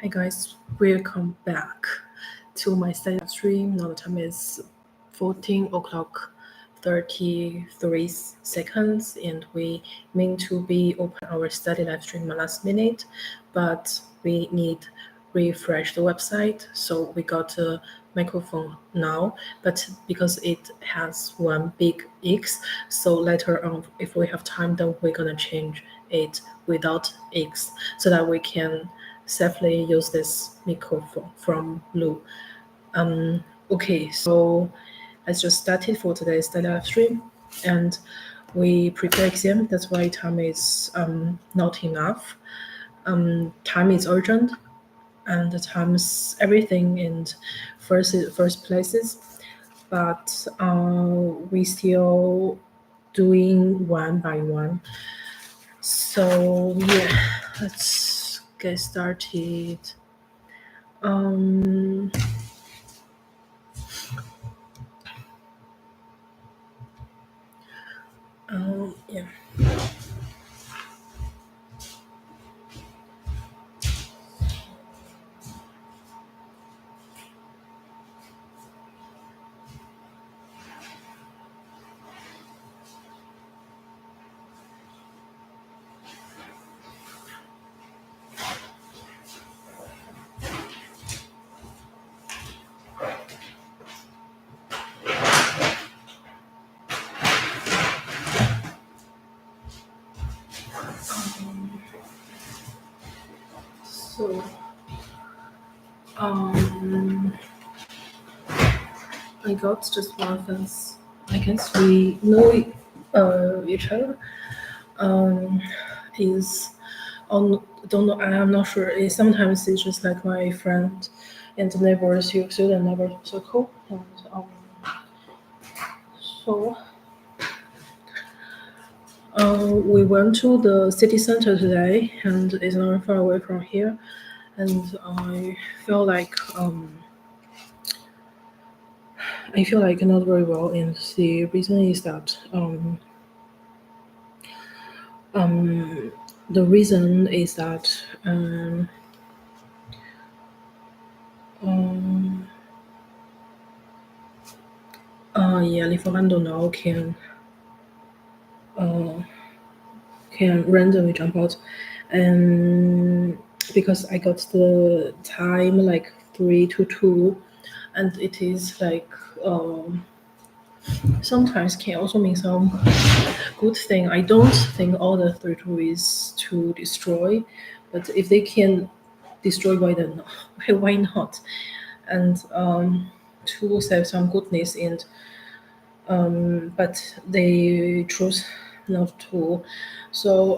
Hey guys, welcome back to my study live stream. Now the time is 14 o'clock 33 seconds, and we mean to be open our study live stream last minute, but we need refresh the website, so we got a microphone now, but because it has one big X, so later on if we have time, then we're gonna change it without X so that we can safely use this microphone from Lu. Okay, so I just started for today's study live stream, and we prepare exam. That's why time is not enough. Time is urgent, and the time's everything in first places. But we still doing one by one. So yeah, let's get started. Yeah. So, I got just one fence. I guess we know each other. Is on don't know. I am not sure. Sometimes it's just like my friend and neighbors, student neighbor circle. And so we went to the city center today, and it's not far away from here. And I feel like not very well, and the reason is that the reason is that yeah, Livestream now can randomly jump out, and because I got the time like 3 to 2, and it is like sometimes can also mean some good thing. I don't think all the 3 to 2 is to destroy, but if they can destroy, why then why not? And to save some goodness, and but they choose not to. So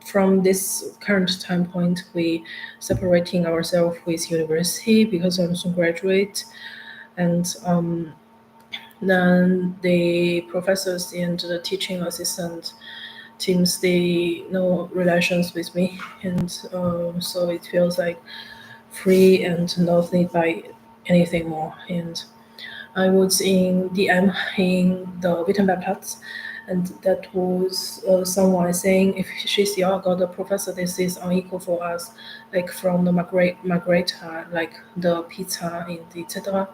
from this current time point, we separating ourselves with university because I'm soon graduate, and then the professors and the teaching assistant teams, they no relations with me, and so it feels like free and not need by anything more. And I was in DM in the Wittenberg, and that was someone saying if she's young, got the professor, this is unequal for us, like from the margarita, like the pizza and etc.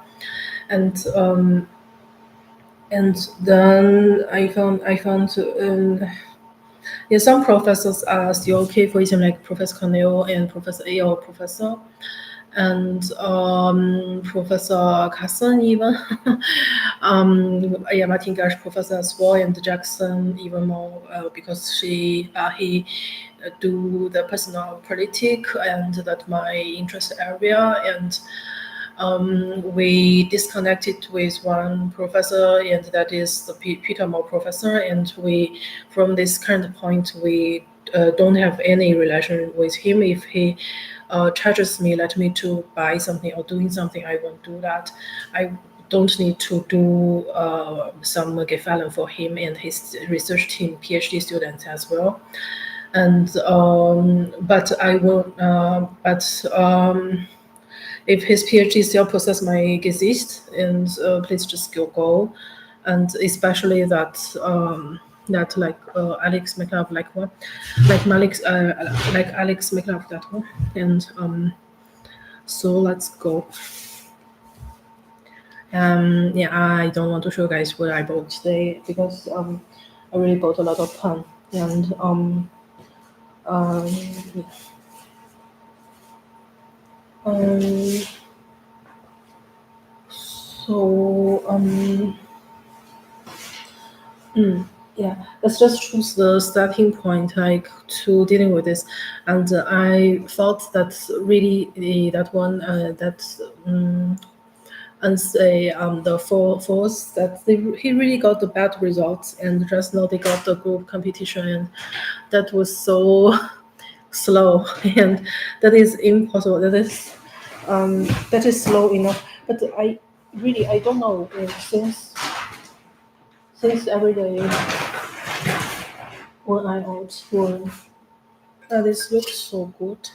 And then I found yeah, some professors are still okay, for example, like Professor Cornell and Professor A or Professor, and Professor Carson even. Yeah, Martin Gash Professor as well, and Jackson even more because he do the personal politics, and that my interest area. And we disconnected with one professor, and that is the Peter Moore professor, and we from this current point we don't have any relation with him. If he charges me, let me to buy something or doing something, I won't do that. I don't need to do some Gefei-FIONA for him and his research team, PhD students as well. And but I will if his PhD still possess my Gesicht, and please just go. And especially that that like Alex make love like one, like Alex make love that one, and so let's go. Yeah, I don't want to show you guys what I bought today because I really bought a lot of pen and yeah. So yeah, let's just choose the starting point like to dealing with this, and I felt that really that one that and say the fourth that he really got the bad results, and just now they got the group competition, and that was so slow, and that is impossible. That is slow enough. But I don't know since every day when I out when this looks so good,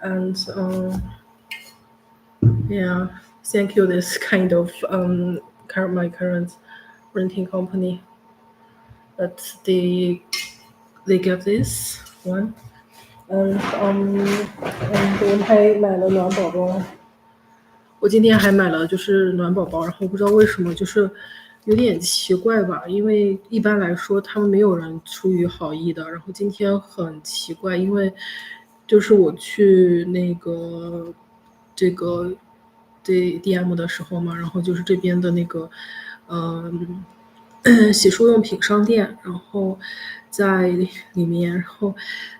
and yeah, thank you this kind of my current renting company that they get this one.我还买了暖宝宝，我今天还买了就是暖宝宝，然后不知道为什么就是有点奇怪吧，因为一般来说他们没有人出于好意的，然后今天很奇怪，因为就是我去那个这个 DM 的时候嘛，然后就是这边的那个洗漱用品商店，然后在里面，然后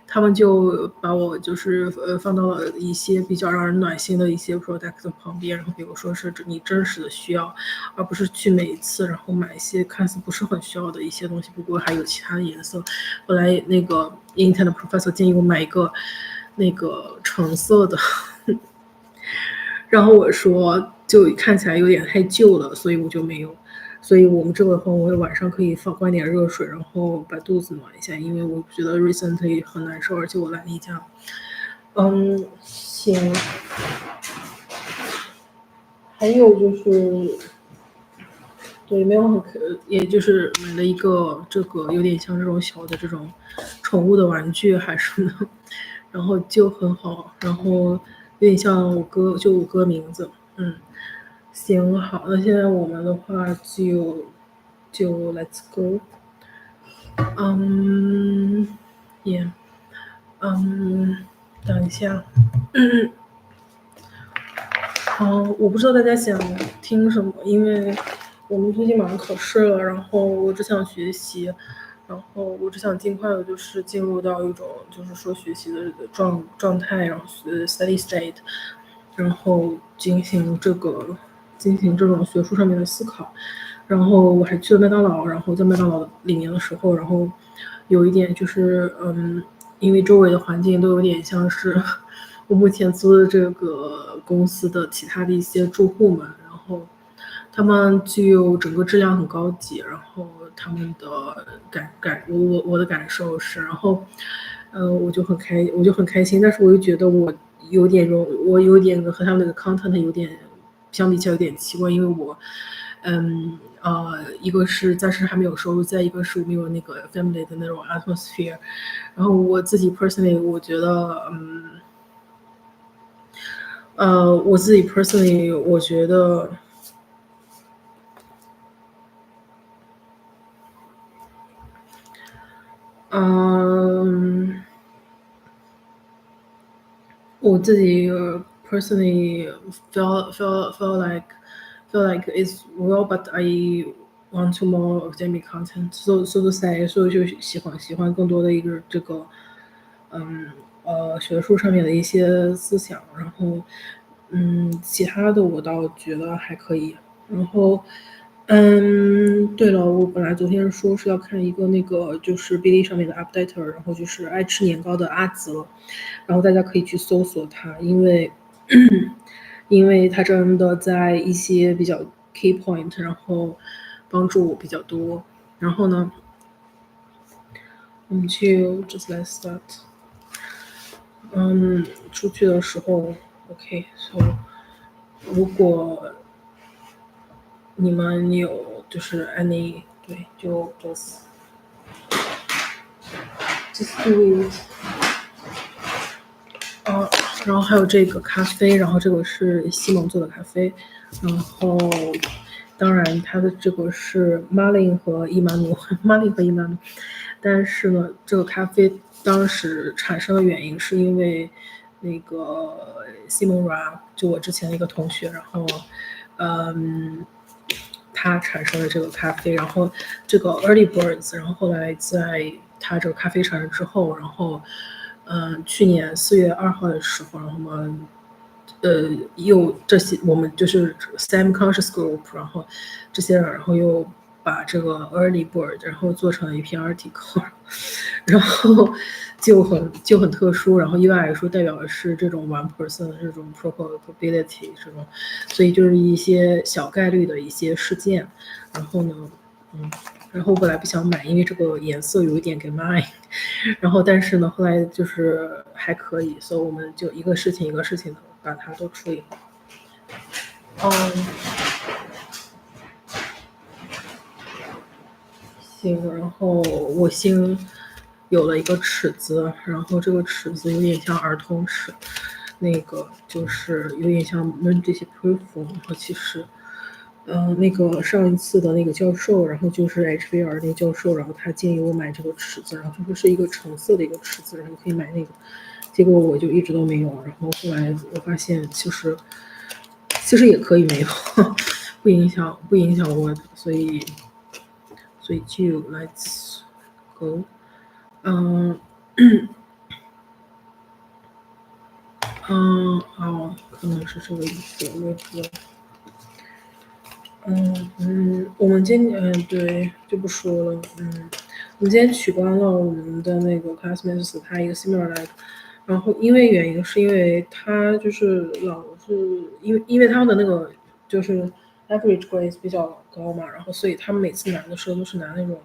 他们就把我就是放到了一些比较让人暖心的一些 product 旁边，然后比如说是你真实的需要，而不是去每一次然后买一些看似不是很需要的一些东西，不过还有其他的颜色。后来那个 intern 的 professor 建议我买一个那个橙色的。然后我说就看起来有点太旧了，所以我就没有。所以我们这个后我晚上可以灌点热水，然后把肚子暖一下，因为我觉得 recently 很难受，而且我懒一家。行。还有就是，对，没有很也就是买了一个这个有点像这种小的这种宠物的玩具还是呢，然后就很好，然后有点像我哥名字，行，好，那现在我们的话就 let's go，也，等一下，我不知道大家想听什么，因为我们最近马上考试了，然后我只想学习，然后我只想尽快的就是进入到一种就是说学习的状态，然后steady state，然后进行这种学术上面的思考。然后我还去了麦当劳，然后在麦当劳里面的时候，然后有一点就是因为周围的环境都有点像是我目前租的这个公司的其他的一些住户们，然后他们就整个质量很高级，然后他们的我的感受是，然后我就很开心，但是我又觉得我有点和他们的 content 有点相比起来有点奇怪，因为我一个是暂时还没有收入，再一个是我没有那个 family 的那种 atmosphere，然后我自己 personally 我觉得我自己 personally 我觉得我自己 personally feel like it's well, but I want to more academic content. So to say，所以就喜欢更多的一个这个学术上面的一些思想，然后其他的我倒觉得还可以，然后。对了，我本来昨天说是要看一个那个就是哔哩上面的 updater， 然后就是爱吃年糕的阿泽，然后大家可以去搜索他，因为他真的在一些比较 key point， 然后帮助我比较多。然后呢，我们就 just let's start。出去的时候 ，OK，so 如果你们有就是 any 对，就 just do it。然后还有这个咖啡，然后这个是西蒙做的咖啡，然后当然它的这个是马林和伊曼努，但是呢，这个咖啡当时产生的原因是因为那个西蒙拉，就我之前的一个同学，然后他产生了这个咖啡，然后这个 Early Birds， 然后后来在他这个咖啡产生之后，然后去年4月2号的时候，然后我们又这些我们就是 Sam Conscious Group， 然后这些人，然后又把这个 Early Bird， 然后做成了一篇 article， 然后就很特殊，然后一般来说代表的是这种 1% 的这种 probability 这种，所以就是一些小概率的一些事件，然后呢，然后我本来不想买，因为这个颜色有一点给 mine， 然后但是呢，后来就是还可以，所以我们就一个事情一个事情的把它都处理好。行，然后我新有了一个尺子，然后这个尺子有点像儿童尺，那个就是有点像我们这些 proof， 然后其实。那个上一次的那个教授，然后就是 HBR 那个教授，然后他建议我买这个尺子，然后就说是一个橙色的一个尺子，然后可以买那个，结果我就一直都没有，然后后来我发现其实也可以没有，不影响我的，所以就 Let's go， 可能是这个意思，我也不知道。我们对，就不说了。我们今天取关了我们的那个 classmates， 他一个 similar 来，然后因为他就是老是因为他们的那个就是 average grade 比较高嘛，然后所以他们每次拿的时候都是拿那种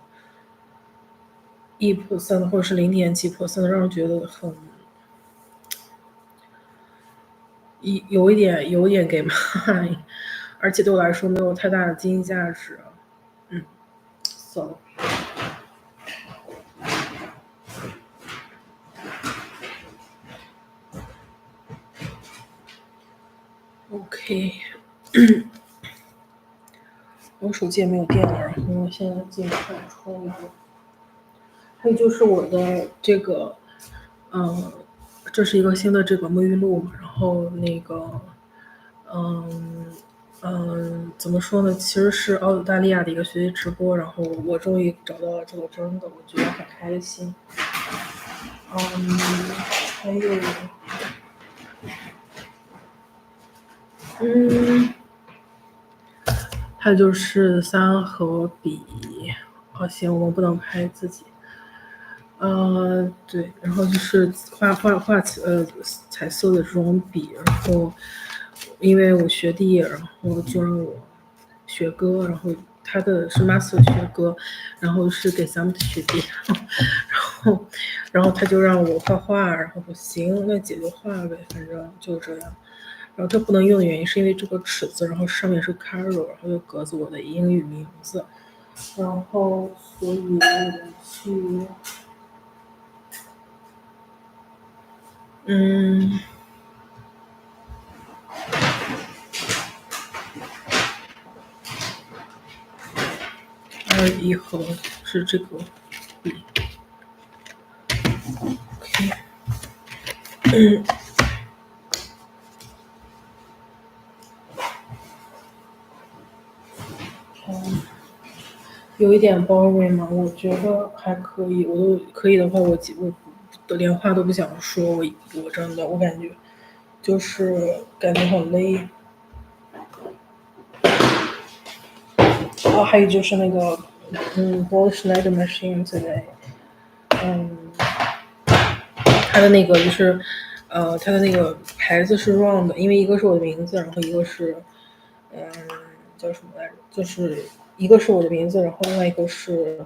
1% 或者是0.几%，让人觉得很有一点给卖，而且对我来说没有太大的经济价值。So OK， 我手机也没有电了，然后我现在尽快充一个。还有就是我的这个，这是一个新的这个沐浴露嘛，然后那个，怎么说呢？其实是澳大利亚的一个学习直播，然后我终于找到了这个真的，我觉得很开心。还有，还有就是3和笔，行，我们不能拍自己。对，然后就是画彩色的这种笔，然后因为我学弟，然后就让我学歌，然后他的是 master 学歌，然后是给咱们的学弟，然后他就让我画画，然后我行，那姐就画呗，反正就这样。然后它不能用的原因是因为这个尺子，然后上面是 Carol， 然后又格子我的英语名字，然后所以我去。1盒是这个笔。OK，有一点 boring 吗？我觉得还可以，我都可以的话，我连话都不想说，我真的，我感觉就是感觉很累。还有就是那个Bosch Leather Machine 之类，它的那个就是它的那个牌子是 wrong 的，因为一个是我的名字，然后一个是叫什么来着？就是一个是我的名字，然后另外一个是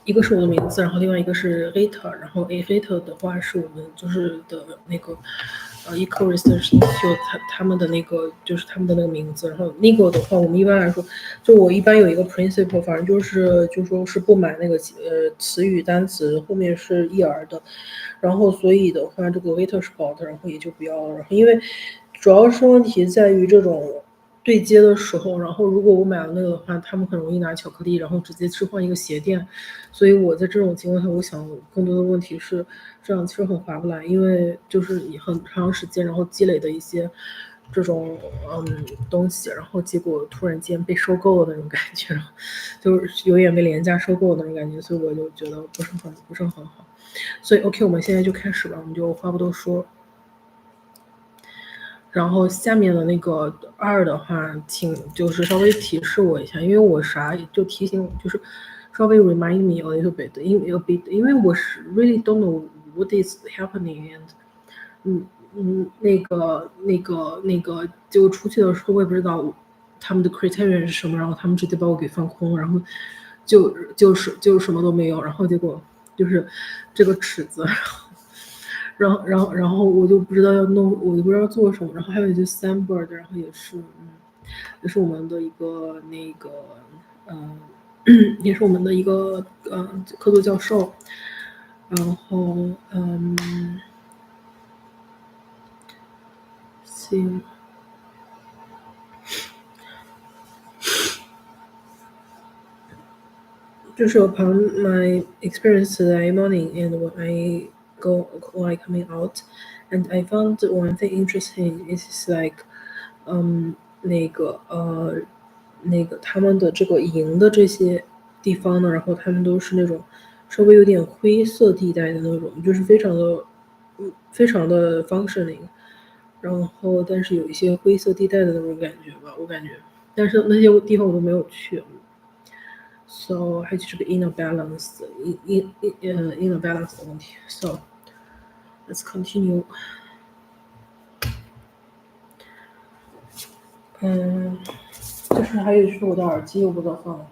一个是我的名字，然后另外一个是 Rita， 然后 Rita 的话是我们就是的那个 Eco Research Institute 他们的那个就是他们的那个名字。然后那个的话，我们一般来说，就我一般有一个 principle，反正就说是不买那个词语单词后面是 er 的。然后所以的话，这个 waiter spot，然后也就不要了。然后因为主要是问题在于这种对接的时候，然后如果我买了那个的话，他们很容易拿巧克力，然后直接置换一个鞋垫。所以我在这种情况下，我想更多的问题是这样，其实很划不来，因为就是以很长时间然后积累的一些这种东西，然后结果突然间被收购的那种感觉，就是有点被廉价收购的那种感觉，所以我就觉得不是很好。所以 OK，我们现在就开始吧，我们就话不多说。然后下面的那个2的话，请就是稍微提示我一下，因为我啥就提醒我，就是稍微 remind me a little bit，因为我是 really don't know what is happening and 那个就出去的时候我也不知道他们的 criterion 是什么，然后他们直接把我给放空，然后就什么都没有，然后结果就是这个尺子，然后我就不知道要弄，我就不知道做什么。然后还有一只 Sandbird，然后也是我们的一个那个也是我们的一个客座教授。然后行。就是 upon my experience today morning and when I coming out, and I found one thing interesting is like, 那个他们的这个营的这些地方呢，然后他们都是那种稍微有点灰色地带的那种，就是非常的 functioning，然后但是有一些灰色地带的那种感觉吧，我感觉，但是那些地方我都没有去。So 还是个 inner balance inner balance 的问题。So let's continue。就是还有就是我的耳机我不知道放了。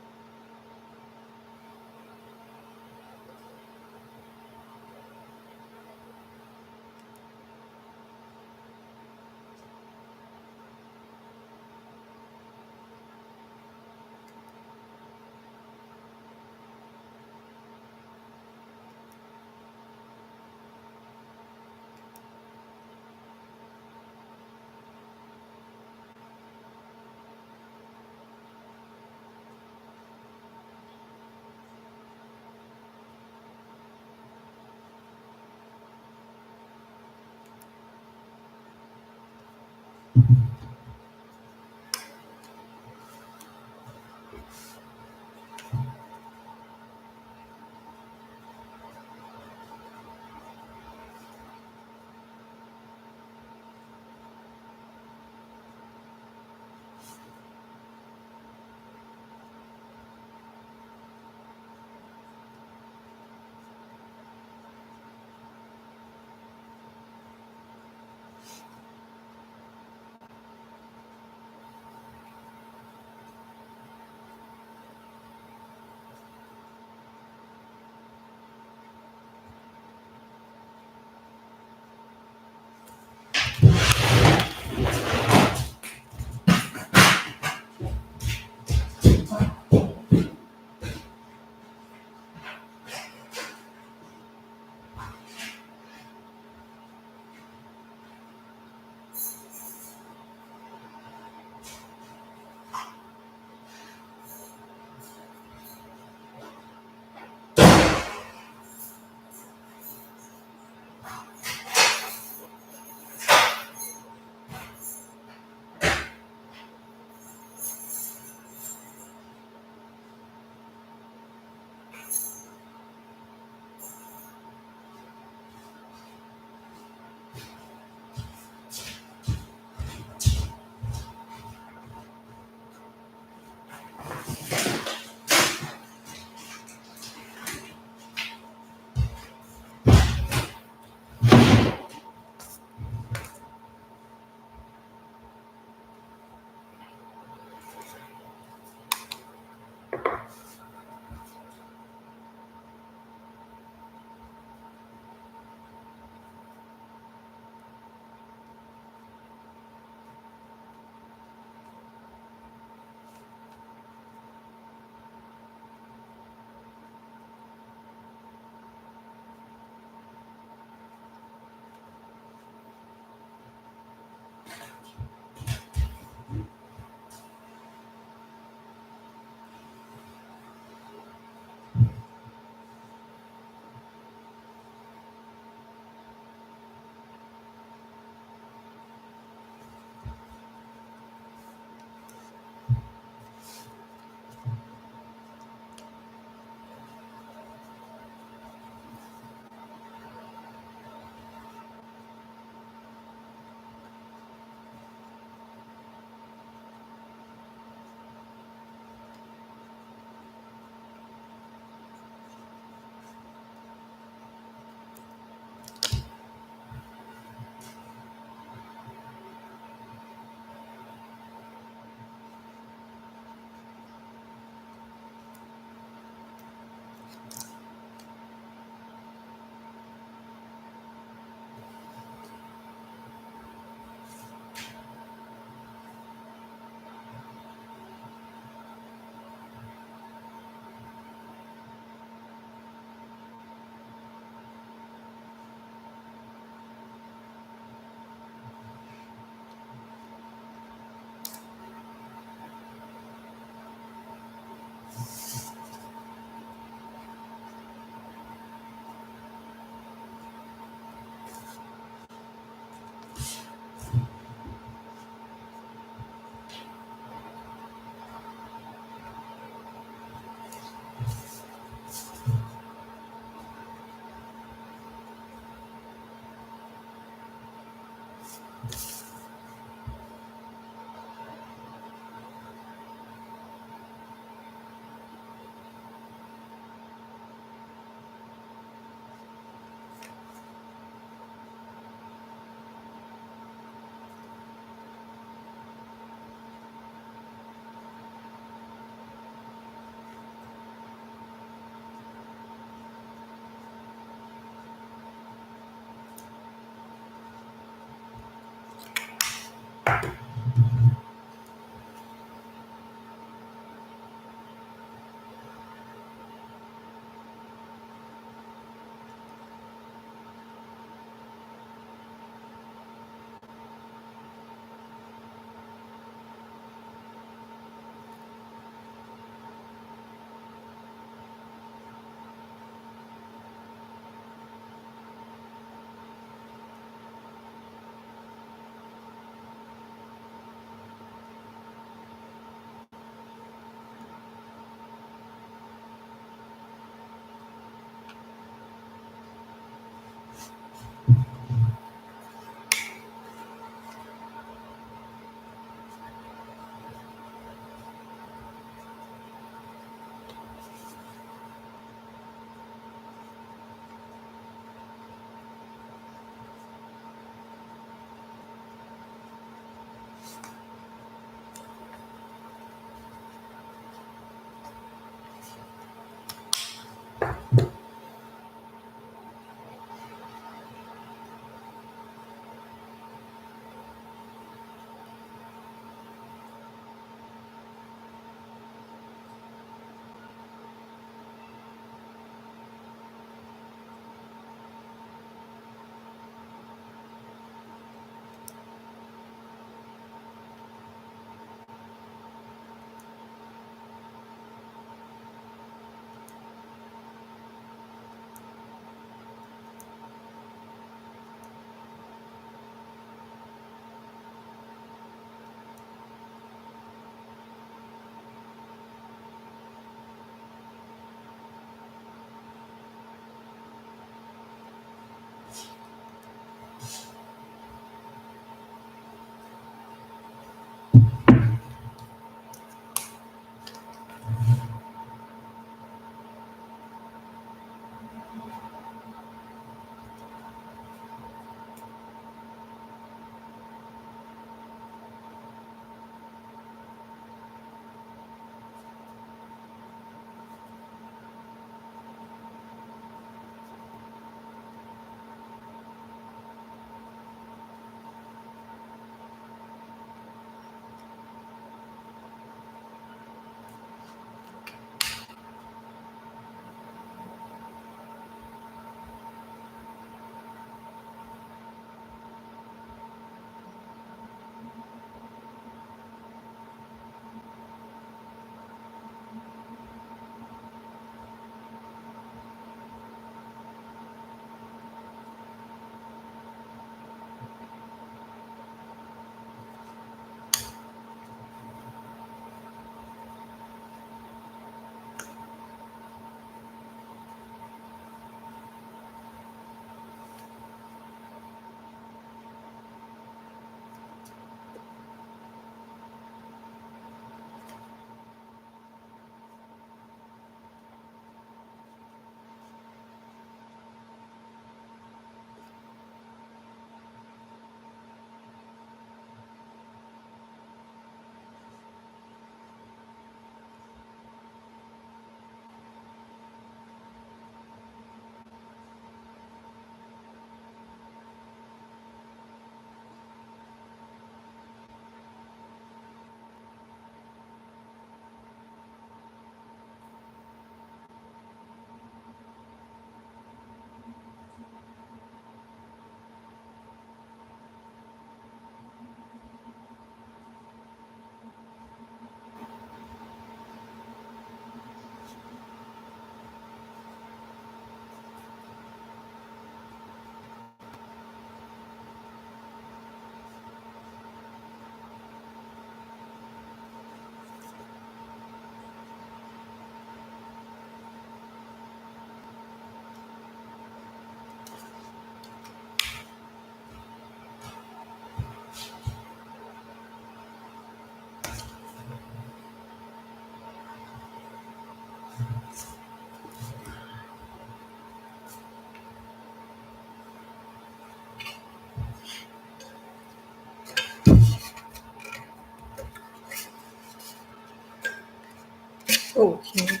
哦天！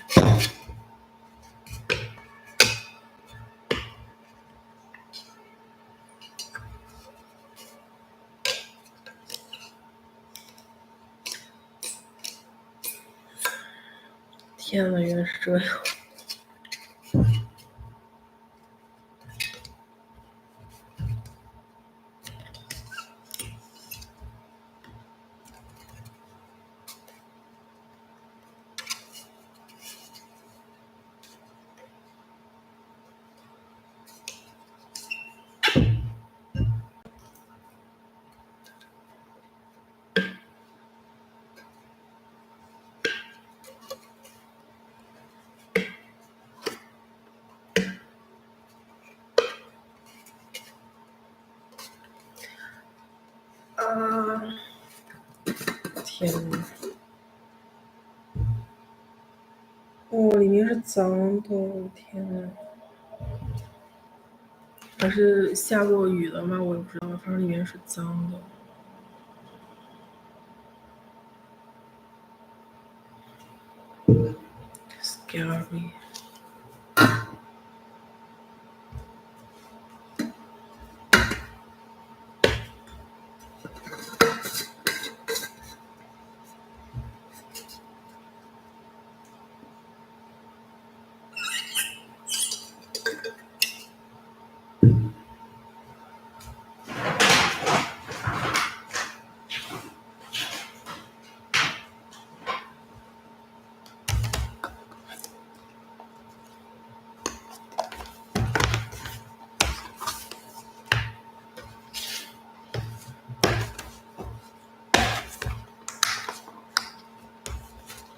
天呐，原来是这样！啊！天呐！哦，里面是脏的，天呐！还是下过雨了吗？我也不知道，反正里面是脏的。Scary。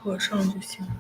合上就行了。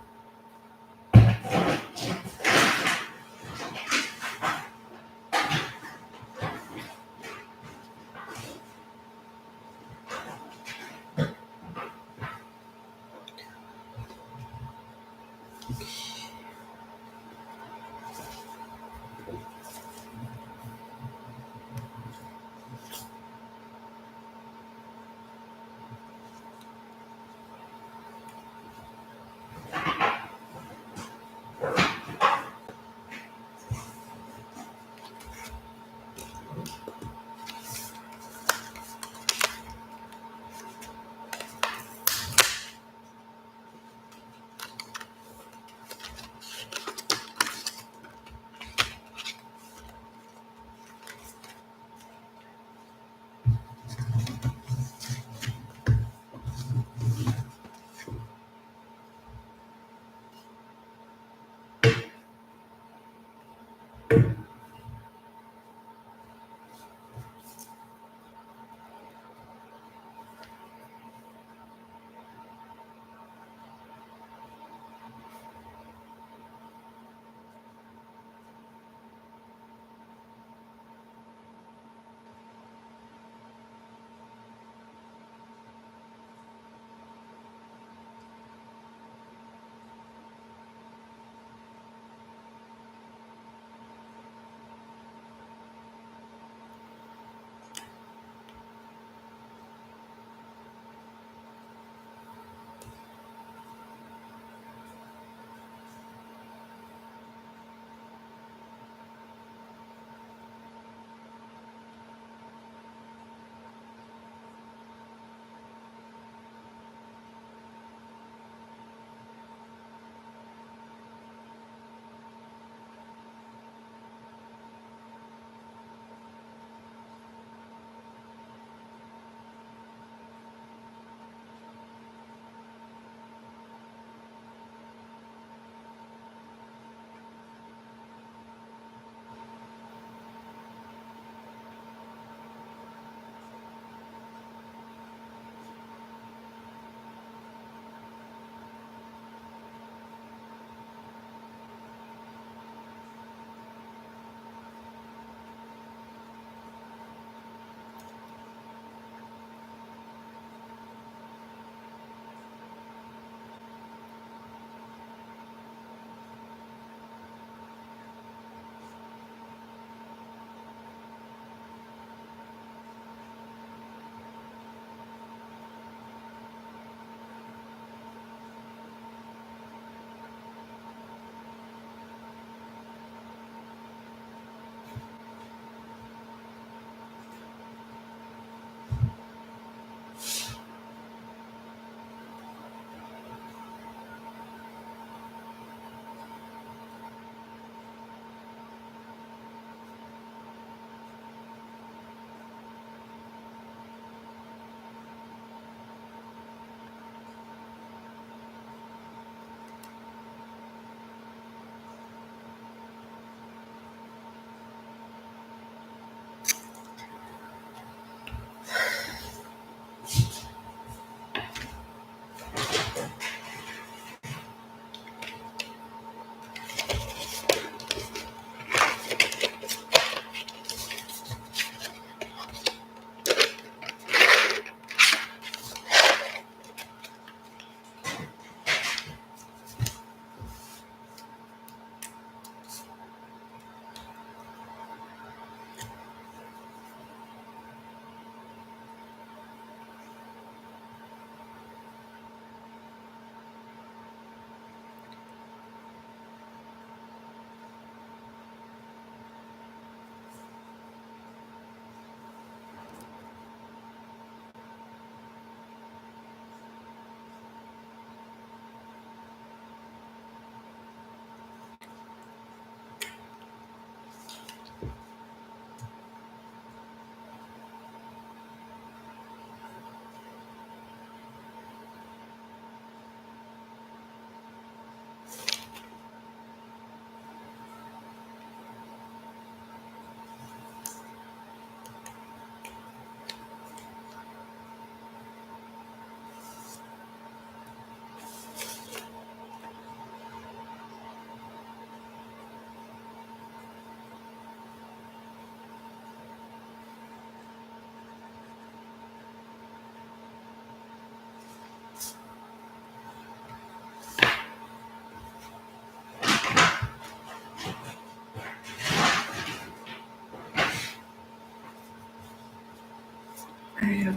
哎呀，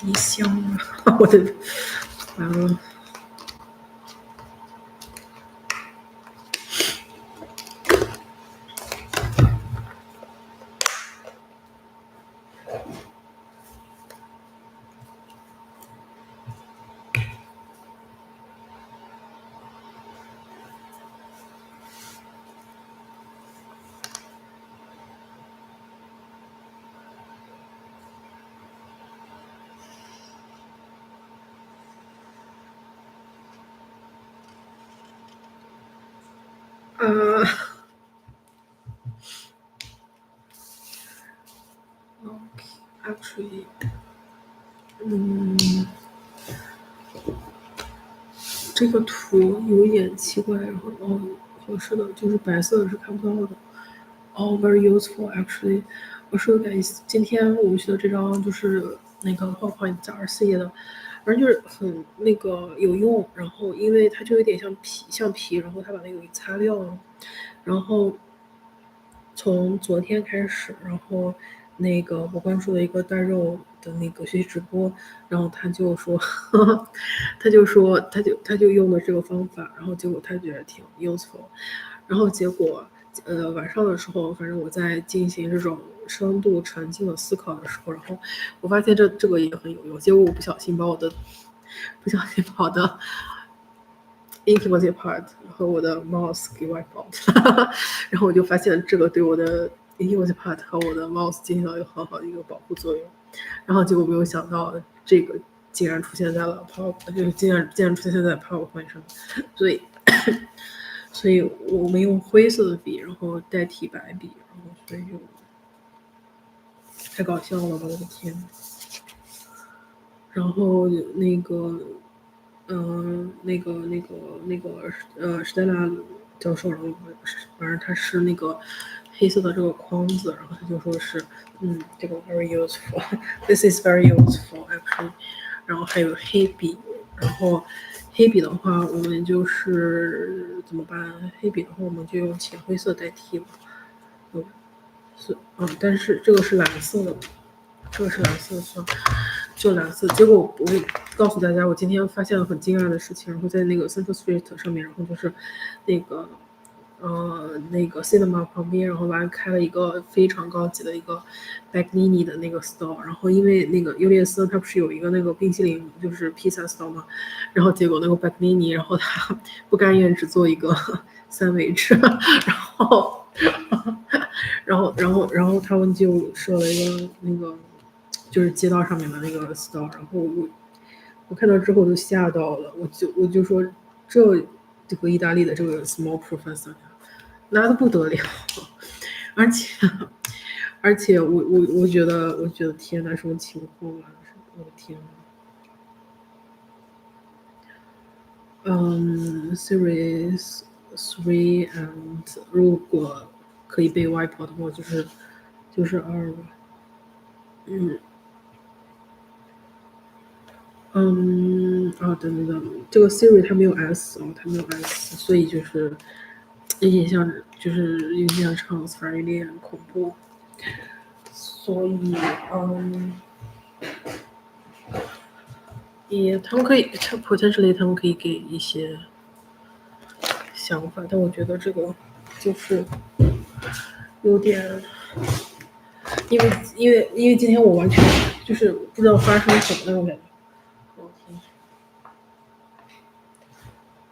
一箱啊！我的完了。Actually，这个图有一点奇怪，然后合适的就是白色的是看不到的。All very useful actually。我说的今天我们学的这张就是那个 PowerPoint 加24页的，反正就是很那个有用。然后因为它就有点像皮，然后他把那个给擦掉了。然后从昨天开始，然后那个我关注了一个带肉的那个学习直播，然后他就说，他就用的这个方法，然后结果他觉得挺 useful，然后结果晚上的时候，反正我在进行这种深度沉浸的思考的时候，然后我发现这个也很有用，结果我不小心把我的 intimacy part 和我的 mouse 给 wipe out 了，然后我就发现这个对我的 intimacy part 和我的 mouse 进行了一个很好的一个保护作用，然后结果没有想到这个竟然出现在了 就是竟然出现在 PowerPoint 上，所以我们用灰色的笔，然后代替白笔，然后所以就太搞笑了吧，我的天！然后stella 教授，然后反正他是那个黑色的这个框子，然后他就说是这个 very useful，this is very useful actually。然后还有黑笔，然后黑笔的话，我们就是怎么办？黑笔的话，我们就用浅灰色代替吧。但是这个是蓝色的，这个是蓝色的，就蓝色。结果我会告诉大家，我今天发现了很惊讶的事情，然后在那个 Central Street 上面，然后就是那个 cinema 旁边，然后完开了一个非常高级的一个 bocconi 的那个 store， 然后因为那个尤列斯他不是有一个那个冰淇淋就是披萨 store 嘛，然后结果那个 bocconi， 然后他不甘愿只做一个三维制，然后他们就设了一个那个就是街道上面的那个 store， 然后我看到之后就吓到了，我就说这个意大利的这个 small professor 拿的不得了，而且我觉得天哪，什么情况啊！我的天！Series 3 and 如果可以被 wipe out 的话，就是2吧。等，这个 Siri 它没有 S 它没有 S，所以就是有点像transfer，有点恐怖。所以他们可以 potentially 他们可以给一些想法，但我觉得这个就是有点，因为今天我完全就是不知道发生什么那种感觉。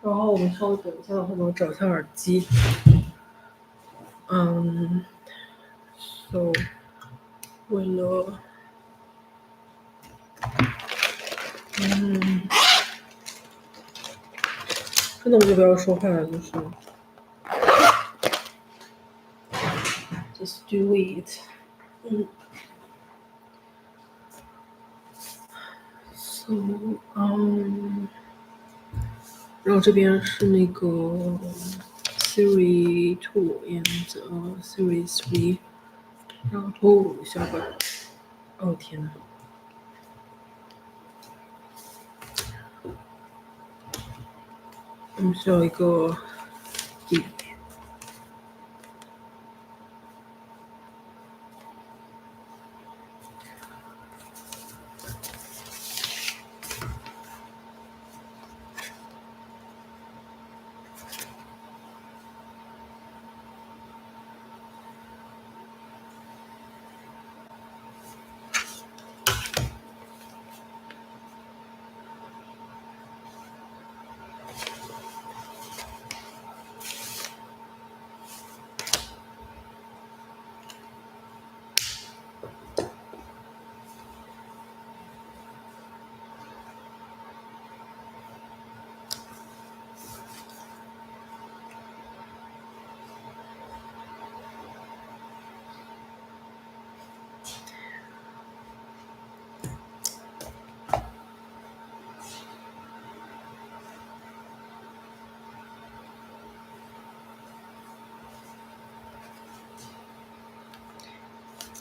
然后我们稍微等一下，我找一下耳机。So 为了真的我就不要说话了，就是 just do it。So 然后这边是那个 Siri 2 and Siri 3，然后下个，哦天哪！我们需要一个笔。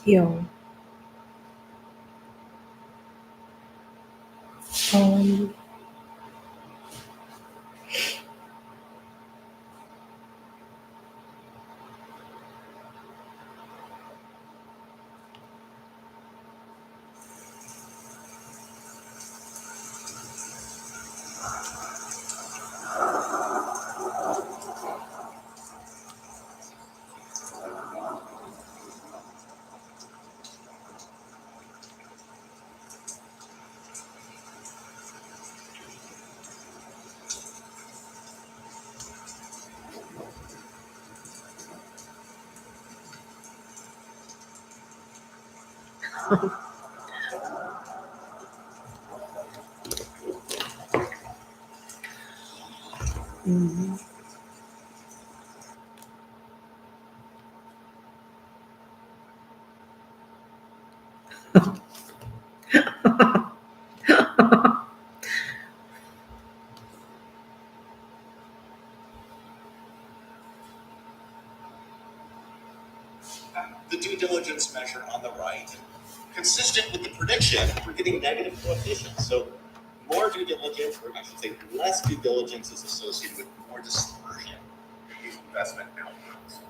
有，嗯，嗯，the due diligence measure on the right, consistent with the prediction, we're getting negative coefficients. So more due diligence, or I should say less due diligence, is associated with more dispersion in these investment outcomes.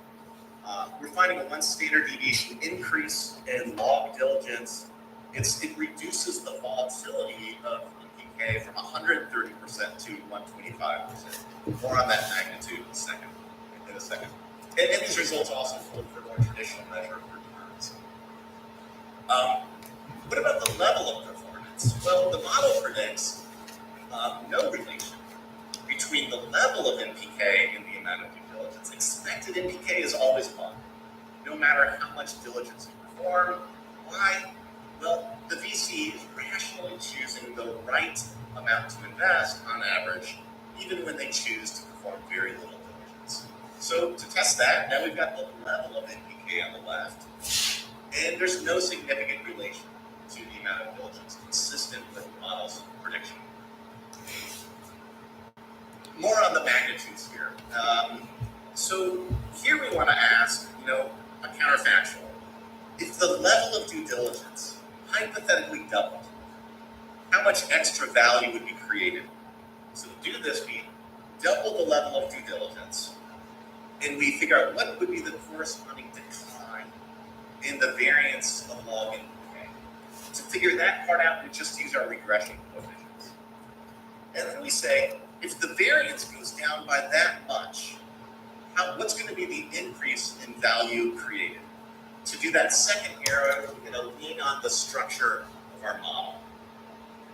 We're finding a 1 standard deviation increase in log diligence. It reduces the volatility of NPK from 130% to 125%. More on that magnitude in a second. And these results also hold for more traditional measure of returns. What about the level of performance? Well, the model predicts no relation between the level of NPK and the amount of due diligence. Expected NPK is always 1, no matter how much diligence you perform. Why? Well, the VC is rationally choosing the right amount to invest on average, even when they choose to perform very little diligence. So to test that, now we've got the level of NPK on the left, and there's no significant relation to the amount of diligence consistent with the model's prediction. More on the magnitudes here. So here we want to ask, a counterfactual. If the level of due diligence hypothetically doubled, how much extra value would be created? So to do this, we double the level of due diligence, and we figure out what would be the corresponding decline in the variance of log NPK. To figure that part out, we just use our regression coefficients. And then we say, if the variance goes down by that much, what's going to be the increase in value created? To do that second arrow, we're going to lean on the structure of our model.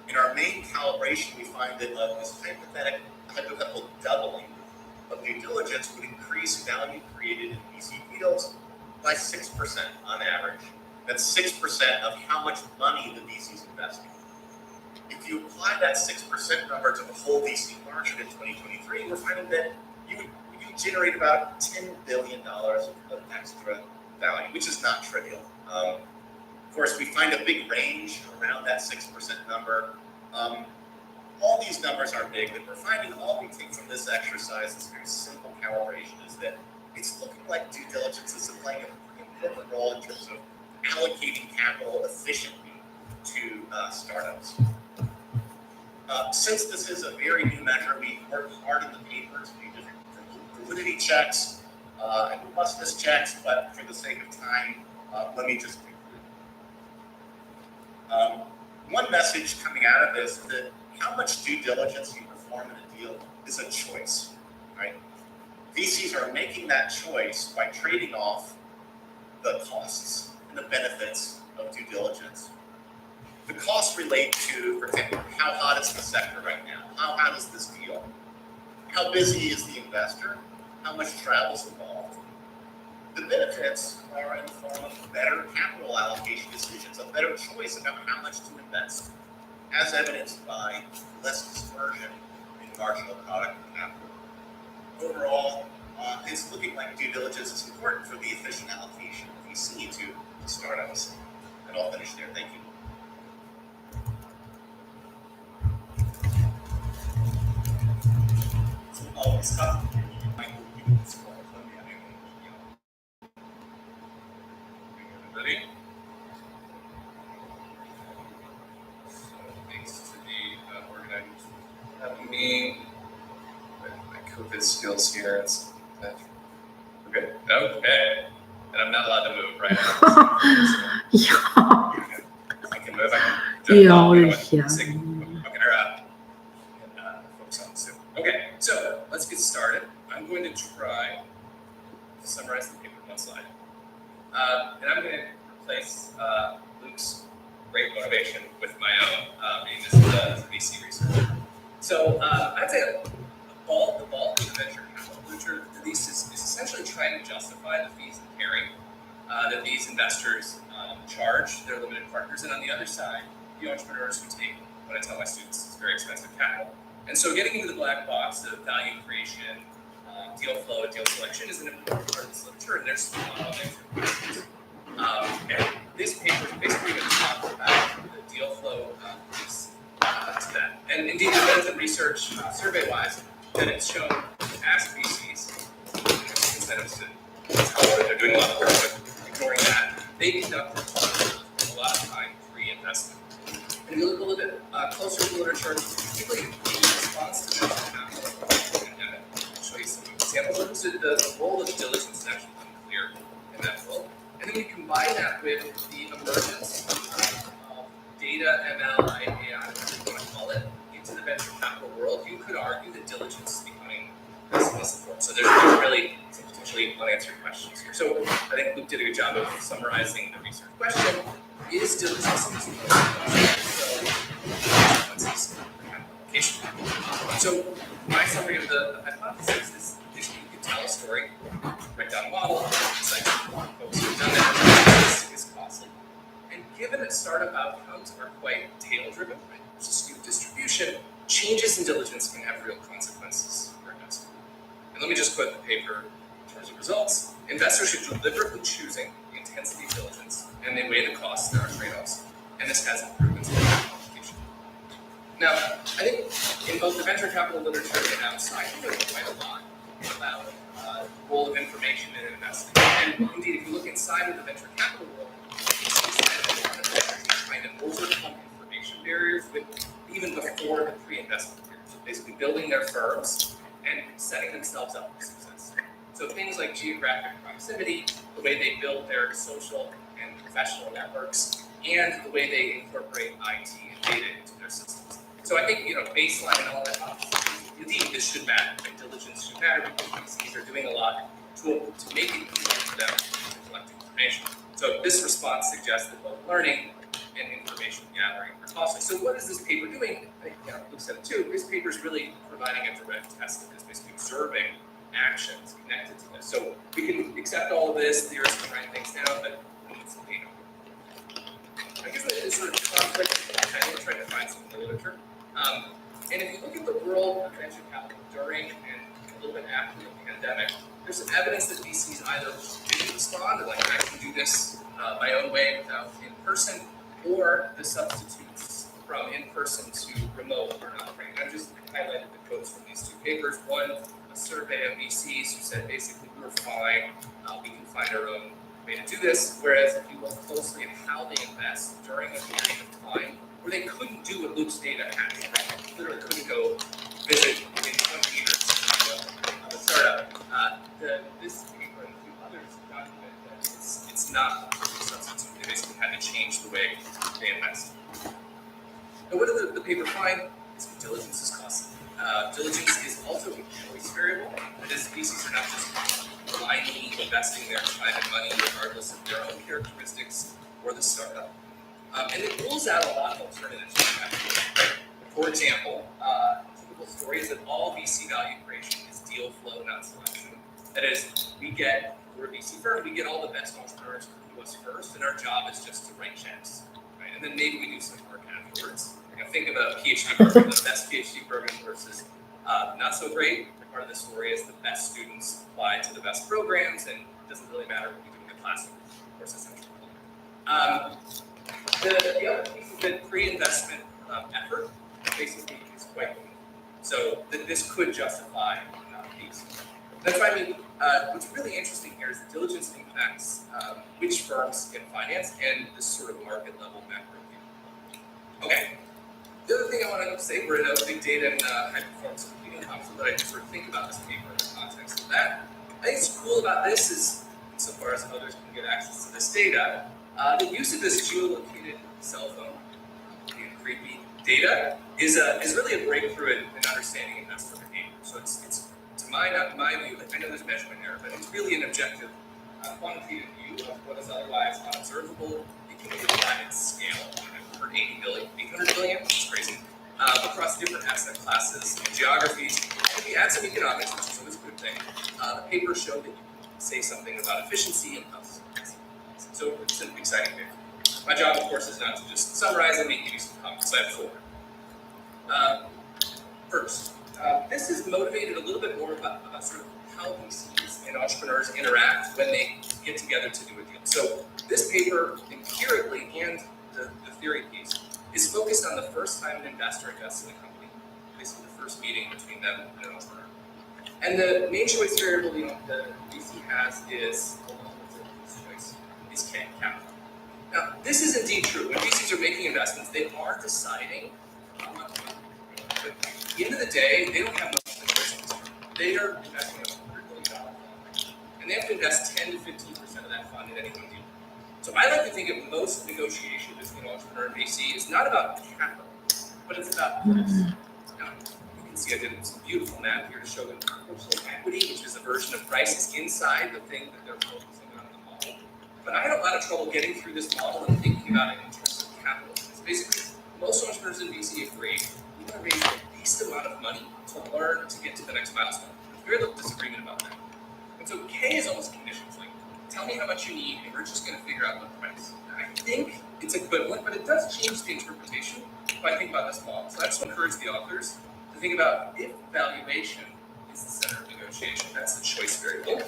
In our main calibration, we find that this hypothetical doubling of due diligence would increase value created in VC deals by 6% on average. That's 6% of how much money the VC is investing. If you apply that 6% number to the whole VC market in 2023, we're finding that you would generate about $10 billion of extra value, which is not trivial. Of course, we find a big range around that 6% number. All these numbers are big, but we're finding all we take from this exercise, this very simple calibration, is that it's looking like due diligence is playing a pretty important role in terms of allocating capital efficiently to startups. Since this is a very new measure, we worked hard in the paper to do different validity checks and robustness checks, but for the sake of time, let me just conclude. One message coming out of this is that how much due diligence you perform in a deal is a choice, right? VCs are making that choice by trading off the costs and the benefits of due diligence. The costs relate to, for example, how hot is the sector right now? How hot is this deal? How busy is the investor? How much travel is involved? The benefits benefits are in the form of better capital allocation decisions, a better choice about how much to invest, as evidenced by less dispersion in marginal product of capital. Overall, it's looking like due diligence is important for the efficient allocation of VC to startups. And I'll finish there. Thank you. Everybody. So thanks to the organizers for having me. My COVID skills here. Okay. Okay. And I'm not allowed to move, right? Yeah. I can move. Yeah. Focus on Zoom. Okay. So let's get started. I'm going to try to summarize the paper in one slide. And I'm going to replace Luke's great motivation with my own, being this as a VC researcher. So I'd say the bulk of the venture capital literature thesis is essentially trying to justify the fees and carry that these investors charge their limited partners. And on the other side, the entrepreneurs who take what I tell my students is very expensive capital. And so getting into the black box of value creation, deal flow, and deal selection is an important part of this literature, and there's a lot of things. And this paper is basically going to talk about the deal flow piece to that. And indeed, there's been some research, survey-wise, that it's shown ask VCs, incentives to they're doing a lot of work, but ignoring that, they conduct a lot of time pre-investment. And if you look a little bit closer to the literature, particularly in response to venture capital pandemic, I'll show you some examples. The role of diligence is actually unclear in that role. And then we combine that with the emergence of data, ML, AI, whatever you want to call it, into the venture capital world. You could argue that diligence is becoming less and less important. So there's really some potentially unanswered questions here. So I think Luke did a good job of summarizing the research question. Is diligence important? So application. So my summary of the hypothesis is you can tell a story, write down a model, cite folks who've done that, is costly. And given that startup outcomes are quite tail-driven, right? There's a skewed distribution, changes in diligence can have real consequences for investors. And let me just quote the paper in terms of results. Investors should deliberately choosing the intensity of diligence, and they weigh the costs. There are trade-offs, and this has improvements in application. Now, I think in both the venture capital literature and outside, we know quite a lot about the role of information in investing. And indeed, if you look inside of the venture capital world, you see trying to overcome information barriers with even before the pre-investment period. So basically building their firms and setting themselves up for success. So things like geographic proximity, the way they build their social and professional networks, and the way they incorporate IT and data into their systems. So I think, baseline and all that, indeed, this should matter. And diligence should matter because VCs are doing a lot to make it easier for them to collect information. So this response suggests that both learning and information gathering are costly. So what is this paper doing? I think Luke said it too. This paper is really providing a direct test of this, basically observing actions connected to this. So we can accept all of this, theorists can write things down, but it's data. I guess it's sort of conflict. I'm trying to find some in the literature. And if you look at the role of venture capital during and a little bit after the pandemic, there's some evidence that VCs either didn't respond, or like I can do this my own way without in person, or the substitutes from in person to remote are not great. I've just highlighted the quotes from these two papers. One, a survey of VCs who said basically we were fine, we can find our own way to do this. Whereas if you look closely at how they invest during a period of time where they couldn't do what Luke's data had, right? Literally couldn't go visit in 20 years of a startup. This paper and a few others document that it's not a perfect substitute. They basically had to change the way they invest. And what did the paper find? Is that diligence is costly. Diligence is also a choice variable. That is, VCs are not just blindly investing their time and money regardless of their own characteristics or the startup. And it rules out a lot of alternatives. Right? For example, a typical story is that all VC value creation is deal flow, not selection. That is, we get we're a VC firm, we get all the best entrepreneurs to come to us first, and our job is just to write checks, right? And then maybe we do some work afterwards. Think of a PhD program, the best PhD program versus not so great. Part of the story is the best students apply to the best programs, and it doesn't really matter what we do in the classroom, of course, essentially. The other piece is that pre-investment effort basically is quite limited. So this could justify these. That's why I mean, what's really interesting here is the diligence impacts which firms get financed and this sort of market level macro view. Okay. The other thing I want to say, we're in a big data and high performance computing conference, that I just sort of think about this paper in the context of that. I think what's cool about this is, insofar as others can get access to this data, the use of this geolocated cell phone, creepy data, is really a breakthrough in understanding investor behavior. So it's to my view, I know there's measurement error, but it's really an objective, quantitative view of what is otherwise unobservable. It can be applied at scale. For 80 billion, 800 billion, it's crazy, across different asset classes and geographies. And if you add some economics, which is always a good thing, the papers show that you can say something about efficiency and cost. So it's an exciting paper. My job, of course, is not to just summarize and give you some comments. I have four. First, this is motivated a little bit more about sort of how VCs and entrepreneurs interact when they get together to do a deal. So this paper, empirically and the theory piece, is focused on the first time an investor invests in a company, basically the first meeting between them and an entrepreneur. And the main choice variable the VC has is capital. Now, this is indeed true. When VCs are making investments, they are deciding how much money. But at the end of the day, they don't have much choice. They are investing in a $100 billion fund, and they have to invest 10 to 15% of that fund in any one deal. So I like to think of most negotiation between entrepreneur and VC is not about capital, but it's about price. Now, you can see I did some beautiful math here to show that personal equity, which is a version of price, is inside the thing that they're focusing on in the model. But I had a lot of trouble getting through this model and thinking about it in terms of capital. Because basically, most entrepreneurs in VC agree we want to raise the least amount of money to learn to get to the next milestone. There's very little disagreement about that. And so K is almost conditions. Like, tell me how much you need, and we're just going to figure out what price. And I think it's equivalent, but it does change the interpretation if I think about this model. So I just encourage the authors to think about if valuation is the center of negotiation. That's the choice variable.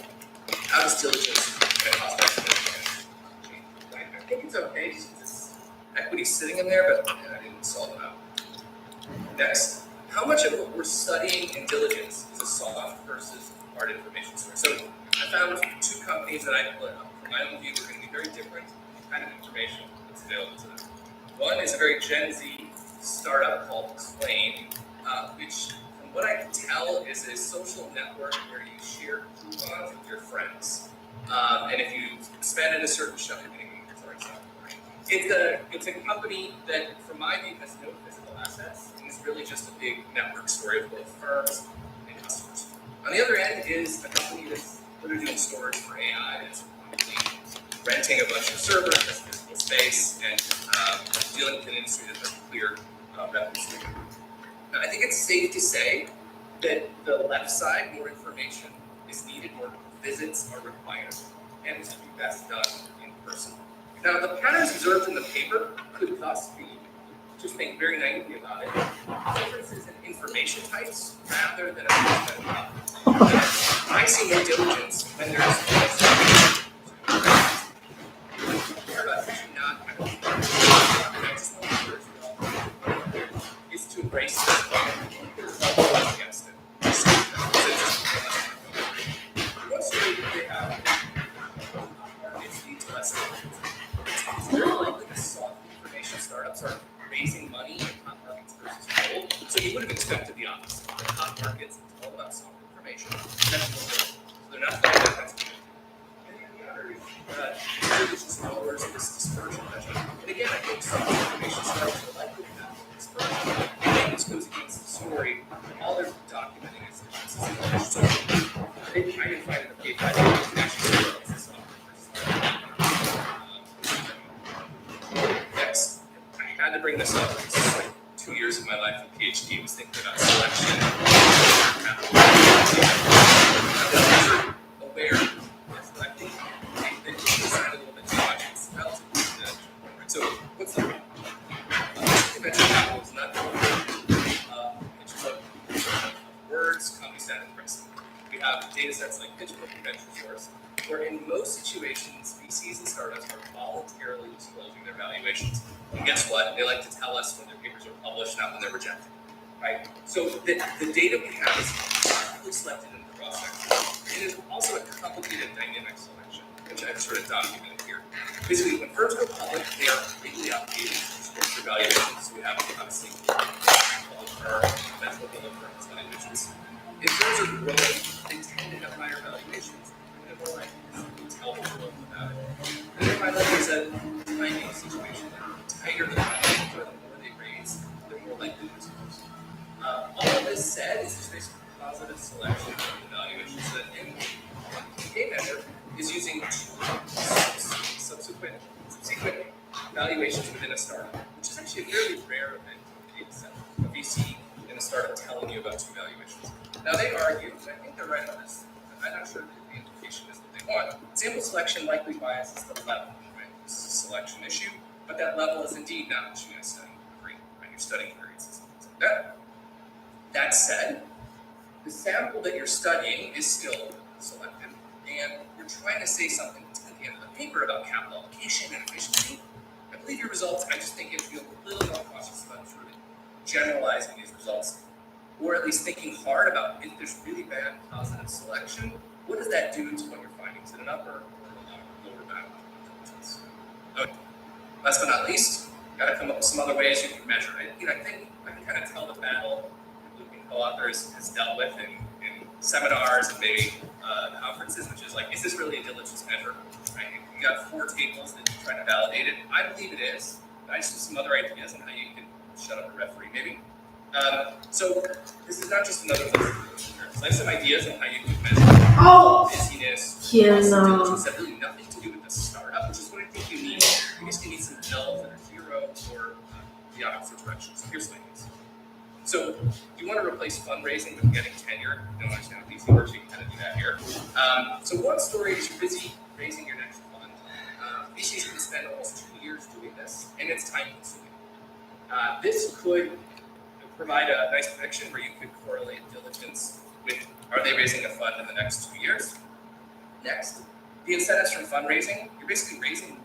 How does diligence and cost estimate change? I think it's okay just because it's equity sitting in there, but I didn't solve it out. Next, how much of what we're studying in diligence is a soft versus hard information source? So I found two companies that I put up. From my own view, they're going to be very different kind of information that's available to them. One is a very Gen Z startup called Claim, which, from what I can tell, is a social network where you share coupons with your friends. And if you spend at a certain shop, you're getting it's a company that, from my view, has no physical assets and is really just a big network story of both firms and customers. On the other end is a company that's literally doing storage for AI. It's renting a bunch of servers, that's physical space, and dealing with an industry that has a clear revenue stream. Now, I think it's safe to say that the left side, more information is needed, more visits are required, and it's to be best done in person. Now, the patterns observed in the paper could thus be, just think very naively about it, differences in information types rather than a I see more diligence when there's is to embrace this against it. What's they have markets need to less it's very likely that soft information startups are raising money in hot markets versus cold. So you would have expected the opposite. In hot markets, it's all about soft information. So they're not finding that that's good. And then the other is this followers of this dispersion measure. And again, I think soft information startups are likely to have dispersion. And this goes against the story. All they're documenting is efficiency. So I didn't find in the paper I didn't actually see what this Next, I had to bring this up. This is like 2 years of my life in PhD was thinking about selection. I'm aware that selecting data sets like PitchBook and VentureSource, where in most situations, VCs and startups are voluntarily disclosing their valuations. And guess what? They like to tell us when their papers are published, not when they're rejected. Right? So the data we have is carefully selected in the cross-section. It is also a complicated dynamic selection, which I've sort of documented here. Basically, when firms go public, they are legally obligated to disclose their valuations. So we have obviously public firm, eventual public firms, valuations. If firms are growing, they tend to have higher valuations. And they're more likely to tell the world about it. And then finally, there's a timing situation. The tighter the valuations are, the more they raise, they're more likely to disclose. All of this said is just basically positive selection of the valuations that in the game measure is using subsequent valuations within a startup, which is actually a fairly rare event in the data set. A VC in a startup telling you about two valuations. Now they argue, and I think they're right on this, I'm not sure that the implication is what they want. Sample selection likely biases the level, right? This is a selection issue, but that level is indeed not what you guys studying for free, right? You're studying variances and things like that. That said, the sample that you're studying is still selected, and you're trying to say something at the end of the paper about capital allocation and efficiency. I believe your results, I just think if you're a little more cautious about sort of generalizing these results, or at least thinking hard about if there's really bad positive selection, what does that do to what you're finding? Is it an upper or a lower bound of intelligence? Okay. Last but not least, got to come up with some other ways you can measure it. I think I can kind of tell the battle co-authors has dealt with in seminars and maybe conferences, which is like, is this really a diligence measure? Right? You got 4 tables that you're trying to validate it. I believe it is. I just have some other ideas on how you can shut up a referee, maybe. So this is not just another list of diligence measures. I have some ideas on how you can measure busyness, diligence that really nothing to do with the startup, which is what I think you need. You just need some L's that are 0 or the opposite direction. So here's my ideas. So you want to replace fundraising with getting tenure. You don't understand how VC works, you can kind of do that here. So one story is you're busy raising your next fund. VCs can spend almost 2 years doing this, and it's time consuming. This could provide a nice prediction where you could correlate diligence with, are they raising a fund in the next 2 years? Next, the incentives from fundraising. You're basically raising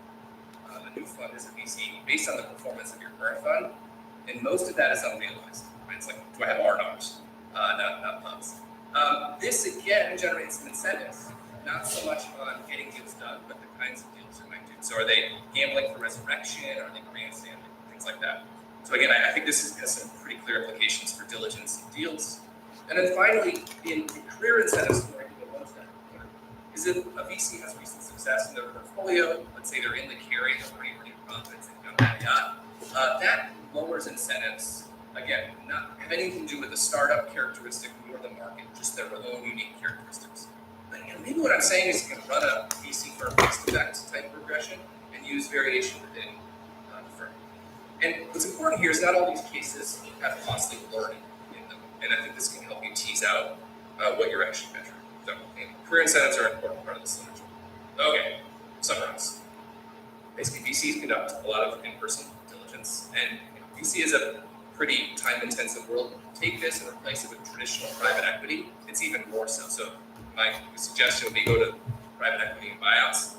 a new fund as a VC based on the performance of your current fund, and most of that is unrealized. It's like, do I have R-Rs, not pubs? This again generates some incentives, not so much on getting deals done, but the kinds of deals you might do. So are they gambling for resurrection? Are they grandstanding? Things like that. So again, I think this has some pretty clear implications for diligence and deals. And then finally, in the career incentives story, to go one step further, is if a VC has recent success in their portfolio, let's say they're in the carry, they're pretty profits, they've done that yacht, that lowers incentives. Again, not have anything to do with the startup characteristic nor the market, just their own unique characteristics. But maybe what I'm saying is you can run a VC firm mixed effect type regression and use variation within the firm. And what's important here is not all these cases have costly learning in them, and I think this can help you tease out what you're actually measuring. So, career incentives are an important part of this literature. Okay, summarize. Basically, VCs conduct a lot of in-person diligence, and VC is a pretty time-intensive world. Take this and replace it with traditional private equity. It's even more so. So my suggestion would be go to private equity and buyouts.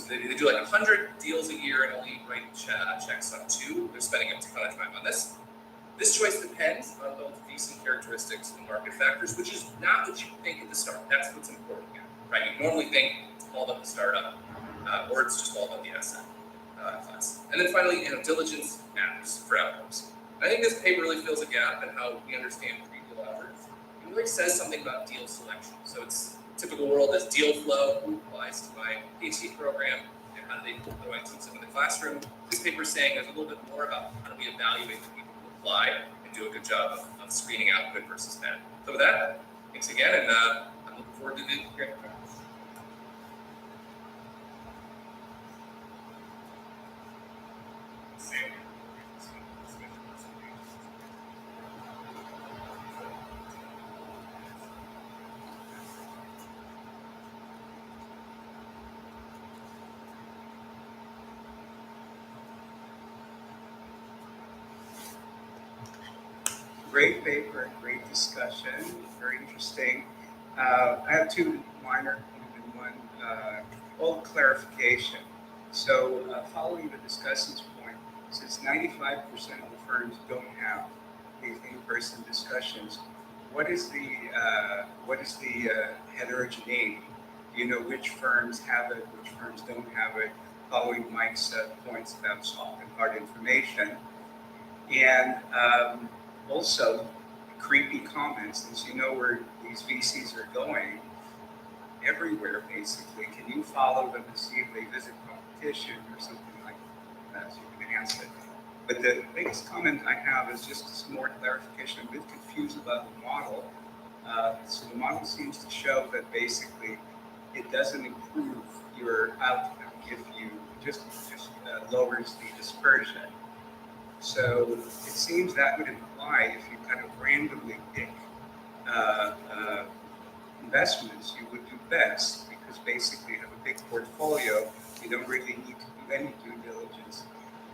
They do like 100 deals a year and only write checks on 2. They're spending a ton of time on this. This choice depends on both VC characteristics and market factors, which is not what you think at the start. That's what's important here, right? You normally think it's all about the startup, or it's just all about the asset class. And then finally, diligence matters for outcomes. I think this paper really fills a gap in how we understand pre-deal efforts. It really says something about deal selection. So it's typical world as deal flow, who applies to my PhD program, and how do I teach them in the classroom. This paper is saying there's a little bit more about how do we evaluate the people who apply and do a good job of screening out good versus bad. So with that, thanks again, and I'm looking forward to hearing your questions. Great paper, great discussion, very interesting. I have two minor and one old clarification. So following the discussant's point, since 95% of the firms don't have these in-person discussions, what is the heterogeneity? Do you know which firms have it, which firms don't have it? Following Mike's points about soft and hard information, and also creepy comments. As you know where these VCs are going, everywhere basically. Can you follow them to see if they visit competition or something like that? So you can answer it. But the biggest comment I have is just some more clarification. I'm a bit confused about the model. So the model seems to show that basically it doesn't improve your outcome if you just lowers the dispersion. So it seems that would imply if you kind of randomly pick investments, you would do best because basically you have a big portfolio. You don't really need to do any due diligence.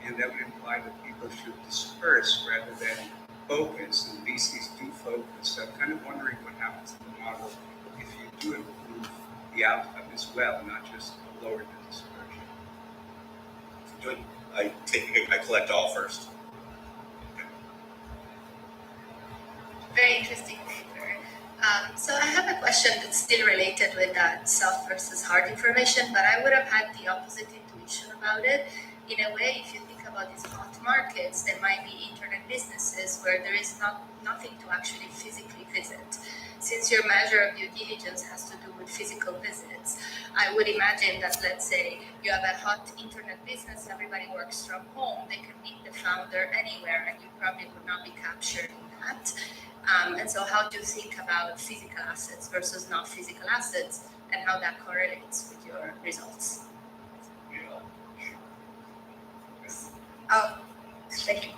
And that would imply that people should disperse rather than focus, and VCs do focus. So I'm kind of wondering what happens in the model if you do improve the outcome as well, not just lower the dispersion. I collect all first. Very interesting paper. So I have a question that's still related with that soft versus hard information, but I would have had the opposite intuition about it. In a way, if you think about these hot markets, there might be internet businesses where there is nothing to actually physically visit. Since your measure of due diligence has to do with physical visits, I would imagine that, let's say, you have a hot internet business, everybody works from home, they can meet the founder anywhere, and you probably would not be captured in that. And so how do you think about physical assets versus not physical assets and how that correlates with your results? Thank you.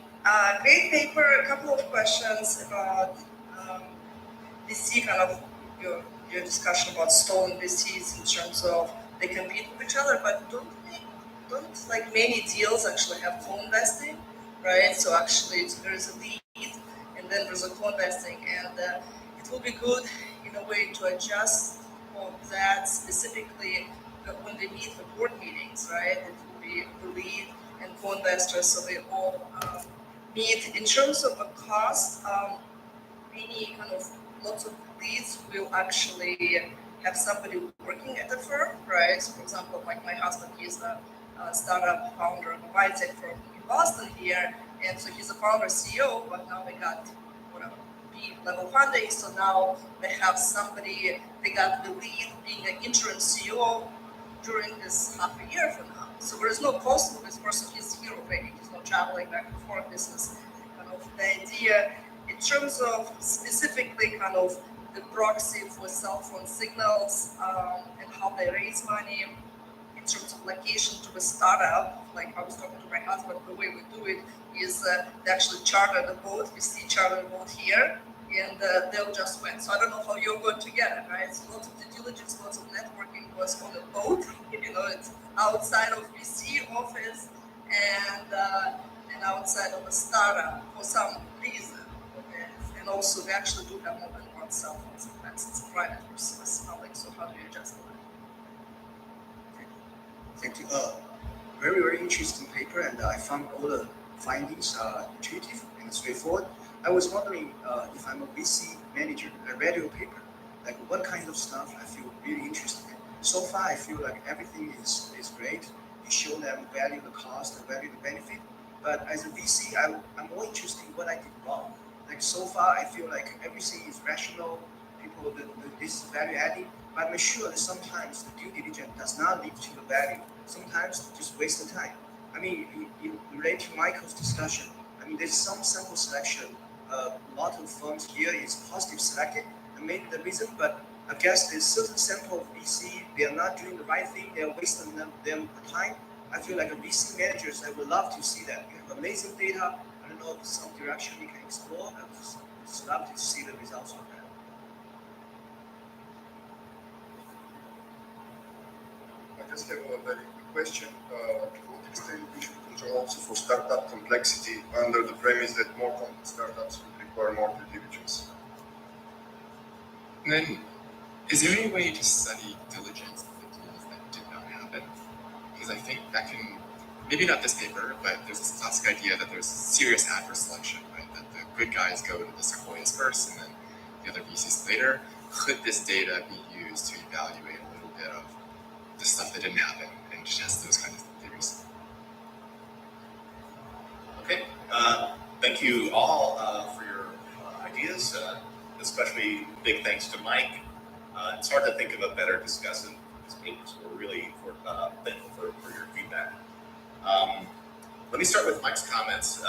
Great paper. A couple of questions about VC, kind of your discussion about stolen VCs in terms of they compete with each other, but don't like many deals actually have co-investing, right? So actually there's a lead and then there's a co-investing, and it will be good in a way to adjust on that specifically when they meet the board meetings, right? It will be the lead and co-investors, so they all meet. In terms of the cost, many kind of lots of leads will actually have somebody working at the firm, right? So for example, like my husband, he's a startup founder of a biotech firm in Boston here, and so he's a founder CEO, but now they got whatever B-level funding, so now they have somebody, they got the lead being an interim CEO during this half a year from now. So there is no cost to this person, he's here already, he's not traveling back and forth. This is kind of the idea. In terms of specifically kind of the proxy for cell phone signals and how they raise money, in terms of location to the startup, like I was talking to my husband, the way we do it is they actually charter the boat, we see charter the boat here, and they'll just win. So I don't know how you're going to get it, right? So lots of due diligence, lots of networking was on the boat, it's outside of VC office and outside of a startup for some reason. Okay? And also we actually do have more than one cell phone, sometimes it's private versus public, so how do you adjust that? Thank you. Very, very interesting paper, and I found all the findings intuitive and straightforward. I was wondering if I'm a VC manager, I read your paper, like what kind of stuff I feel really interested in. So far, I feel like everything is great. You show them value the cost, value the benefit. But as a VC, I'm more interested in what I did wrong. Like so far, I feel like everything is rational. People, this is value adding. But I'm sure that sometimes the due diligence does not lead to the value. Sometimes just waste the time. I mean, in relation to Michael's discussion, I mean, there's some sample selection. A lot of firms here is positive selected, and maybe the reason, but I guess there's certain sample of VC, they are not doing the right thing, they are wasting them time. I feel like a VC managers, I would love to see that. You have amazing data. I don't know if some direction we can explore. I would just love to see the results of that. I just have a very quick question. To what extent we should control also for startup complexity under the premise that more complex startups will require more due diligence? Is there any way to study diligence of the deals that did not happen? Because I think that can, maybe not this paper, but there's this classic idea that there's serious adverse selection, right? That the good guys go to the sequoias first and then the other VCs later. Could this data be used to evaluate a little bit of the stuff that didn't happen and test those kinds of theories? Okay, thank you all for your ideas, especially big thanks to Mike. It's hard to think of a better discussant in this paper, so we're really thankful for your feedback. Let me start with Mike's comments.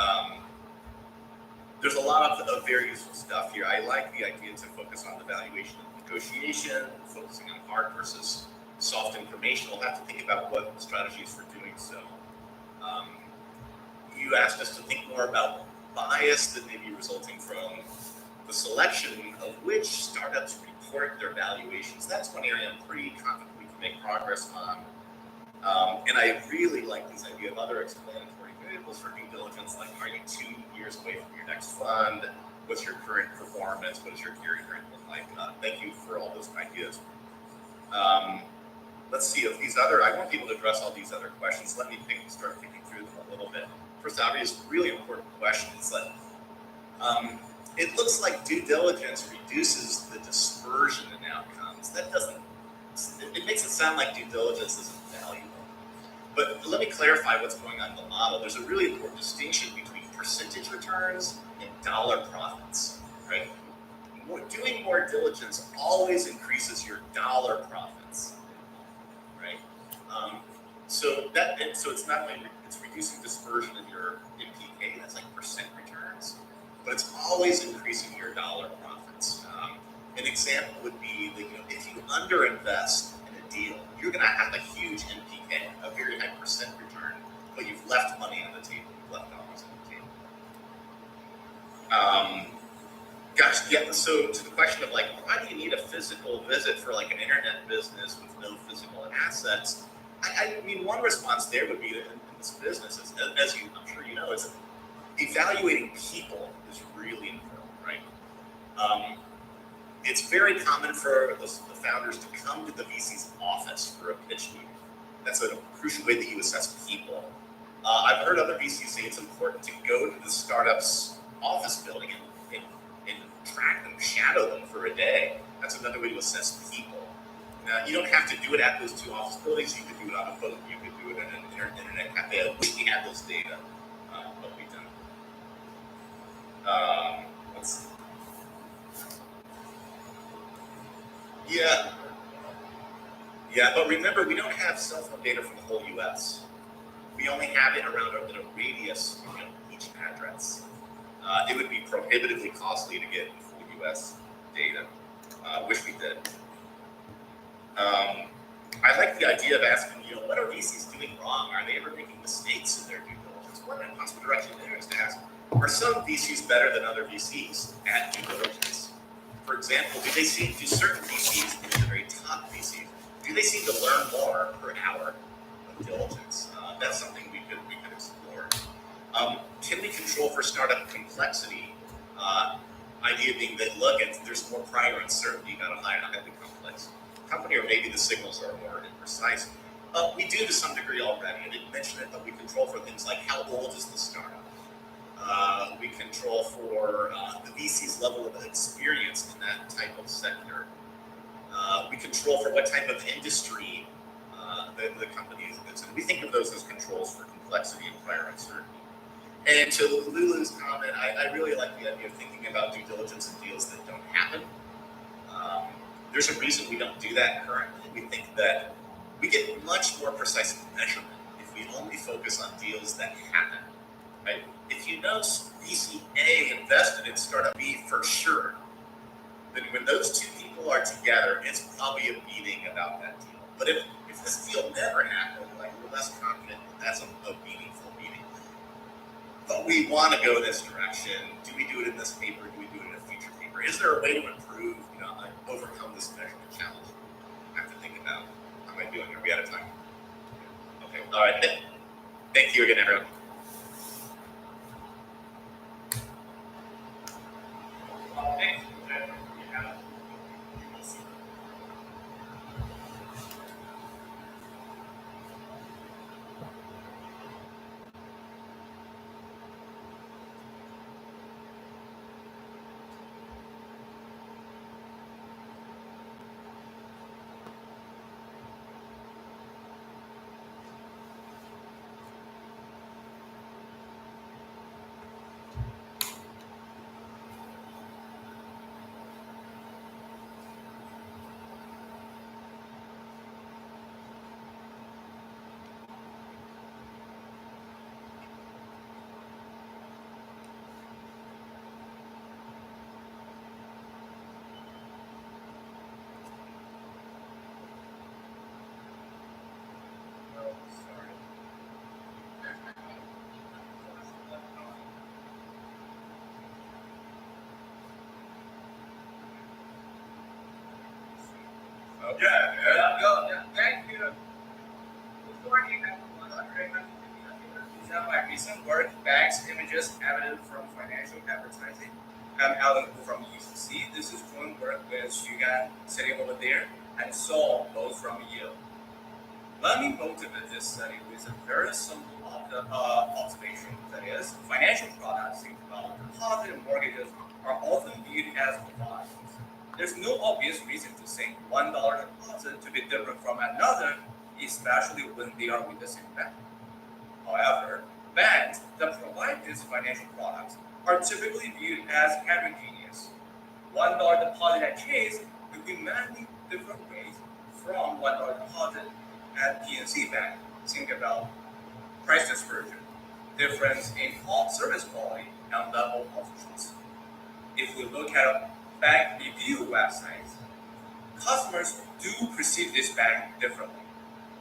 There's a lot of very useful stuff here. I like the idea to focus on the valuation of negotiation, focusing on hard versus soft information. We'll have to think about what strategies for doing so. You asked us to think more about bias that may be resulting from the selection of which startups report their valuations. That's one area I'm pretty confident we can make progress on. And I really like this idea of other explanatory variables for due diligence, like are you 2 years away from your next fund? What's your current performance? What does your carry rate look like? Thank you for all those ideas. Let's see if these other, I won't be able to address all these other questions. Let me start thinking through them a little bit. First, obvious, really important question is that it looks like due diligence reduces the dispersion in outcomes. That doesn't, it makes it sound like due diligence isn't valuable. But let me clarify what's going on in the model. There's a really important distinction between percentage returns and dollar profits, right? Doing more diligence always increases your dollar profits, right? So it's not only it's reducing dispersion in your MPK, that's like percent returns, but it's always increasing your dollar profits. An example would be that if you underinvest in a deal, you're going to have a huge MPK, a very high percent return, but you've left money on the table, you've left dollars on the table. Gosh, yeah. So to the question of like, why do you need a physical visit for like an internet business with no physical assets? I mean, one response there would be that in this business, as you, I'm sure you know, is evaluating people is really important, right? It's very common for the founders to come to the VC's office for a pitch meeting. That's a crucial way that you assess people. I've heard other VCs say it's important to go to the startup's office building and track them, shadow them for a day. That's another way to assess people. Now, you don't have to do it at those two office buildings. You could do it on a boat. You could do it in an internet cafe. I wish we had those data, but we don't. Let's see. Yeah, but remember, we don't have cell phone data for the whole U.S. We only have it around a radius of each address. It would be prohibitively costly to get full U.S. data. Wish we did. I like the idea of asking, what are VCs doing wrong? Are they ever making mistakes in their due diligence? One possible direction there is to ask, are some VCs better than other VCs at due diligence? For example, do certain VCs, the very top VCs, do they seem to learn more per hour of diligence? That's something we could explore. Can we control for startup complexity? Idea being that, look, there's more prior uncertainty, you got to hide the complex company, or maybe the signals are more imprecise. We do to some degree already. I didn't mention it, but we control for things like how old is the startup. We control for the VC's level of experience in that type of sector. We control for what type of industry the company is in. We think of those as controls for complexity and prior uncertainty. And to Lulu's comment, I really like the idea of thinking about due diligence in deals that don't happen. There's a reason we don't do that currently. We think that we get much more precise measurement if we only focus on deals that happen, right? If you know VC A invested in startup B for sure, then when those two people are together, it's probably a meeting about that deal. But if this deal never happened, like we're less confident that that's a meaningful meeting. But we want to go this direction. Do we do it in this paper? Do we do it in a future paper? Is there a way to improve, overcome this measurement challenge? I have to think about how am I doing? Are we out of time? Okay. All right. Thank you again, everyone. Thank you. Before you have these are my recent work, Bags, Images, Evidence from Financial Advertising. I'm Alan from UCC. This is joint work with Xugan sitting over there, and Saul, both from Yale. Let me motivate this study with a very simple observation. That is, financial products, think about deposit and mortgages, are often viewed as commodities. There's no obvious reason to think $1 deposit to be different from another, especially when they are with the same bank. However, banks that provide these financial products are typically viewed as heterogeneous. $1 deposit at Chase could be many different ways from $1 deposit at PNC Bank. Think about price dispersion, difference in service quality, and level of trust. If we look at bank review websites, customers do perceive this bank differently.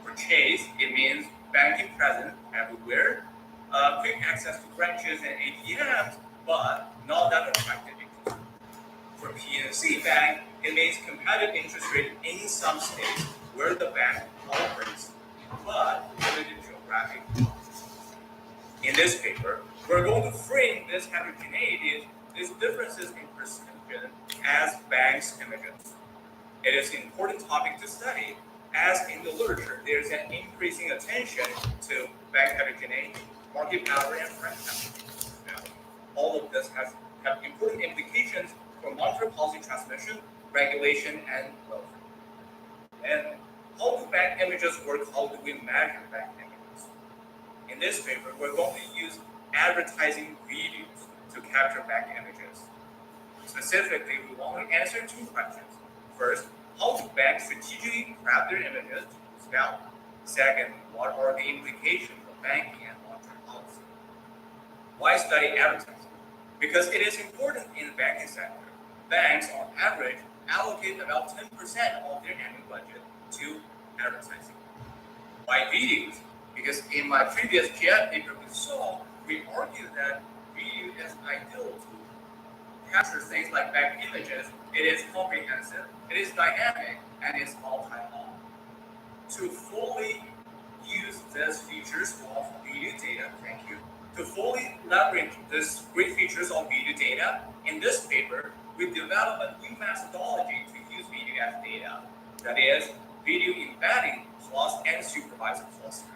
For Chase, it means banking present everywhere, quick access to branches and ATMs, but not that attractive interest. For PNC Bank, it means competitive interest rate in some states where the bank operates, but limited geographic. In this paper, we're going to frame this heterogeneity, these differences in perception, as banks' images. It is an important topic to study, as in the literature, there's an increasing attention to bank heterogeneity, market power, and brand power. All of this have important implications for monetary policy transmission, regulation, and welfare. And how do bank images work? How do we measure bank images? In this paper, we're going to use advertising videos to capture bank images. Specifically, we want to answer two questions. First, how do banks strategically craft their images to boost value? Second, what are the implications of banking and monetary policy? Why study advertising? Because it is important in the banking sector. Banks, on average, allocate about 10% of their annual budget to advertising. Why videos? Because in my previous GF paper with Saul, we argued that video is ideal to capture things like bank images. It is comprehensive, it is dynamic, and it's multi-on. To fully use these features of video data, to fully leverage these great features of video data, in this paper, we developed a new methodology to use video as data. That is, video embedding plus and supervised cluster.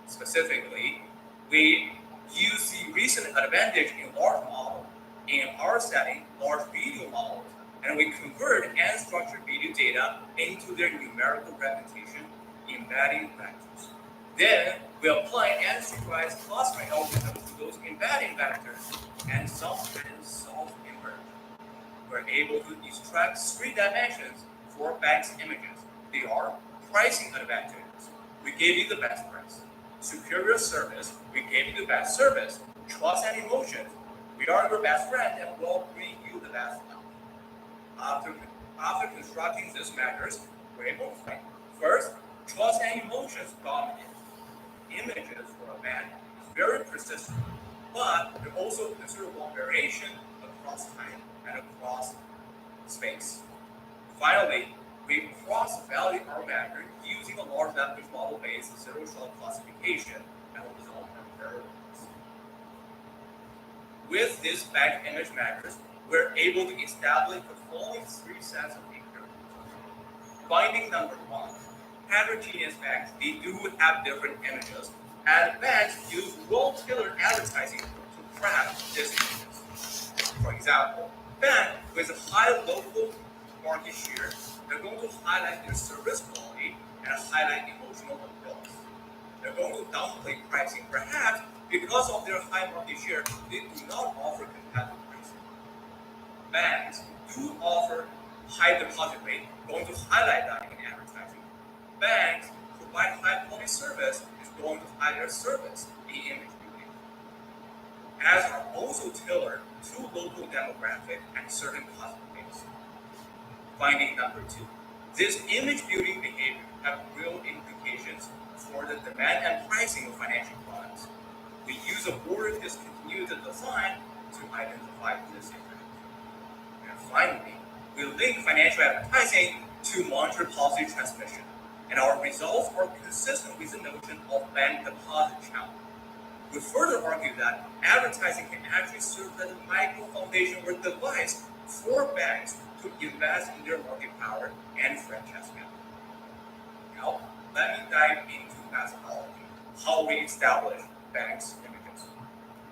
Specifically, we use the recent advantage in large model. In our setting, large video models, and we convert unstructured video data into their numerical representation, embedding vectors. Then we apply unsupervised clustering algorithms to those embedding vectors and sometimes solve inversion. We're able to extract three dimensions for banks' images. They are pricing advantages. We gave you the best price. Superior service. We gave you the best service. Trust and emotions. We are your best friend and will bring you the best help. After constructing these measures, we're able to find first, trust and emotions dominate. Images for a bank is very persistent, but there also considerable variation across time and across space. Finally, we cross-value our measure using a large language model-based zero-shot classification and result variables. With these bank image measures, we're able to establish the following three sets of increments. Finding number one, heterogeneous banks, they do have different images, and banks use well-tailored advertising to craft these images. For example, bank with a high local market share, they're going to highlight their service quality and highlight emotional appeals. They're going to downplay pricing, perhaps because of their high market share, they do not offer competitive pricing. Banks do offer high deposit rate, going to highlight that in advertising. Banks provide high quality service, is going to highlight their service in image building. Ads are also tailored to local demographic and certain customer base. Finding number two, this image building behavior have real implications for the demand and pricing of financial products. We use a border discontinuity design to identify this impact. And finally, we link financial advertising to monitor policy transmission, and our results are consistent with the notion of bank deposit channel. We further argue that advertising can actually serve as a micro foundation or device for banks to invest in their market power and franchise value. Now, let me dive into methodology, how we establish banks' images.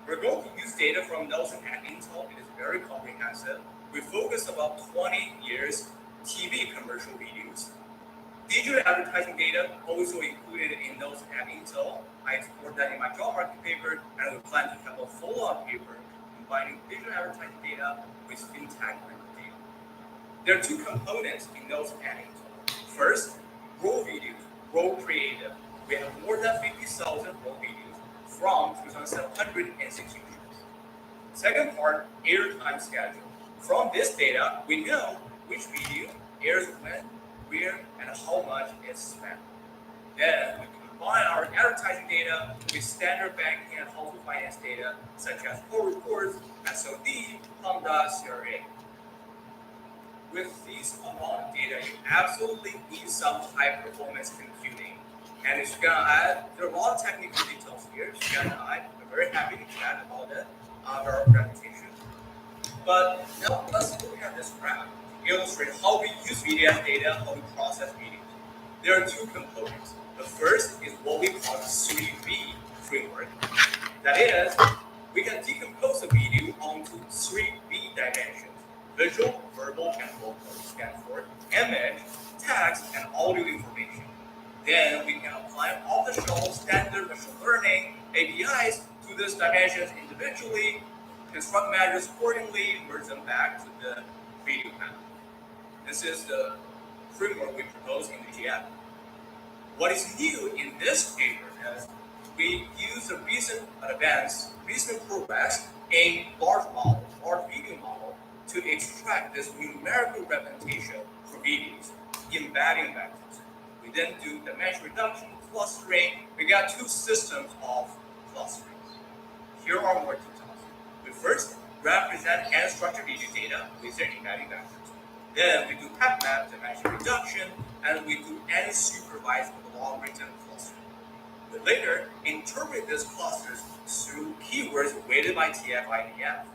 We're going to use data from Nelson at Intel. It is very comprehensive. We focus about 20 years TV commercial videos. Digital advertising data also included in Nelson at Intel. I explored that in my job market paper, and we plan to have a follow-up paper combining digital advertising data with fintech data. There are two components in Nelson at Intel. First, raw videos, raw creative. We have more than 50,000 raw videos from 2,760 videos. Second part, airtime schedule. From this data, we know which video airs when, where, and how much is spent. Then we combine our advertising data with standard banking and household finance data, such as core reports, SOD, HMDA, CRA. With this amount of data, you absolutely need some high-performance computing. And if you're gonna add, there are a lot of technical details here. Shan and I are very happy to chat about it on our presentation. But now let's look at this graph to illustrate how we use video data, how we process videos. There are two components. The first is what we call the 3V framework. That is, we can decompose a video onto 3V dimensions: visual, verbal, and vocal, stand for image, text, and audio information. Then we can apply off-the-shelf standard machine learning APIs to these dimensions individually, construct measures accordingly, merge them back to the video panel. This is the framework we propose in the GF. What is new in this paper is we use the recent progress in large video model to extract this numerical representation for videos, embedding vectors. We then do dimension reduction, clustering. We got two systems of clusterings. Here are more details. We first represent unstructured video data with their embedding vectors. Then we do PepMap dimension reduction, and we do unsupervised logarithm clustering. We later interpret these clusters through keywords weighted by TF-IDF.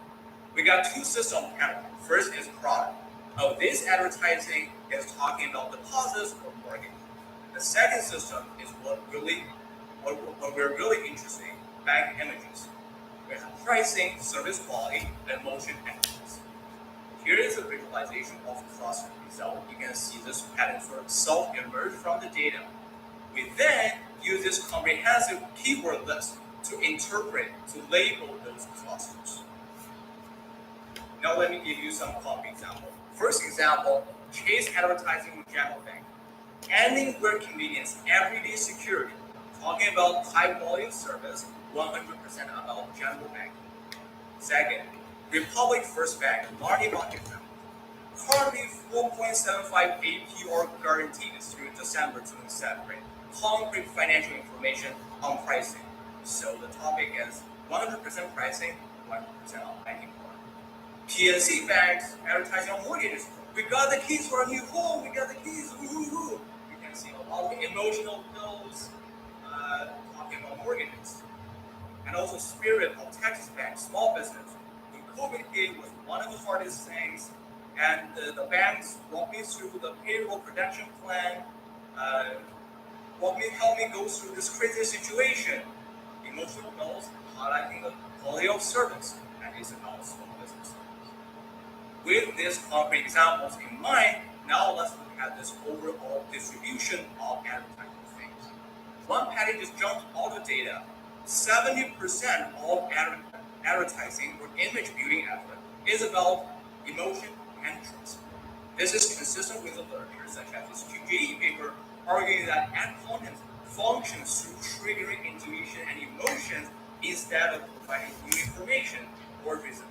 We got two system panels. First is product. This advertising is talking about deposits or mortgage. The second system is what we're really interested in, bank images. We have pricing, service quality, and motion entities. Here is a visualization of the cluster result. You can see this pattern sort of self-emerge from the data. We then use this comprehensive keyword list to interpret, to label those clusters. Now let me give you some concrete example. First example, Chase advertising with General Bank. Anywhere convenience, everyday security. Talking about high quality service, 100% about General Bank. Second, Republic First Bank, Marty Rocket Bank. Currently 4.75 APR guaranteed through December 27th. Concrete financial information on pricing. So the topic is 100% pricing, 100% on banking part. PNC banks advertising on mortgages. We got the keys for a new home. We got the keys. Woo-hoo-hoo. You can see a lot of emotional bills talking about mortgages. And also Spirit of Texas Bank, small business. When COVID hit was one of the hardest things, and the banks walked me through the payroll protection plan. Help me go through this crazy situation. Emotional bills, highlighting the quality of service, and it's about small business. With these concrete examples in mind, now let's look at this overall distribution of advertising things. One pattern just jumped all the data. 70% of advertising or image building effort is about emotion and trust. This is consistent with the literature, such as this QJE paper, arguing that ad content functions through triggering intuition and emotions instead of providing new information or reason.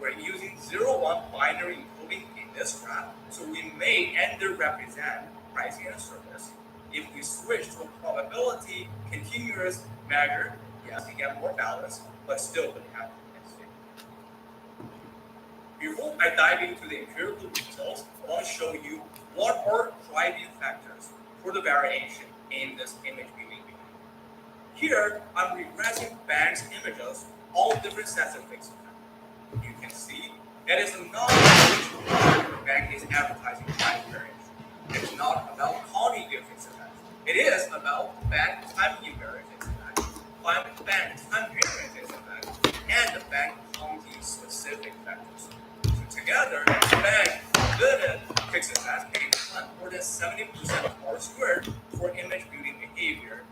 We're using 0-1 binary encoding in this graph, so we may underrepresent pricing and service. If we switch to a probability continuous measure, yes, we get more balance, but still would have intensity. Before I dive into the empirical details, I want to show you what are driving factors for the variation in this image building behavior? Here, I'm regressing banks images on different sets of fixed effects. You can see it is not which the bank is advertising time variation. It's not about county year fixed effects. It is about bank time year fixed effects, bank time period fixed effects, and the bank county specific factors. So together, bank limited fixed effects can account more than 70% of R squared for image building behavior.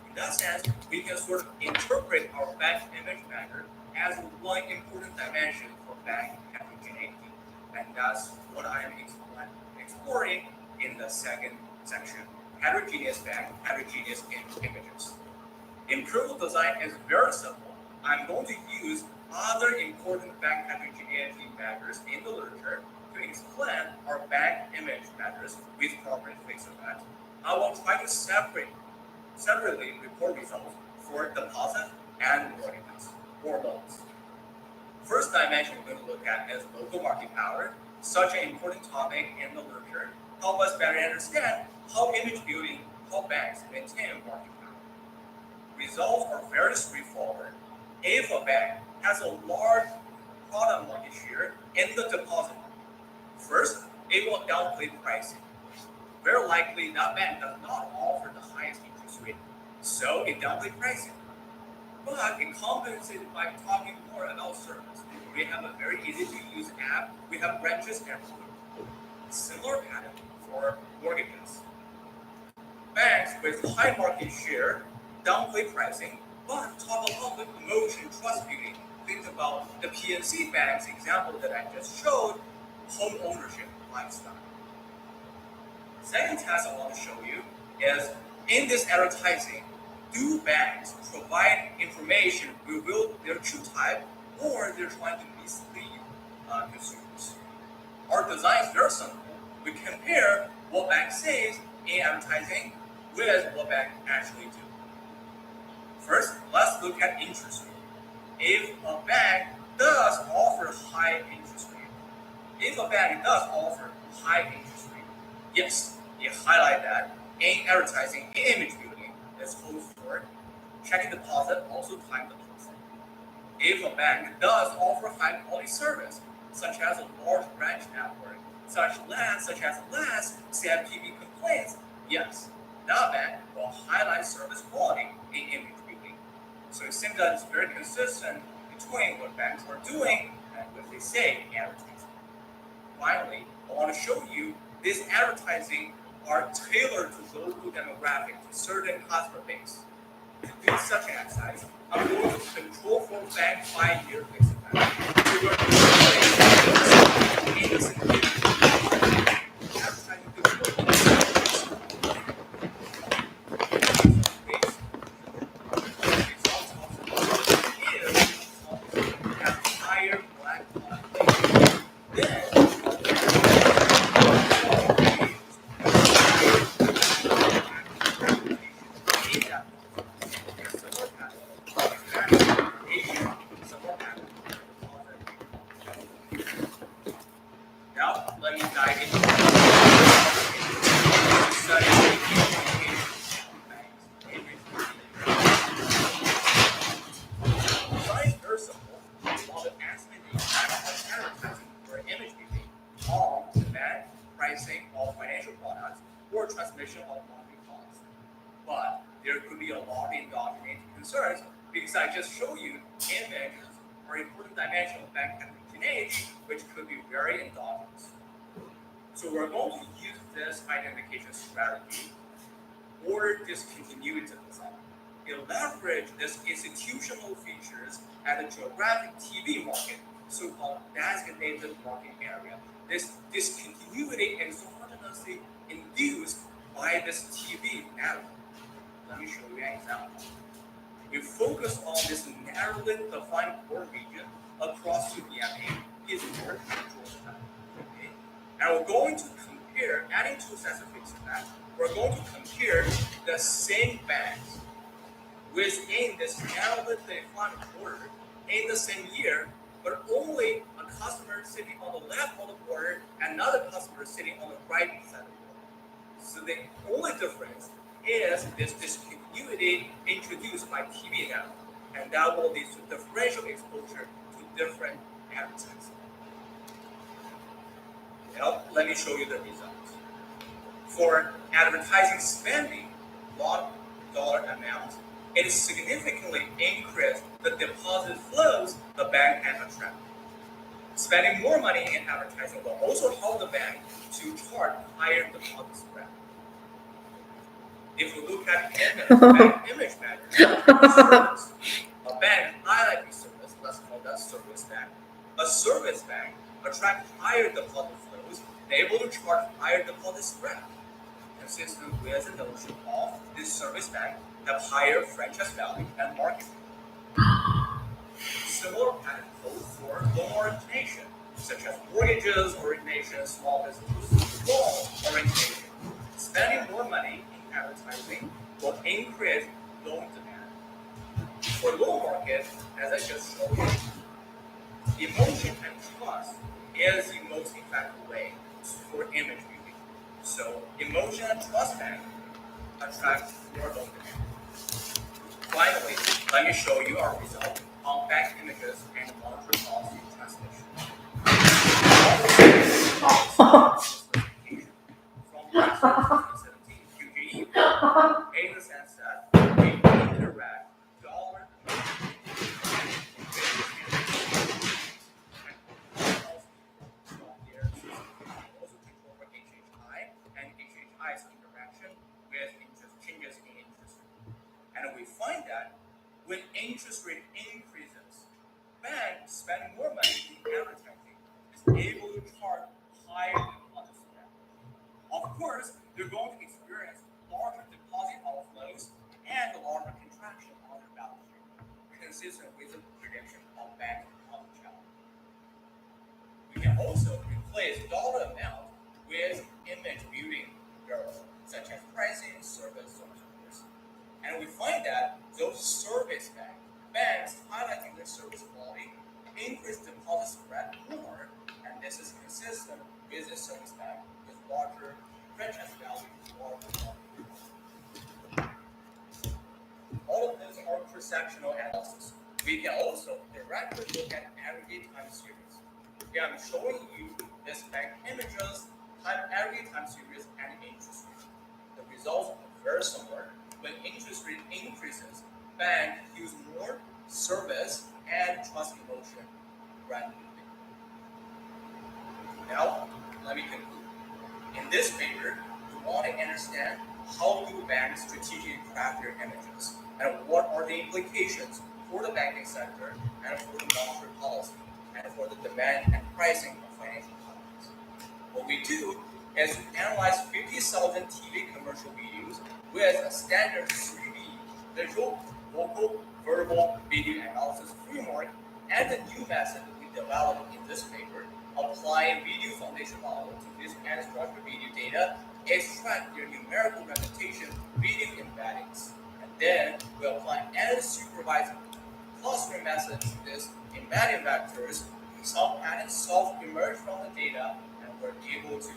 In that sense, we can sort of interpret our bank image measure as one important dimension for bank heterogeneity. And that's what I am exploring in the second section, heterogeneous bank, heterogeneous images. Empirical design is very simple. I'm going to use other important bank heterogeneity measures in the literature to explain our bank image measures with proper fixed effects. I will try to separately report results for deposit and mortgages or loans. First dimension we're going to look at is local market power, such an important topic in the literature. Help us better understand how image building help banks maintain market power. Results are very straightforward. If a bank has a large product market share in the deposit market, first, it will downplay pricing. Very likely that bank does not offer the highest interest rate, so it downplays pricing. But it compensated by talking more about service. We have a very easy to use app. We have branches everywhere. Similar pattern for mortgages. Banks with high market share downplay pricing, but talk about the promotion, trust building. Think about the PNC Bank's example that I just showed, home ownership lifestyle. Second test I want to show you is in this advertising, do banks provide information reveal their true type, or they're trying to mislead consumers? Our design is very simple. We compare what bank says in advertising with what bank actually do. First, let's look at interest rate. If a bank does offer high interest rate, yes, you highlight that in advertising, in image building, it's code for checking deposit, also time deposit. If a bank does offer high quality service, such as a large branch network, such as less CFPB complaints, yes, that bank will highlight service quality in image building. So it seems that it's very consistent between what banks are doing and what they say in advertising. Finally, I want to show you this advertising are tailored to local demographic to certain customer base. To do such an exercise, I'm going to control for bank 5-year fixed effect. We will advertising control. Now, let me dive into pricing of financial products or transmission of monetary policy. But there could be a lot of endogenous concerns because I just showed you images are important dimension of bank heterogeneity, which could be very endogenous. So we're going to use this identification strategy or discontinuity design. It leverage this institutional features at the geographic TV market, so-called designated market area. This discontinuity exogenously induced by this TV network. Let me show you an example. We focus on this narrowly defined core region across the DMA is North Georgia. Okay? And we're going to compare, adding two sets of fixed facts, we're going to compare the same banks within this narrowly defined quarter in the same year but only a customer sitting on the left of the border and another customer sitting on the right side of the border. So the only difference is this discontinuity introduced by TV now, and that will lead to differential exposure to different advertising. Now, let me show you the results. For advertising spending, lot dollar amount, it significantly increased the deposit flows the bank can attract. Spending more money in advertising will also help the bank to charge higher deposit spread. If we look at bank image matters, a bank highlighting service, let's call that service bank. A service bank attracts higher deposit flows and able to charge higher deposit spread, consistent with the notion of this service bank have higher franchise value and market. Similar pattern holds for loan origination, such as mortgages origination, small business loan origination. Spending more money in advertising will increase loan demand. For loan market, as I just showed you, emotion and trust is the most effective way for image building. So emotion and trust bank attract more loan demand. Finally, let me show you our result on bank images and monetary policy translation. From last year, 2017 QGE, in the sense that we interact dollar also control for HHI and HHI's interaction with interest changes in interest rate. And we find that when interest rate increases, banks spending more money in advertising is able to charge higher deposit spread. Of course, they're going to experience larger deposit outflows and a larger contraction on their balance sheet, consistent with the prediction of bank deposit challenge. We can also replace dollar amount with image building variables, such as pricing, service, or service. And we find that those service banks highlighting their service quality increase deposit spread more, and this is consistent with the service bank with larger franchise value or all of these are perceptual analysis. We can also directly look at aggregate time series. Here I'm showing you this bank images, aggregate time series, and interest rate. The results are very similar. When interest rate increases, banks use more service and trust emotion brand building. Now, let me conclude. In this paper, we want to understand how do banks strategically craft their images and what are the implications for the banking sector and for the monetary policy and for the demand and pricing of financial products. What we do is we analyze 50,000 TV commercial videos with a standard 3D visual, vocal, verbal, video analysis framework and the new method that we developed in this paper, applying video foundation model to this unstructured video data, extract their numerical representation video embeddings, and then we apply unsupervised clustering method to this embedding vectors. Some patterns self-emerge from the data, and we're able to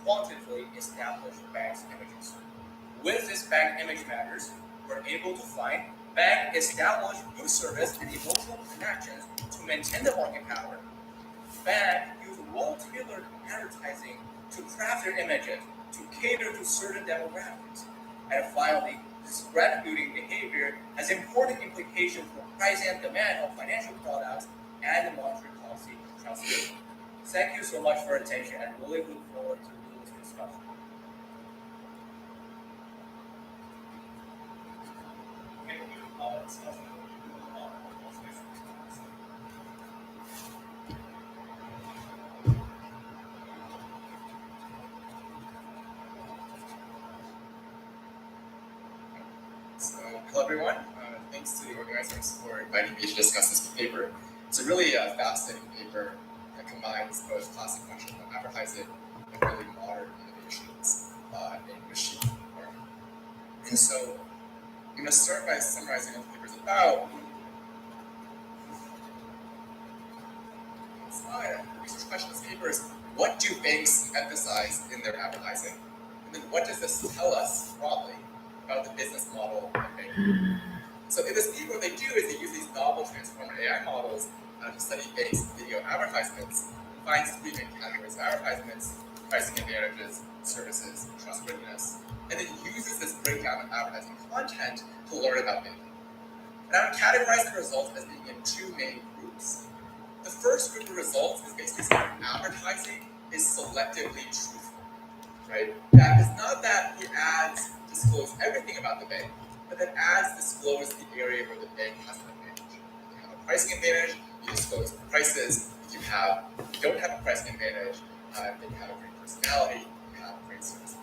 quantitatively establish bank's images. With this bank image matters, we're able to find bank establish good service and emotional connections to maintain the market power. Bank use well-tailored advertising to craft their images to cater to certain demographics. And finally, this brand building behavior has important implications for pricing and demand of financial products and monetary policy transmission. Thank you so much for your attention, and really look forward to this discussion. So, hello everyone. Thanks to the organizers for inviting me to discuss this paper. It's a really fascinating paper that combines both classic functional advertising and really modern innovations in machine learning. And so, I'm going to start by summarizing what the paper is about. slide, the research question of this paper is, what do banks emphasize in their advertising? And then what does this tell us broadly about the business model of banking? So in this paper, what they do is they use these novel transformer AI models to study banks' video advertisements and finds three main categories of advertisements: pricing advantages, services, and trustworthiness, and then uses this breakdown of advertising content to learn about banking. And I would categorize the results as being in two main groups. The first group of results is basically saying advertising is selectively truthful, right? That is not that the ads disclose everything about the bank, but that ads disclose the area where the bank has an advantage. If you have a pricing advantage, you disclose prices. If you don't have a pricing advantage, then you have a great personality, you have great service.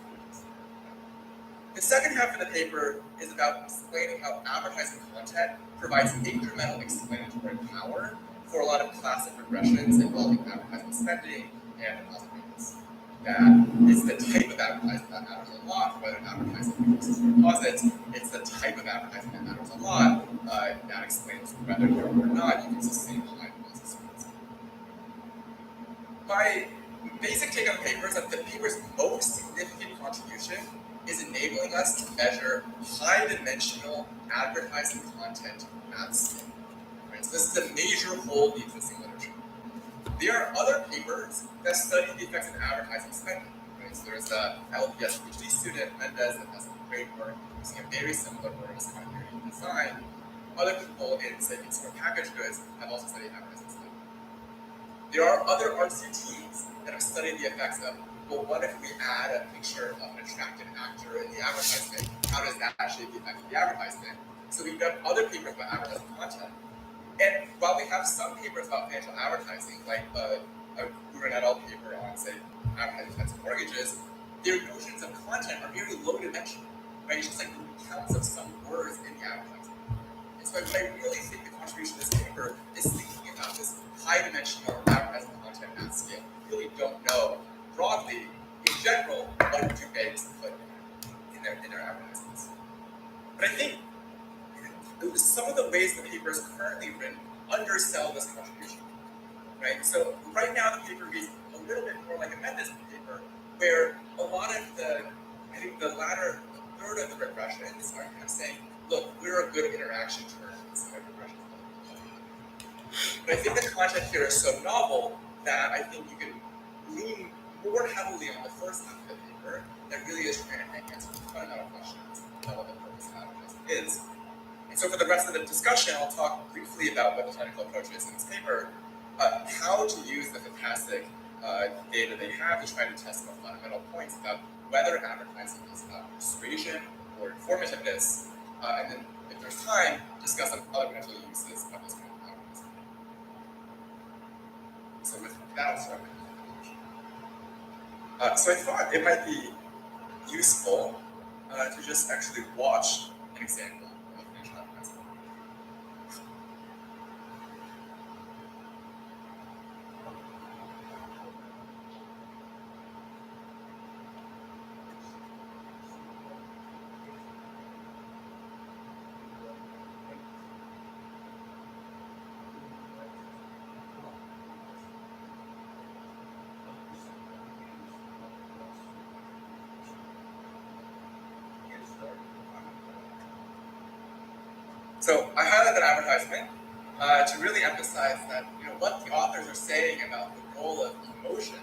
The second half of the paper is about explaining how advertising content provides incremental explanatory power for a lot of classic regressions involving advertising spending and deposit rates. That it's the type of advertising that matters a lot, whether advertising increases deposits. It's the type of advertising that matters a lot that explains whether or not you can sustain high deposit rates. My basic take on the paper is that the paper's most significant contribution is enabling us to measure high-dimensional advertising content at scale. Right? So this is a major hole in the existing literature. There are other papers that study the effects of advertising spending. Right? So there's a LPS PhD student, Mendez, that has some great work using a very similar word as continuity design. Other people in, say, consumer packaged goods have also studied advertising spending. There are other RCTs that have studied the effects of, well, what if we add a picture of an attractive actor in the advertisement? How does that shape the effect of the advertisement? So we've done other papers about advertising content. And while we have some papers about financial advertising, like a Gurun et al. Paper on, say, advertising effects of mortgages, their notions of content are very low dimensional, right? It's just like counts of some words in the advertising. And so I really think the contribution of this paper is thinking about this high-dimensional advertising content at scale. We really don't know broadly, in general, what do banks put in their advertisements. But I think some of the ways the paper is currently written undersell this contribution, right? So right now the paper reads a little bit more like a Mendez paper, where a lot of I think the latter third of the regressions are kind of saying, look, we're a good interaction term instead of regression. But I think the content here is so novel that I think you can lean more heavily on the first half of the paper that really is trying to answer fundamental questions about what the purpose of advertising is. And so for the rest of the discussion, I'll talk briefly about what the technical approach is in this paper, how to use the fantastic data they have to try to test the fundamental points about whether advertising is about persuasion or informativeness, and then, if there's time, discuss some other potential uses of this kind of advertising. So with that, I'll start with so I thought it might be useful to just actually watch an example of financial advertising. So I highlight that advertisement to really emphasize that what the authors are saying about the role of emotion,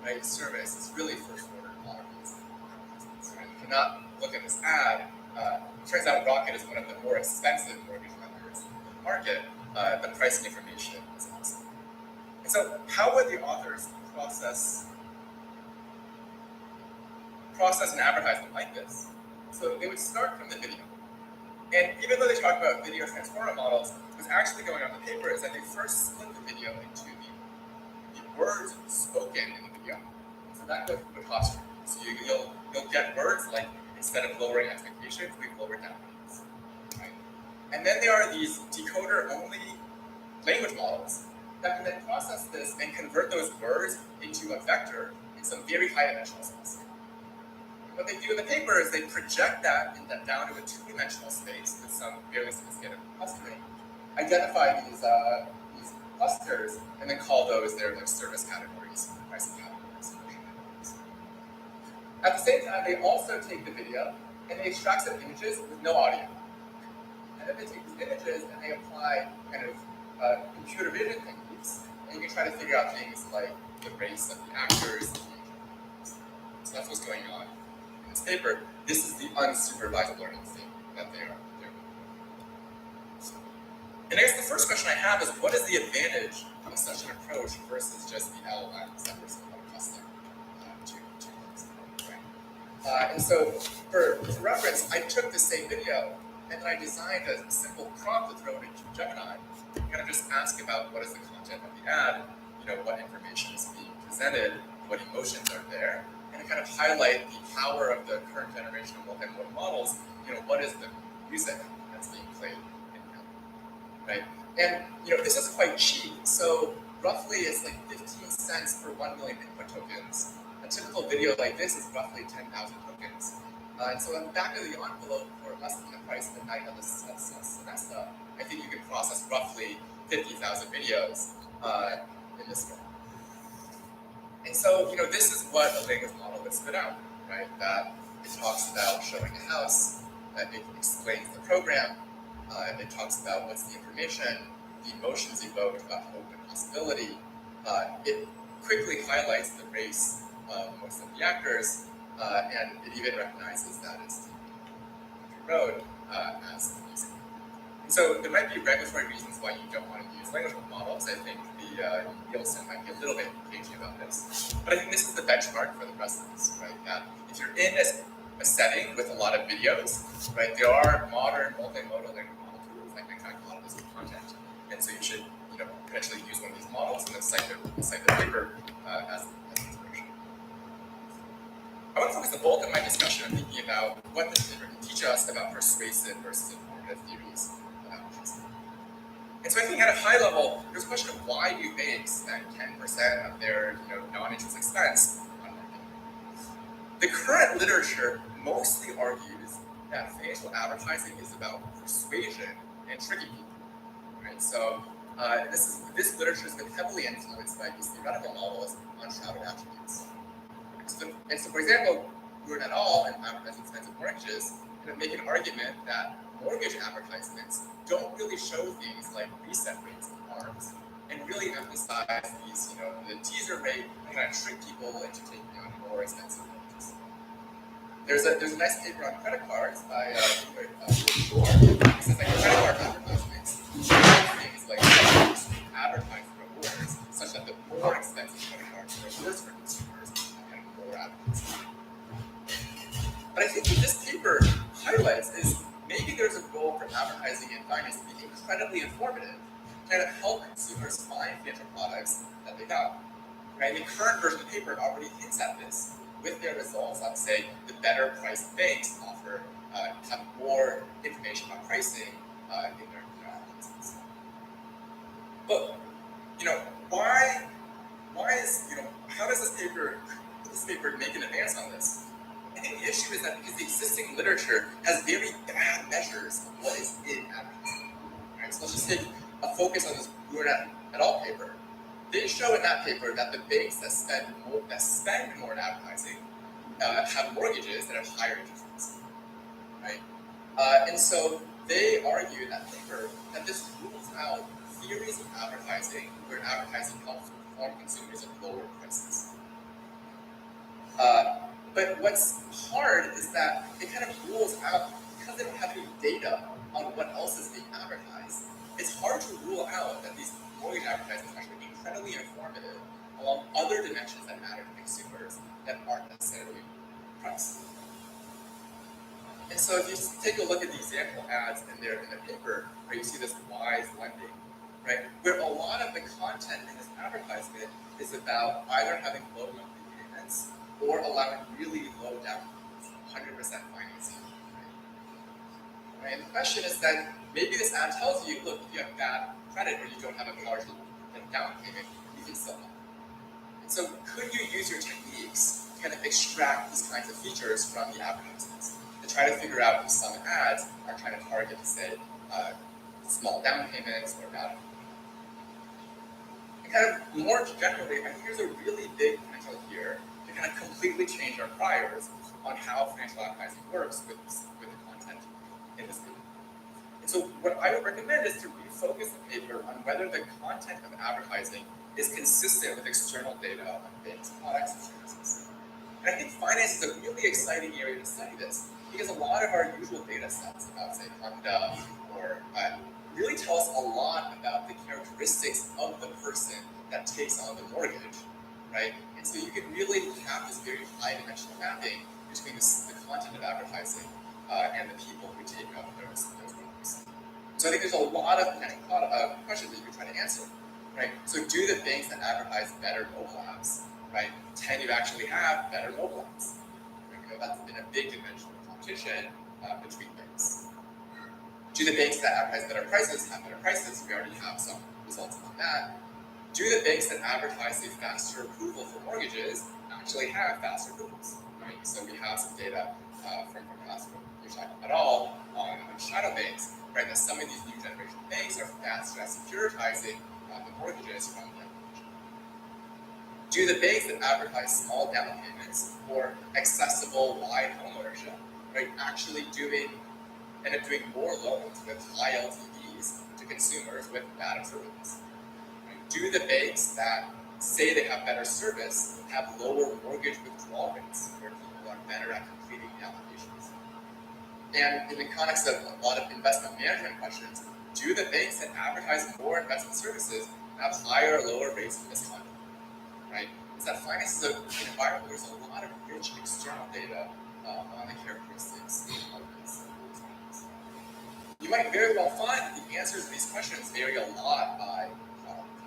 right, service is really first order qualities. So you cannot look at this ad. It turns out Rocket is one of the more expensive mortgage lenders in the market. The pricing information is awesome. And so how would the authors process an advertisement like this? So they would start from the video. And even though they talk about video transformer models, what's actually going on in the paper is that they first split the video into the words spoken in the video. So that would cost you. So you'll get words like, instead of lowering expectations, we've lowered down rates. Right? And then there are these decoder-only language models that can then process this and convert those words into a vector in some very high-dimensional space. What they do in the paper is they project that down to a two-dimensional space with some fairly sophisticated clustering, identify these clusters, and then call those their service categories, pricing categories, motion categories. At the same time, they also take the video and they extract some images with no audio. And then they take these images and they apply kind of computer vision techniques, and you can try to figure out things like the race of the actors, the age of the actors. So that's what's going on in this paper. This is the unsupervised learning thing that they're doing. And I guess the first question I have is, what is the advantage of such an approach versus just the LLMs that we're so accustomed to use, right? And so for reference, I took the same video and then I designed a simple prompt to throw it into Gemini, and kind of just ask about what is the content of the ad, what information is being presented, what emotions are there, and kind of highlight the power of the current generation of multimodal models. What is the music that's being played in them, right? And this is quite cheap. So roughly it's like 15 cents per 1 million input tokens. A typical video like this is roughly 10,000 tokens. And so in the back of the envelope, for less than the price of the night of the semester, I think you can process roughly 50,000 videos in this way. And so, this is what a language model would spit out, right? That it talks about showing a house, that it explains the program, it talks about what's the information, the emotions evoked about hope and possibility. It quickly highlights the race of most of the actors, and it even recognizes that it's the road as the music. And so there might be regulatory reasons why you don't want to use language models. I think the Nielsen might be a little bit cagey about this. But I think this is the benchmark for the rest of this, right? That if you're in a setting with a lot of videos, right, there are modern multimodal language model tools that can track a lot of this content. And so you should, potentially use one of these models and then cite the paper as inspiration. I want to focus the bulk of my discussion on thinking about what this paper can teach us about persuasive versus informative theories of advertising. And so I think at a high level, there's a question of why do banks spend 10% of their non-interest expense on marketing? The current literature mostly argues that financial advertising is about persuasion and tricking people. Right? So this literature has been heavily influenced by these theoretical models on shrouded attributes. And so, for example, Gordon et al. And advertising expensive mortgages make an argument that mortgage advertisements don't really show things like reset rates and ARMs, and really emphasize these, the teaser rate and kind of trick people into taking on more expensive mortgages. There's a nice paper on credit cards by Shore. It says like credit card advertisements things like advertise rewards, such that the more expensive credit cards are worse for consumers and more advertising. But I think what this paper highlights is maybe there's a role for advertising and finance to be incredibly informative, kind of help consumers find financial products that they got. Right? The current version of the paper already hints at this with their results on, say, the better priced banks offer have more information about pricing in their advertisements. But why is how does this paper make an advance on this? I think the issue is that because the existing literature has very bad measures of what is in advertising. Right? So let's just take a focus on this Gordon et al. Paper. They show in that paper that the banks that spend more in advertising have mortgages that have higher interest rates. Right? And so they argue in that paper that this rules out theories of advertising where advertising helps inform consumers of lower prices. But what's hard is that it kind of rules out, because they don't have any data on what else is being advertised, it's hard to rule out that these mortgage advertisements are actually incredibly informative along other dimensions that matter to consumers that aren't necessarily price. And so if you take a look at the example ads in the paper, where you see this wise lending, right, where a lot of the content in this advertisement is about either having low monthly payments or allowing really low down payments, 100% financing. Right? And the question is that maybe this ad tells you, look, if you have bad credit or you don't have a large down payment, you can still help. And so could you use your techniques to kind of extract these kinds of features from the advertisements to try to figure out if some ads are trying to target, say, small down payments or bad. kind of more generally, I think there's a really big potential here to kind of completely change our priors on how financial advertising works with the content in this paper. And so what I would recommend is to refocus the paper on whether the content of advertising is consistent with external data on banks, products, and services. And I think finance is a really exciting area to study this because a lot of our usual data sets about, say, Honda or really tell us a lot about the characteristics of the person that takes on the mortgage, right? And so you can really have this very high-dimensional mapping between the content of advertising and the people who take up those loans. So I think there's a lot of questions that you can try to answer, right? So do the banks that advertise better mobile apps, right, tend to actually have better mobile apps? That's been a big dimensional competition between banks. Do the banks that advertise better prices have better prices? We already have some results on that. Do the banks that advertise a faster approval for mortgages actually have faster approvals? Right? So we have some data from past et al. On shadow banks, right? That some of these new generation banks are faster at securitizing the mortgages from the application. Do the banks that advertise small down payments or accessible wide homeownership, right, actually end up doing more loans with high LTVs to consumers with bad observables? Right? Do the banks that say they have better service have lower mortgage withdrawal rates where people are better at completing the applications? And in the context of a lot of investment management questions, do the banks that advertise more investment services have higher or lower rates of misconduct? Right? It's that finance is an environment where there's a lot of rich external data on the characteristics of these things. You might very well find that the answers to these questions vary a lot by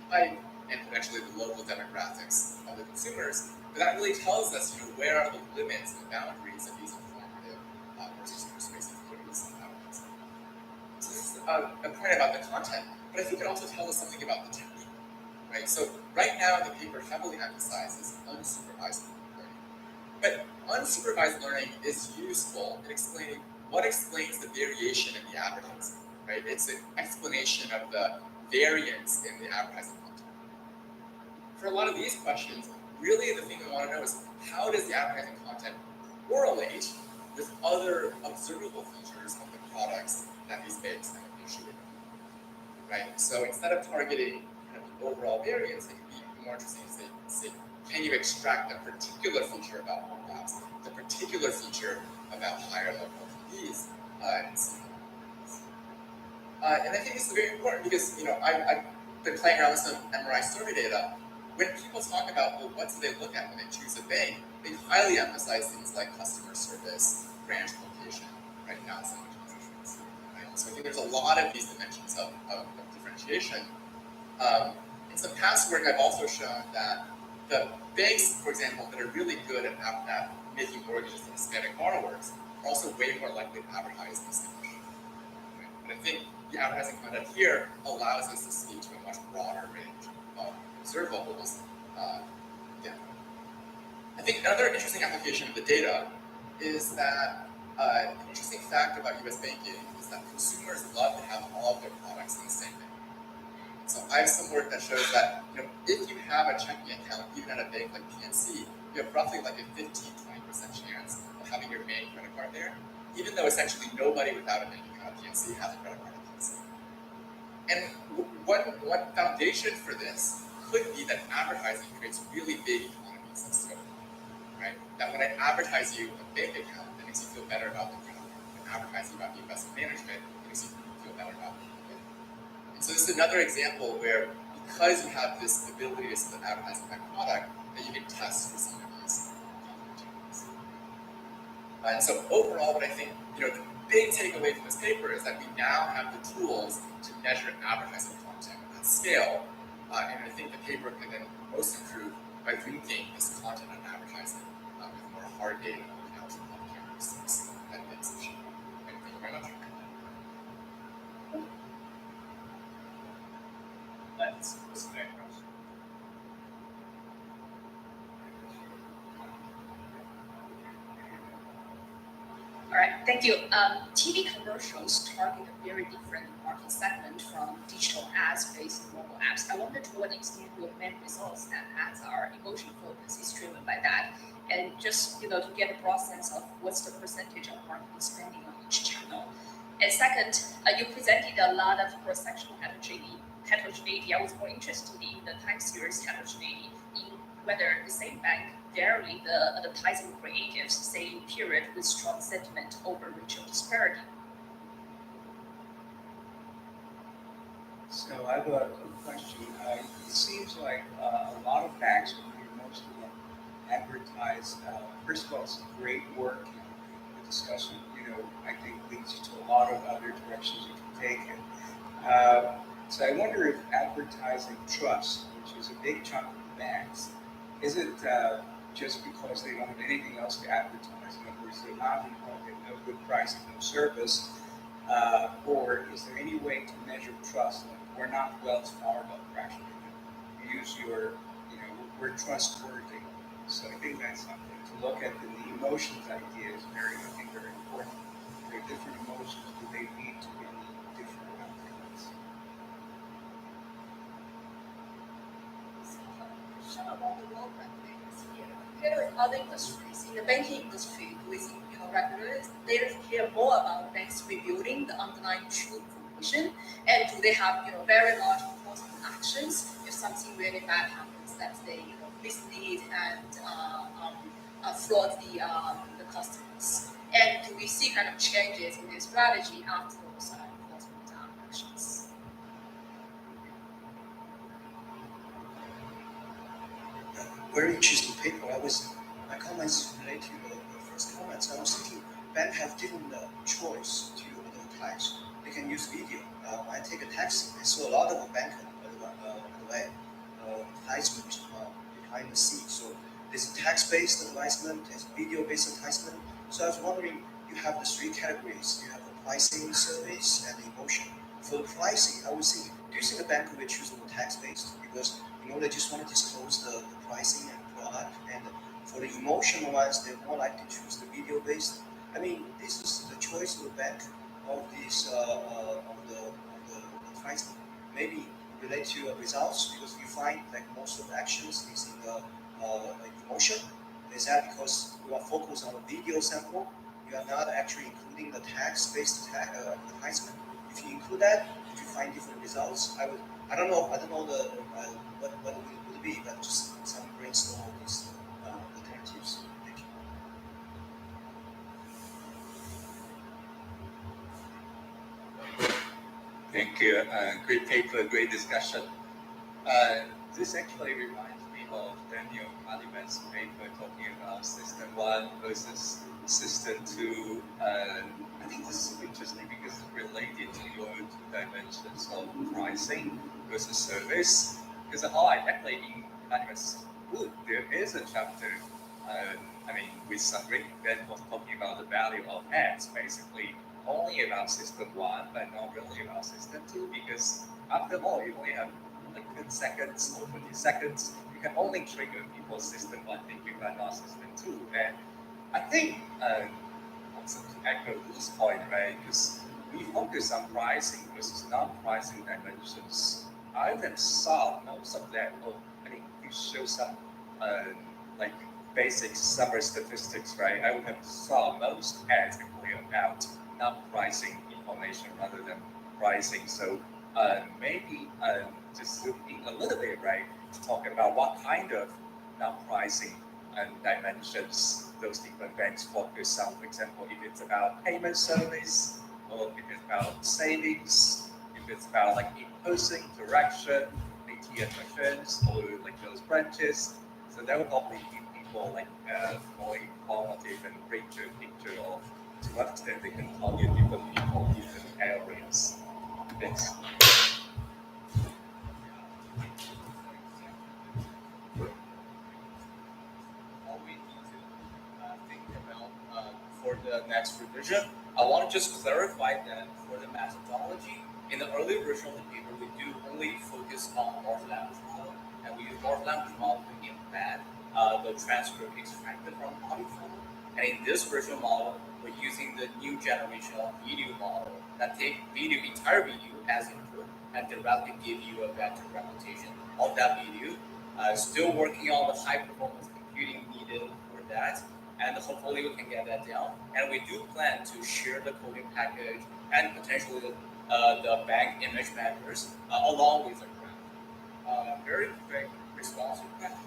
type and potentially the local demographics of the consumers, but that really tells us, where are the limits and boundaries of these informative versus persuasive theories of advertising. So this is a point about the content, but I think it also tells us something about the technique, right? So right now the paper heavily emphasizes unsupervised learning, but unsupervised learning is useful in explaining what explains the variation in the advertising, right? It's an explanation of the variance in the advertising content. For a lot of these questions, really the thing we want to know is how does the advertising content correlate with other observable features of the products that these banks have issued, right? So instead of targeting kind of the overall variance, it can be more interesting to say, can you extract a particular feature about mobile apps, the particular feature about higher level LTVs, and I think this is very important because I've been playing around with some MRI survey data. When people talk about, well, what do they look at when they choose a bank, they highly emphasize things like customer service, branch location, right? Not so much positions, right? So I think there's a lot of these dimensions of differentiation. In some past work, I've also shown that the banks, for example, that are really good at making mortgages to Hispanic borrowers are also way more likely to advertise this information. Right? But I think the advertising content here allows us to speak to a much broader range of observables. I think another interesting application of the data is that an interesting fact about U.S. banking is that consumers love to have all of their products in the same bank. So I have some work that shows that if you have a checking account, even at a bank like PNC, you have roughly like a 15-20% chance of having your main credit card there, even though essentially nobody without a bank account at PNC has a credit card at PNC. And one foundation for this could be that advertising creates really big economies of scope, right? That when I advertise you a bank account, it makes you feel better about the credit card. When I advertise you about the investment management, it makes you feel better about it. And so this is another example where, because you have this ability to sort of advertise by product, that you can test for some of these opportunities. And so overall, what I think, the big takeaway from this paper is that we now have the tools to measure advertising content at scale. And I think the paper can then most improve by linking this content and advertising with more hard data on the output characteristics that makes it cheap. Thank you very much. Let's listen to that question. All right, thank you. TV commercials target a very different market segment from digital ads based on mobile apps. I wonder to what extent your main results that as our emotion focus is driven by that, and just to get a broad sense of what's the percentage of marketing spending on each channel. And second, you presented a lot of cross-sectional heterogeneity. I was more interested in the time series heterogeneity, in whether the same bank vary the advertising creatives, same period with strong sentiment over regional disparity. So I have a question. It seems like a lot of banks, or most of them, advertise. First of all, it's great work. The discussion, I think leads to a lot of other directions you can take it. So I wonder if advertising trust, which is a big chunk of the banks, is it just because they don't have anything else to advertise? In other words, they're not involved in no good pricing, no service, or is there any way to measure trust? Like, we're not Wells Fargo, actually. Use your, we're trustworthy. So I think that's something to look at. The emotions idea is very important. There are different emotions. Do they lead to any different outcomes? About the role regulators here. Compared with other industries, in the banking industry, we think regulators care more about banks rebuilding the underlying true information, and do they have very large enforcement actions if something really bad happens that they mislead and fraud the customers. And do we see kind of changes in their strategy after those enforcement actions? Very interesting paper. My comments relate to the first comments. I was thinking banks have given the choice to advertise. They can use video. I take a taxi. I saw a lot of bank advertisement behind the scenes. So there's text-based advertisement, there's video-based advertisement. So I was wondering, you have the three categories. You have the pricing, service, and the emotion. For the pricing, I would think, do you think the bank will choose the text-based? Because they just want to disclose the pricing and product, and for the emotional ones, they're more likely to choose the video-based. I mean, this is the choice of the bank of this of the pricing. Maybe relate to results, because you find like most of the actions is in the emotion. Is that because you are focused on a video sample? You are not actually including the text-based advertisement. If you include that, if you find different results, I don't know what it would be, but just some brainstorm of these alternatives. Thank you. Thank you. Great paper, great discussion. This actually reminds me of Daniel Kahneman's paper talking about System 1 versus System 2. I think this is interesting because it's related to your two dimensions of pricing versus service. Because actually in Kahneman's book, there is a chapter, with some great examples talking about the value of ads, basically only about System 1, but not really about System 2, because after all, you only have like 10 seconds or 20 seconds. You can only trigger people's System 1 thinking, but not System 2. And I think, also to echo this point, right, because we focus on pricing versus non-pricing dimensions. I would have solved most of that. You show some basic summary statistics, right? I would have solved most ads actually about non-pricing information rather than pricing. So maybe just zoom in a little bit, right, to talk about what kind of non-pricing dimensions those different banks focus on. For example, if it's about payment service, or if it's about savings, if it's about in-person interaction, ATM machines, or those branches. So that would probably give people more informative and richer picture of to what extent they can target different people, different areas. Thanks. All we need to think about for the next revision, I want to just clarify that for the methodology, in the early version of the paper, we do only focus on large language model, and we use large language model to embed the transcript extracted from audio form. And in this version model, we're using the new generation of video model that take entire video as input and directly give you a better representation of that video. Still working on the high performance computing needed for that, and hopefully we can get that down. And we do plan to share the coding package and potentially the bank image mappers along with the graph. Very quick response to question.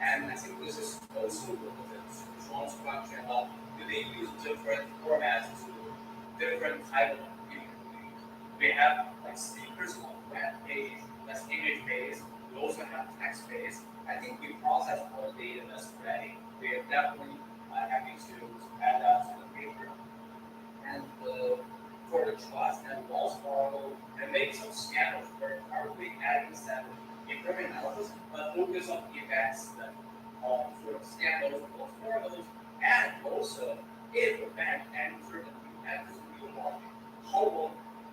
And I think this is also the strong structure of do they use different formats to different type of communication. We have like speakers on web page, that's image based. We also have text based. I think we process all the data that's ready. We are definitely happy to add that to the paper. And for the trust and Wells Fargo, and maybe some scanners, we're probably adding some improvement analysis, but focus on the events that sort of scan those for those, and also if the bank enters a new market, how will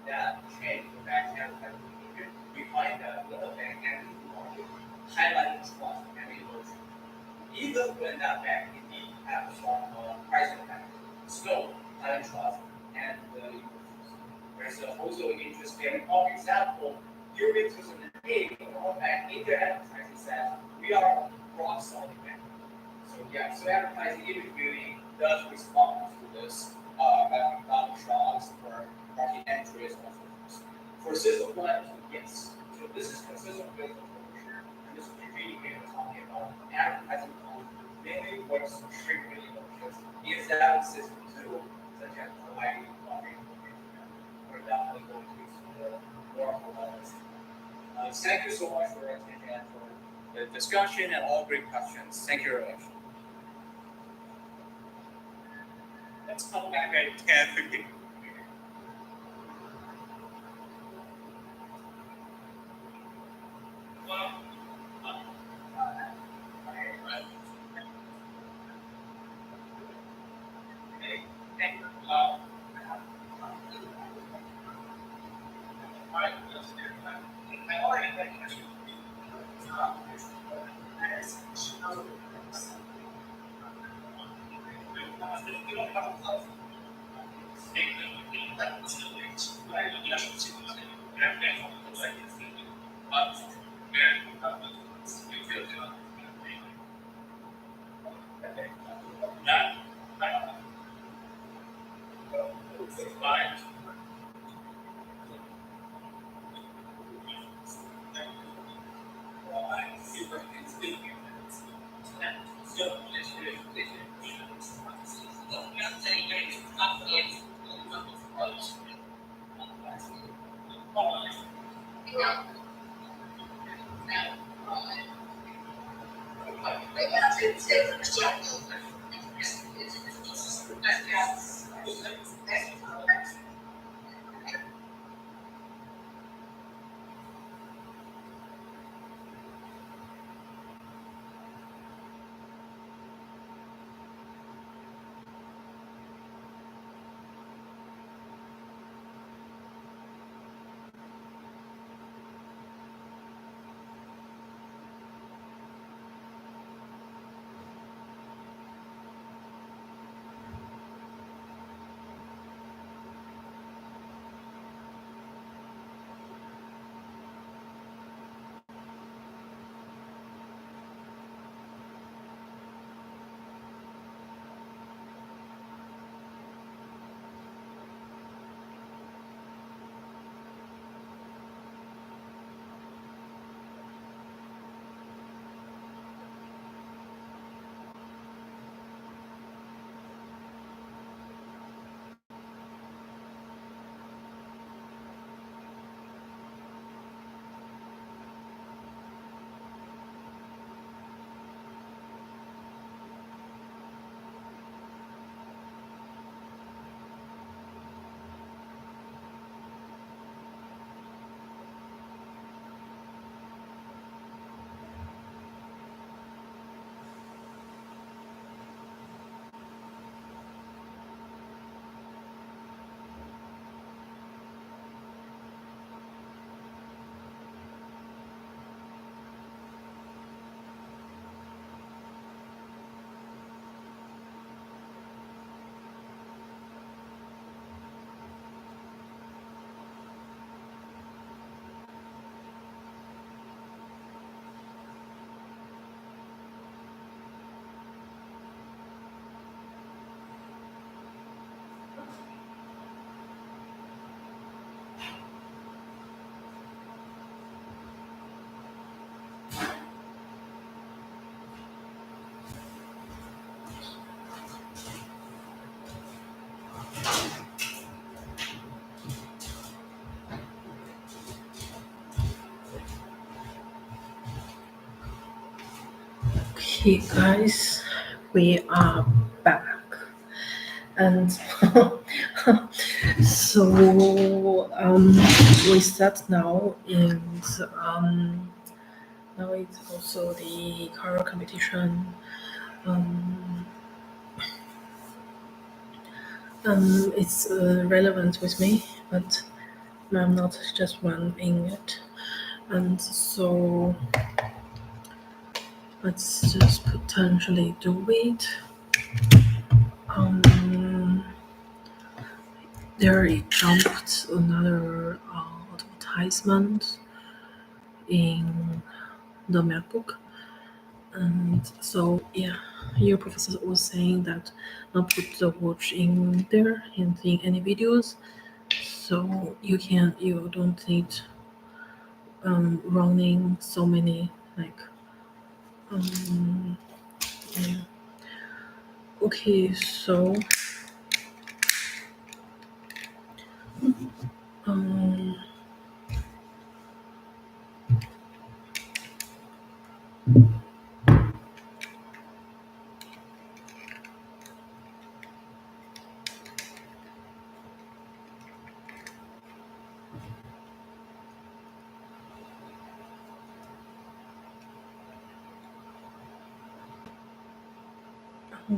that change the bank behavior? We find that when the bank enters a new market, highlighting trust and emotion. Even when that bank indeed has some pricing factor, still highlighting trust and the emotions. There's also interesting example during 2008, our bank in their advertising said we are rock solid bank. So yeah, so advertising image building does respond to this economic shocks or market entries and so forth. For system one, yes. So this is consistent with the publisher, and this is really we're talking about advertising mainly what's strictly because is that system two, such as providing we're definitely going to explore more of this. Thank you so much for your attention and for the discussion and all great questions. Thank you very much. Let's come back at 10:15. Okay, guys, we are back. And so we start now, and now it's also the color competition. It's relevant with me, but I'm not just one in it. And so let's just potentially do it. There jumped another advertisement in the MacBook, and so yeah, your professor was saying that not put the watch in there and in any videos, so you don't need running so many like yeah. Okay, so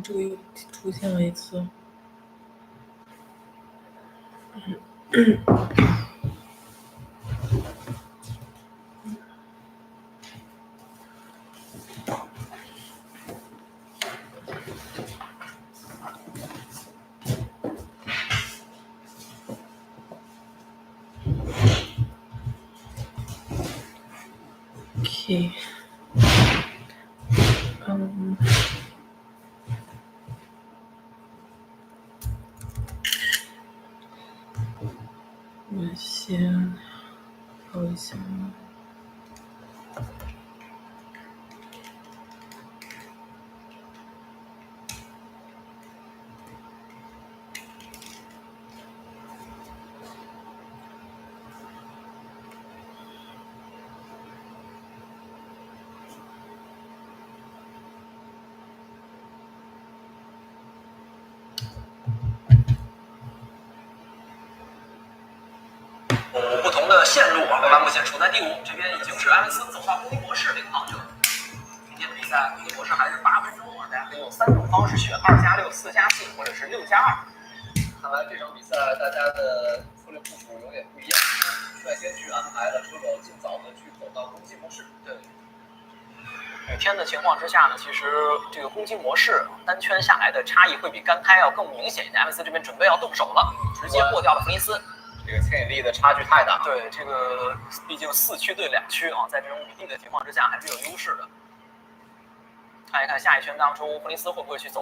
这个又出现了一次。Okay.我先找一下。不同的线路啊，我们目前处在第5，这边已经是埃文斯走到攻击模式领跑者。今天比赛攻击模式还是8分钟啊，大家可以用3种方式选2+6、4+4或者是6+2。看来这场比赛大家的策略部署有点不一样，率先去安排了车手尽早的去走到攻击模式。对。雨天的情况之下呢，其实这个攻击模式单圈下来的差异会比干胎要更明显一点。埃文斯这边准备要动手了，直接过掉了弗林斯。这个牵引力的差距太大。对，这个毕竟4驱对2驱啊，在这种雨地的情况之下还是有优势的。看一看下一圈当中，弗林斯会不会去走？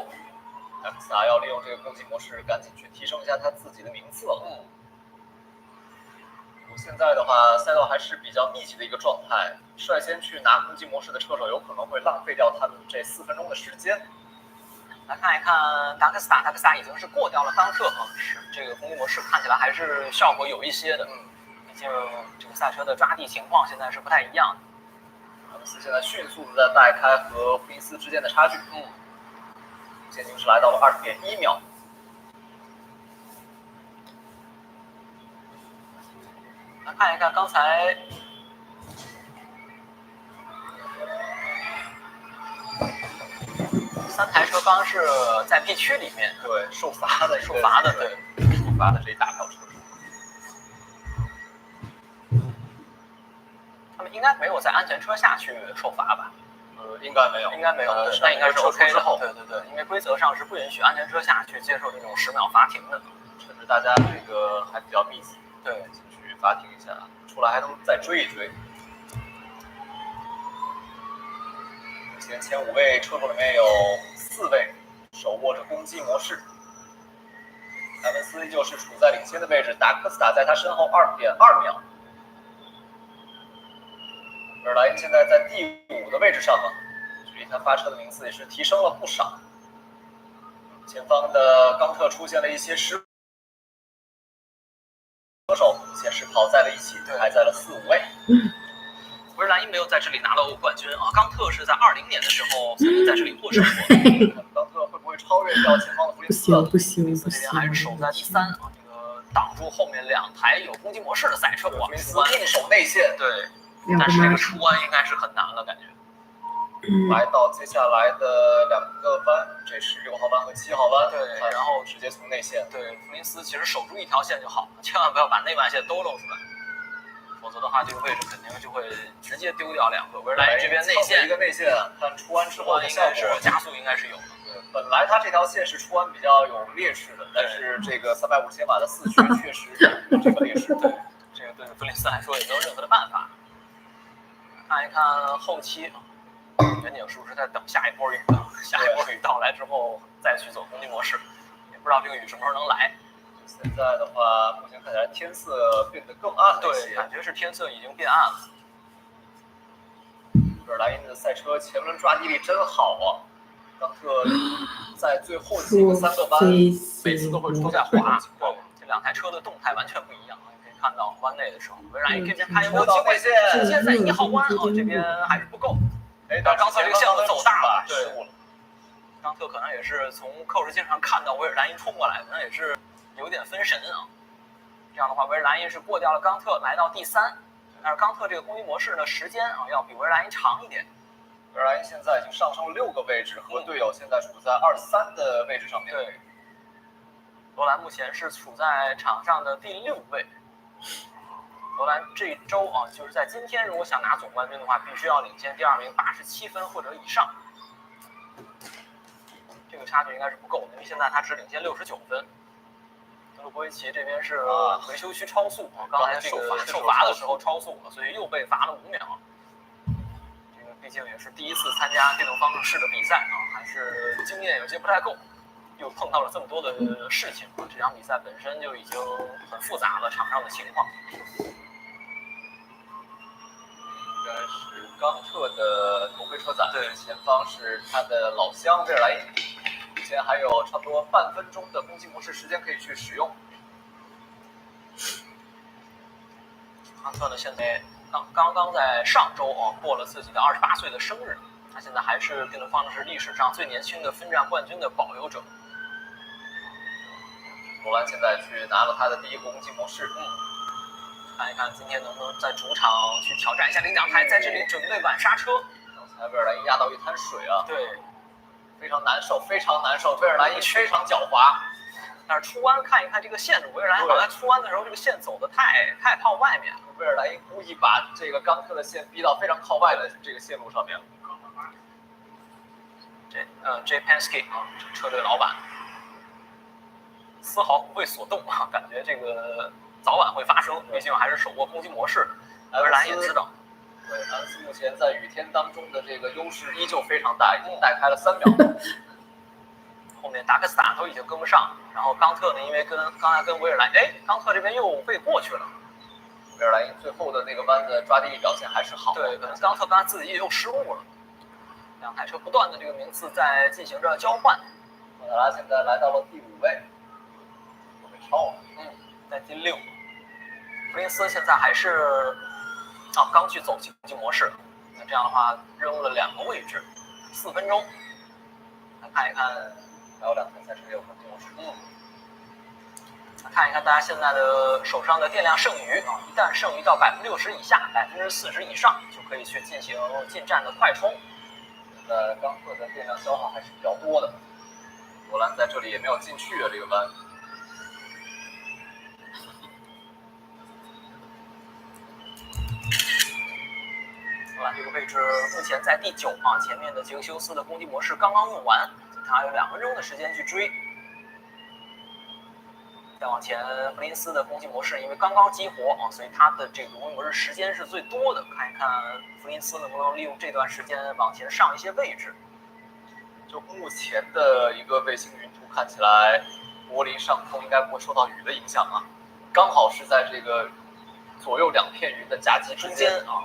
埃文斯要利用这个攻击模式，赶紧去提升一下他自己的名次了。现在的话，赛道还是比较密集的一个状态，率先去拿攻击模式的车手有可能会浪费掉他们这4分钟的时间。来看一看达克斯塔已经是过掉了当特啊，是这个攻击模式看起来还是效果有一些的。毕竟这个赛车的抓地情况现在是不太一样的。埃文斯现在迅速的在带开和弗林斯之间的差距，现在是来到了20.1秒。来看一看刚才。3台车刚是在 P 区里面，对，受罚的，对，受罚的这一大票车手，他们应该没有在安全车下去受罚吧？应该没有，对，那应该是 OK 的。对，因为规则上是不允许安全车下去接受这种10秒罚停的，趁着大家这个还比较密集，对，进去罚停一下，出来还能再追一追。前5位车手里面有4位手握着攻击模式，埃文斯依旧是处在领先的位置，达克斯塔在他身后2.2秒，而莱因现在在第5的位置上了，距离他发车的名次也是提升了不少。前方的冈特出现了一些失误，车手先是跑在了一起，排在了4、5位。维尔兰因没有在这里拿到过冠军啊，冈特是在2020年的时候曾经在这里获胜过。冈特会不会超越掉前方的弗林斯？不行，这边还是守在第3啊，这个挡住后面2台有攻击模式的赛车。弗林斯硬守内线，对，但是这个出弯应该是很难了，感觉。来到接下来的2个弯，这是6号弯和7号弯，对，然后直接从内线。对，弗林斯其实守住一条线就好，千万不要把内外线都露出来，否则的话这个位置肯定就会直接丢掉2个。维尔兰这边内线一个内线，看出弯之后的应该是加速应该是有的。对，本来它这条线是出弯比较有劣势的，但是这个350千瓦的4驱确实有这个劣势。对，这个对弗林斯来说也没有任何的办法。看一看后期。远景是不是在等下一波雨啊？下一波雨到来之后再去走攻击模式，也不知道这个雨什么时候能来。现在的话，目前看起来天色变得更暗了一些，对，感觉是天色已经变暗了。维尔莱因的赛车前轮抓地力真好啊！冈特在最后几个3个弯，每次都会出现滑。对，这2台车的动态完全不一样。可以看到弯内的时候，维尔莱因这边还有没有机会？直接在1号弯这边还是不够。但冈特这个线路走大了，失误了。冈特可能也是从扣视镜上看到维尔兰因冲过来，可能也是有点分神啊。这样的话，维尔兰因是过掉了冈特，来到第3。但是冈特这个攻击模式呢，时间要比维尔兰因长一点。维尔兰因现在已经上升了6个位置，和队友现在处在23的位置上面。对，罗兰目前是处在场上的第6位。罗兰这一周啊，就是在今天，如果想拿总冠军的话，必须要领先第2名87分或者以上。这个差距应该是不够的，因为现在他只领先69分。德鲁波维奇这边是维修区超速啊，刚才这个受罚的时候超速了，所以又被罚了5秒。这个毕竟也是第一次参加电动方程式的比赛啊，还是经验有些不太够，又碰到了这么多的事情啊，这场比赛本身就已经很复杂了，场上的情况。应该是冈特的头盔车载，对，前方是他的老乡维尔莱因，目前还有差不多半分钟的攻击模式时间可以去使用。冈特呢，现在刚刚在上周过了自己的28岁的生日，他现在还是电动方程式历史上最年轻的分站冠军的保有者。罗兰现在去拿了他的第1个攻击模式，看一看今天能不能在主场去挑战一下领奖台，在这里准备晚刹车。刚才维尔莱因压到一滩水啊，对，非常难受，非常难受。维尔莱因非常狡猾，但是出弯看一看这个线路，维尔莱因好像出弯的时候这个线走的太靠外面了。维尔莱因故意把这个冈特的线逼到非常靠外的这个线路上面了。J Penske 啊，车队老板丝毫不为所动啊，感觉这个早晚会发生，毕竟还是手握攻击模式。维尔兰也知道，对，安斯目前在雨天当中的这个优势依旧非常大，已经带开了3秒。后面达克斯塔都已经跟不上，然后冈特呢，因为刚才跟维尔兰，冈特这边又被过去了。维尔莱因最后的那个弯的抓地力表现还是好，对，可能冈特刚才自己又失误了。2台车不断的这个名次在进行着交换。莫塔拉现在来到了第5位，又被超了，在第6。弗林斯现在还是刚去走攻击模式，那这样的话扔了2个位置，4分钟。来看一看，还有2台赛车也有攻击模式。看一看大家现在的手上的电量剩余啊，一旦剩余到60%以下，40%以上，就可以去进行进站的快充。冈特的电量消耗还是比较多的，罗兰在这里也没有进去啊，这个弯。罗兰这个位置目前在第9啊，前面的杰克修斯的攻击模式刚刚用完，他还有2分钟的时间去追。再往前，弗林斯的攻击模式因为刚刚激活啊，所以他的这个攻击模式时间是最多的。看一看弗林斯能不能利用这段时间往前上一些位置。就目前的一个卫星云图看起来，柏林上空应该不会受到雨的影响啊，刚好是在这个左右2片云的夹击中间啊。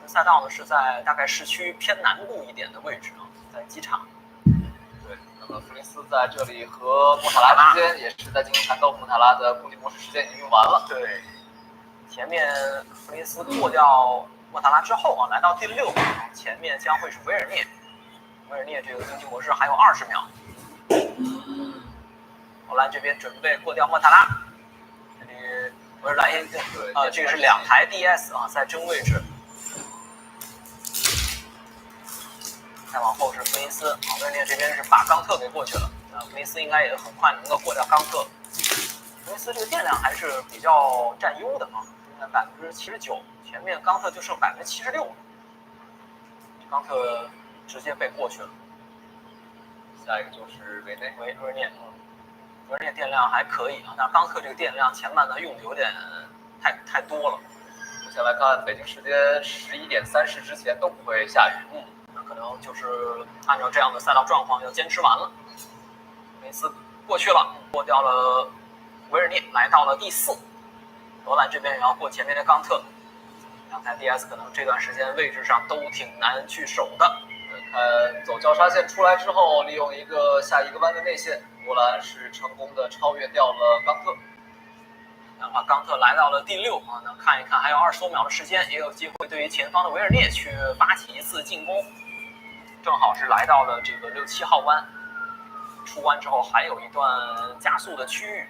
赛道呢是在大概市区偏南部一点的位置啊，在机场。对，那么弗林斯在这里和莫塔拉之间也是在进行缠斗，莫塔拉的攻击模式时间已经用完了。对，前面弗林斯过掉莫塔拉之后啊，来到第6，前面将会是维尔涅。维尔涅这个经济模式还有20秒。荷兰这边准备过掉莫塔拉，这里维尔莱因这个是2台 DS 啊，在争位置。再往后是弗林斯，维尔涅这边是把冈特给过去了。弗林斯应该也很快能够过掉冈特。弗林斯这个电量还是比较占优的啊，现在79%，前面冈特就剩76%了。冈特直接被过去了。下一个就是维内维尔涅，维尔涅电量还可以啊，但冈特这个电量前半段用的有点太多了。目前来看，北京时间11点30之前都不会下雨。那可能就是按照这样的赛道状况要坚持完了。梅斯过去了，过掉了维尔涅，来到了第4。荷兰这边也要过前面的冈特。2台 DS 可能这段时间位置上都挺难去守的。看走交叉线出来之后，利用下一个弯的内线，波兰是成功的超越掉了冈特。然后冈特来到了第6啊，那看一看还有20多秒的时间，也有机会对于前方的维尔涅去发起一次进攻。正好是来到了这个6、7号弯，出弯之后还有一段加速的区域。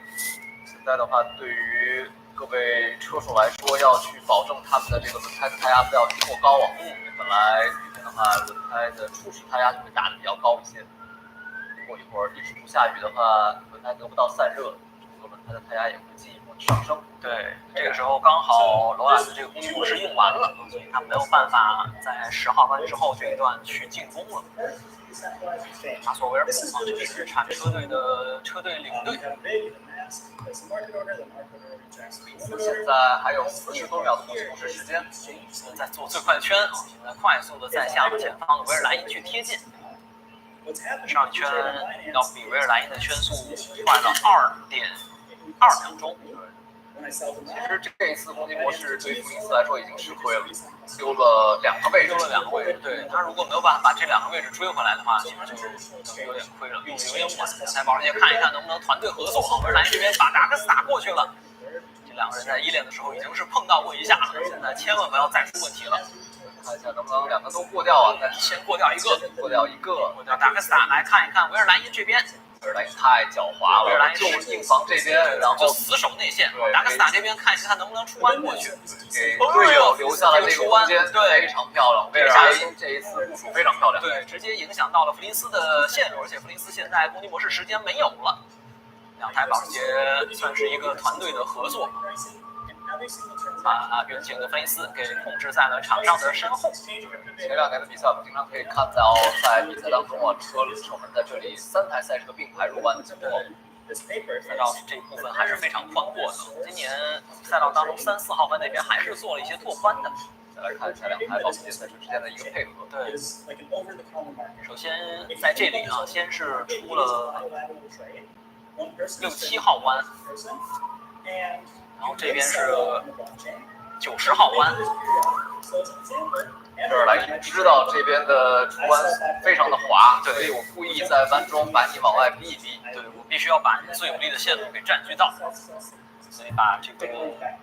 现在的话，对于各位车手来说，要去保证他们的这个轮胎的胎压不要过高啊。本来雨天的话，轮胎的初始胎压就会打得比较高一些。如果一会儿一直不下雨的话，轮胎得不到散热，整个轮胎的胎压也会进一步的上升。对，这个时候刚好罗兰的这个攻击模式用完了，所以他没有办法在10号弯之后这一段去进攻了。马索维尔普啊，这是日产车队的车队领队。现在还有40多秒的攻击模式时间，在做最快的圈啊，现在快速的在向前方的维尔莱因去贴近。上一圈要比维尔莱因的圈速快了2.2秒钟。其实这一次攻击模式对于弗林斯来说已经吃亏了，丢了2个位置，对，他如果没有办法把这2个位置追回来的话，其实就有点亏了，用的有点晚。来保时捷看一看能不能团队合作。维尔莱因这边把达克斯打过去了，这2个人在1练的时候已经是碰到过一下了，现在千万不要再出问题了。看一下能不能2个都过掉啊？先过掉一个，过掉一个，过掉达克斯塔。来看一看维尔莱因这边。维尔莱因太狡猾了，维尔莱因就硬防这边，然后就死守内线。达克斯塔这边看一下他能不能出弯过去，给队友留下了这个空间，非常漂亮。维尔莱因这一次部署非常漂亮，对，直接影响到了弗林斯的线路，而且弗林斯现在攻击模式时间没有了。2台保时捷算是一个团队的合作。把远景的弗林斯给控制在了场上的身后。前2年的比赛，我们经常可以看到，在比赛当中啊，车手们在这里3台赛车并排入弯的情况。赛道这部分还是非常宽阔的。今年赛道当中3、4号弯那边还是做了一些拓宽的。再来看一下2台保时捷赛车之间的一个配合。对，首先在这里啊，先是出了6、7号弯。然后这边是90号弯。维尔莱因知道这边的出弯非常的滑，所以我故意在弯中把你往外逼一逼，对，我必须要把最有利的线路给占据到，所以把这个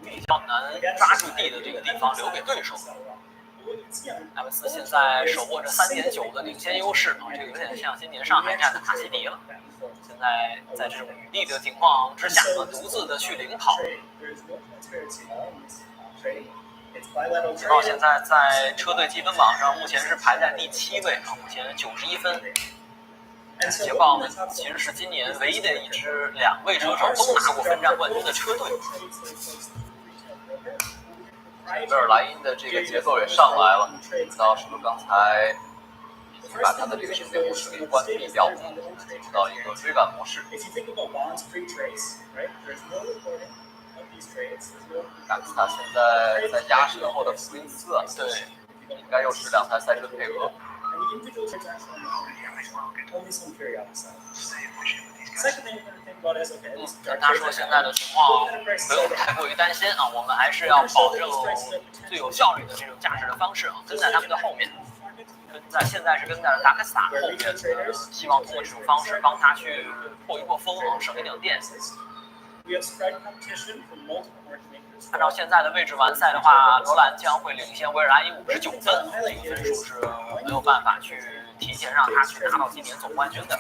比较难抓住地的这个地方留给对手。埃文斯现在手握着3.9的领先优势啊，这个有点像今年上海站的卡西迪了。现在在这种雨地的情况之下呢，独自的去领跑。捷豹现在在车队积分榜上目前是排在第7位啊，目前91分。捷豹呢，其实是今年唯一的一支2位车手都拿过分站冠军的车队。维尔莱因的这个节奏也上来了，不知道是不是刚才已经把他的这个训练模式给关闭掉了，进入到一个追赶模式。达克斯塔现在在压身后的弗林斯啊，对，应该又是2台赛车的配合。跟他说现在的情况不用太过于担心啊，我们还是要保证最有效率的这种驾驶的方式啊，跟在他们的后面。现在是跟在达克斯塔后面，希望通过这种方式帮他去破一破风啊，省一点电。按照现在的位置完赛的话，罗兰将会领先维尔莱因59分，这个分数是没有办法去提前让他去拿到今年总冠军的。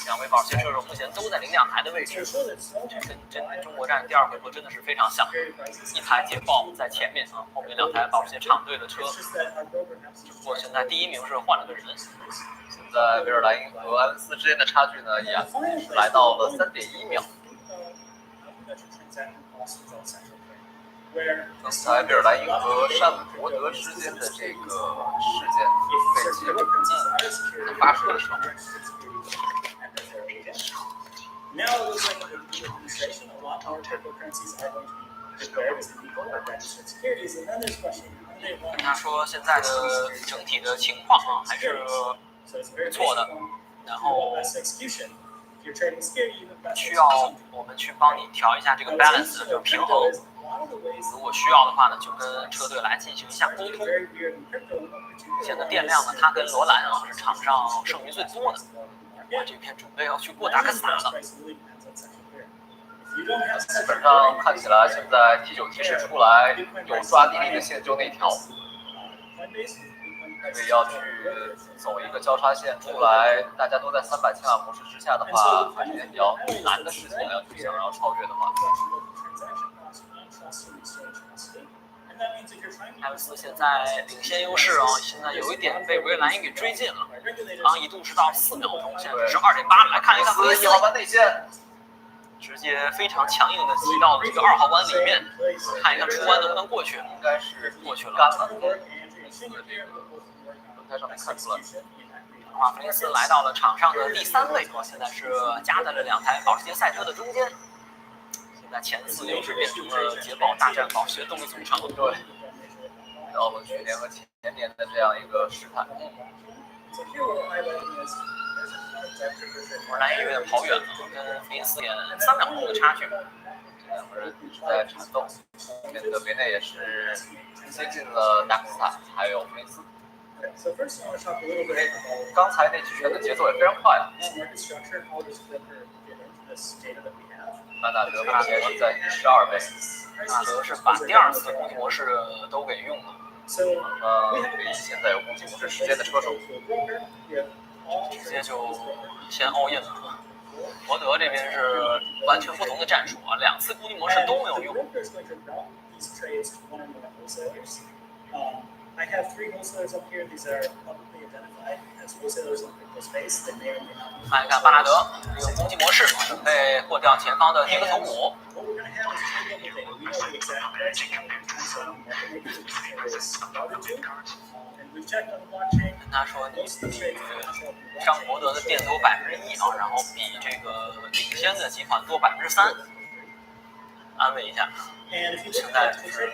两位保时捷车手目前都在领奖台的位置，跟中国站第2回合真的是非常像，一台捷豹在前面啊，后面2台保时捷厂队的车。只不过现在第1名是换了个人。现在维尔莱因和埃文斯之间的差距呢，也是来到了3.1秒。刚才维尔莱因和山姆伯德之间的这个事件被揭露，在发车的时候。Now it looks like with the administration, a lot more cryptocurrencies are going to be declared as illegal or registered securities. And then there's a question, how do they run? 他说现在的整体的情况啊还是不错的，然后需要我们去帮你调一下这个 balance， 就是平衡。如果需要的话呢，就跟车队来进行一下沟通。目前的电量呢，它跟罗兰啊是场上剩余最多的。哇，这片准备要去过达克萨了。基本上看起来，现在T9提示出来有抓地力的线就那条，所以要去走一个交叉线出来，大家都在300千瓦模式之下的话，还是件比较难的事情，要去想要超越的话。埃文斯现在领先优势啊，现在有一点被维尔莱因给追近了，刚一度是到4秒钟，现在是2.8。来看一看1号弯内线，直接非常强硬的挤到了这个2号弯里面，看一看出弯能不能过去，应该是过去了。干了，轮胎上面看出来。马弗林斯来到了场上的第3位，现在是夹在了2台保时捷赛车的中间。现在前4又是变成了捷豹大战保时捷动力总成。对，到了去年和前年的这样一个时态。维尔莱因有点跑远了，跟弗林斯也3秒钟的差距。两个人一直在缠斗，后面的维内也是接近了达克萨还有弗林斯。刚才那几圈的节奏也非常快啊。曼纳德目前是在12位，曼纳德是把第2次的攻击模式都给用了。唯一现在有攻击模式时间的车手，直接就先 all in 了。伯德这边是完全不同的战术啊，2次攻击模式都没有用。I have 3 wholesalers up here. These are publicly identified as wholesalers in crypto space. They may or may not be. 看一看巴纳德这个攻击模式，准备过掉前方的迪克头骨。What we're going to have is trade double data. We know the exact price and so on. What the maker is routed to. And we've checked on the blockchain. 跟他说你比张伯德的店多1%啊，然后比这个领先的几款多3%，安慰一下。现在就是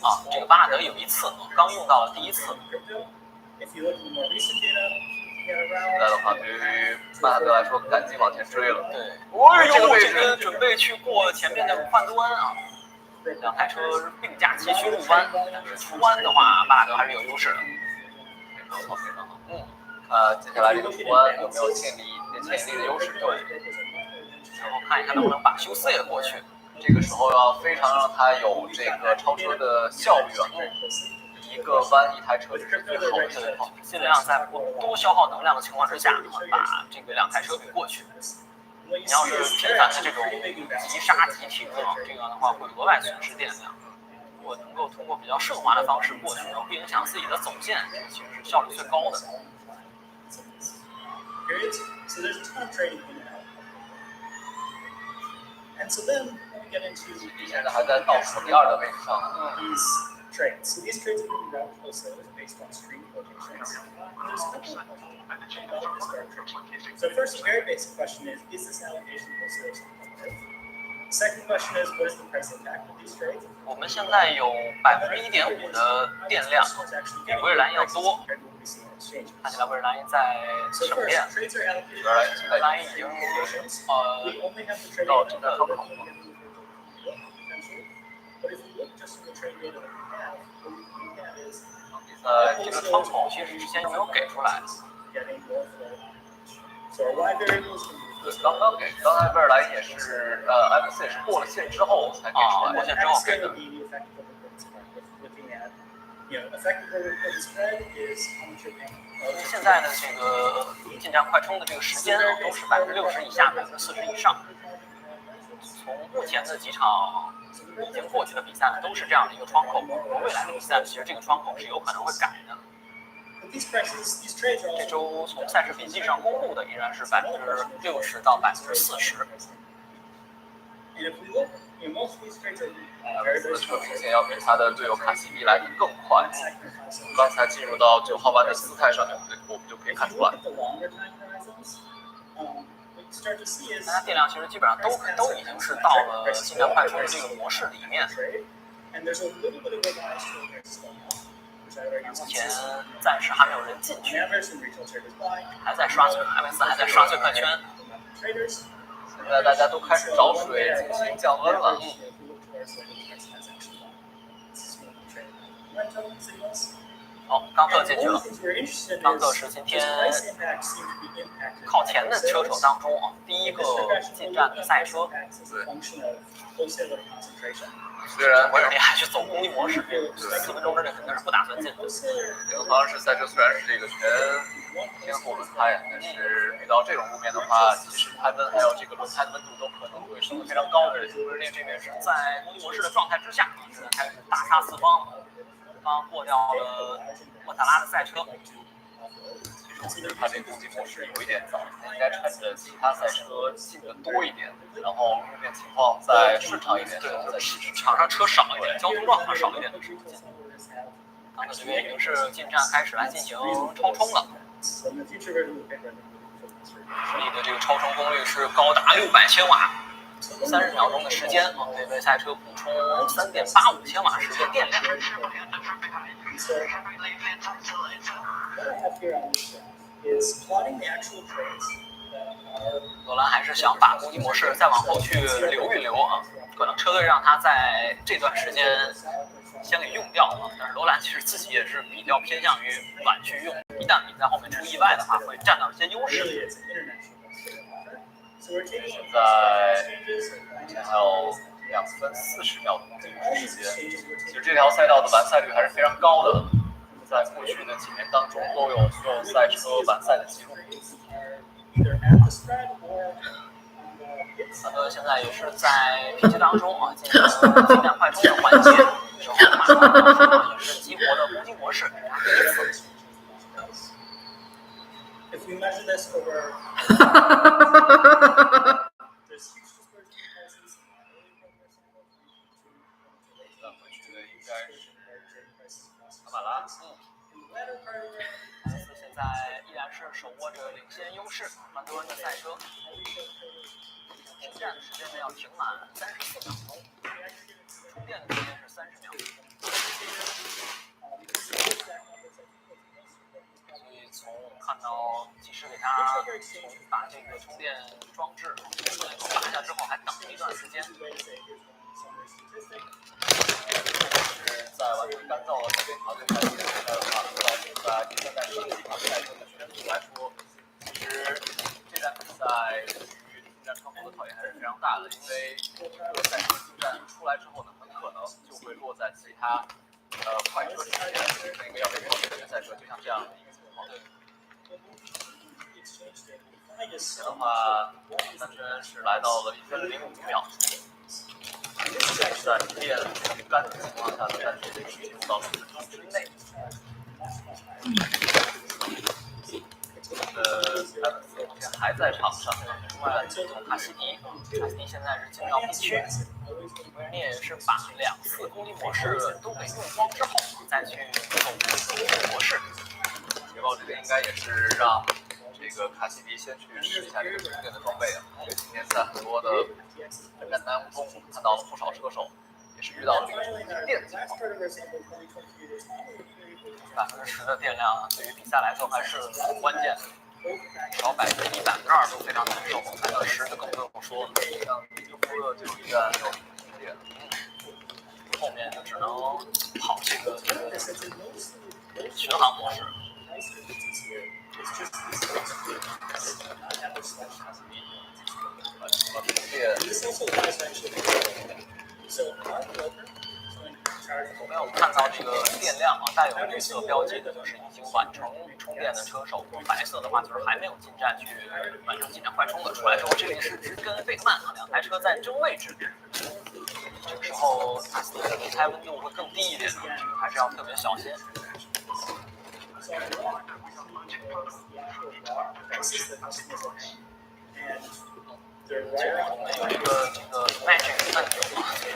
啊，这个巴纳德有1次刚用到了第1次。现在的话，对于巴纳德来说，赶紧往前追了。对，这个位置这个准备去过前面的换端啊，2台车并驾齐驱入弯，但是出弯的话，巴纳德还是有优势的。非常好，非常好。接下来这个出弯有没有建立一定的优势？对，然后看一看能不能把休斯也过去。这个时候要非常让他有这个超车的效率啊！一个弯1台车是最好的，尽量在不多消耗能量的情况之下，把这个2台车给过去。你要是频繁的这种急刹急停啊，这样的话会额外损失电量。如果能够通过比较顺滑的方式过去，然后不影响自己的走线，这个其实是效率最高的。And so then when we get into 现在还在倒数第2的位置上。these trades. So these trades are going to be routed wholesalers based on stream quotations. And there's a couple of questions. So first, a very basic question is this allocation of wholesalers competitive? Second question is, what is the price impact of these trades? 我们现在有1.5%的电量，比维尔莱因要多。看起来维尔莱因在省电，维尔莱因已经到这个窗口了。这个窗口其实之前就没有给出来。对，刚才贝尔莱也是MC 也是过了线之后才给出来，过线之后给的。现在的这个进站快充的这个时间啊，都是60%以下，40%以上。从目前的几场已经过去的比赛都是这样的一个窗口，未来的比赛其实这个窗口是有可能会改的。这周从赛事笔记上公布的依然是60%到40%。的车明显要比他的队友卡西比来的更快。刚才进入到9号弯的姿态上，我们就可以看出来。大家电量其实基本上都已经是到了进站快充的这个模式里面。目前暂时还没有人进去，还在刷，MS 还在刷最快圈。现在大家都开始找水进行降温了。好，冈特进去了。冈特是今天靠前的车手当中啊第一个进站的赛车。对。虽然维尔利还去走公益模式，4分钟之内肯定是不打算进的。这个方式赛车虽然是这个全天候轮胎，但是遇到这种路面的话，其实胎温还有这个轮胎的温度都可能会升得非常高。维尔利这边是在公益模式的状态之下，现在开始大杀四方了。刚过掉了莫塔拉的赛车。其实他这个攻击模式有一点早，应该趁着其他赛车进的多一点，然后路面情况再顺畅一点，在场上车少一点，交通状况少一点的时候进。刚才这边已经是进站开始来进行超充了。实力的这个超充功率是高达600千瓦，30秒钟的时间啊，可以为赛车补充3.85千瓦时的电量。罗兰还是想把攻击模式再往后去留一留啊，可能车队让他在这段时间先给用掉啊。但是罗兰其实自己也是比较偏向于晚去用，一旦比赛后面出意外的话，会占到一些优势。现在还有2分40秒的进入时间，其实这条赛道的完赛率还是非常高的。在过去的几年当中，都有所有赛车完赛的记录。他们现在也是在 PK 当中啊，进行进站快充的环节，之后马上也是激活了攻击模式，第一次。应该是卡马拉。现在依然是手握着领先优势，曼多恩的赛车。停站的时间呢要停满34秒钟，充电的时间是30秒。所以从看到技师给他把这个充电装置拔下之后，还等了一段时间。在完全干燥的这边条件下进行比赛的话，到现在第3站升级款赛车的圈子来说，其实这站比赛对于进站窗口的考验还是非常大的，因为这个赛车进站出来之后呢，很可能就会落在其他快车之前那个要被超越的赛车，就像这样的一个情况。目前的话，单圈是来到了1分05秒。在电不干的情况下，单圈是进入到了4分之内。目前还在场上，另外从卡西迪现在是进到 B 区，维尔涅也是把2次攻击模式都给用光之后，再去走攻击模式。捷豹这边应该也是让这个卡西迪先去试一下这个充电的装备啊，因为今天在很多的简单中，我们看到了不少车手也是遇到了这个充电的情况。10%的电量对于比赛来说还是很关键的，少1%、2%都非常难受，10%就更不用说了。像迪夫的这种一旦有充电，后面就只能跑这个巡航模式。我们有看到这个电量啊，带有绿色标记的就是已经完成充电的车手，白色的话就是还没有进站去完成进站快充的。出来之后，这里是直跟贝克曼啊，两台车在争位置。这个时候它的轮胎温度会更低一点，还是要特别小心。我们有一个这个 magic 按钮啊，就是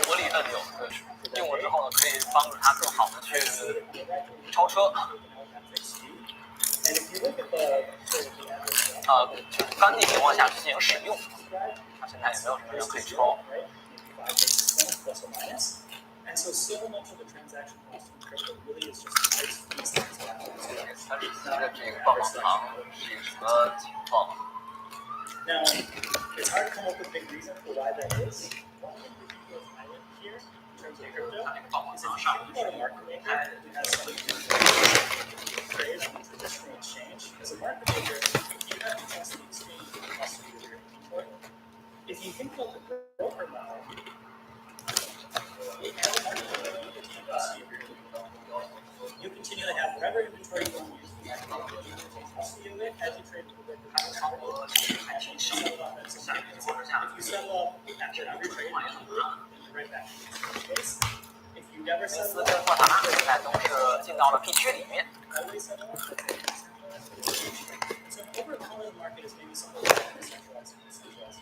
玻璃按钮，用了之后呢，可以帮助它更好的去超车。就是干地情况下去进行使用，它现在也没有什么人可以超。它的这个棒棒糖是什么情况？Now, it's hard to come up with a big reason for why that is. One thing we can do is highlight here in terms of crypto is if you think about a market maker who has some trades on a traditional exchange, as a market maker, you have to trust the exchange with the custody of your inventory. If you think about the broker model, as a market maker, you get the custody of your inventory. You continually have whatever inventory you want to use, you retain custody of it as you trade with the broker. If you settle up after every trade, you're right back to the space. If you never settle up, 莫塔纳现在都是进到了 P 区里面。 always settle up. So over the color of the market is maybe something like a centralized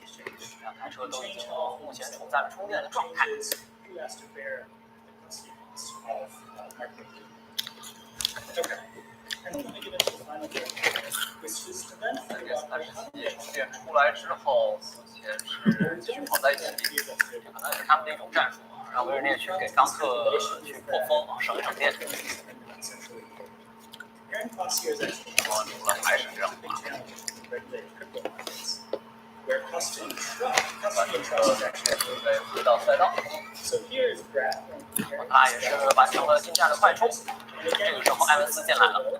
exchange. 两台车都已经目前处在了充电的状态。 Who has to bear the custody of market? Okay. And then let me get into the final bit, which is to then think about how 充电出来之后，目前是跑在一起，这可能也是他们的一种战术，让维尔涅去给冈特去破风，省一省电。除了还是这样。 where custody and trust is actually 对，回到赛道。 So here is a graph. 他也是完成了进站的快充。这个时候埃文斯进来了，维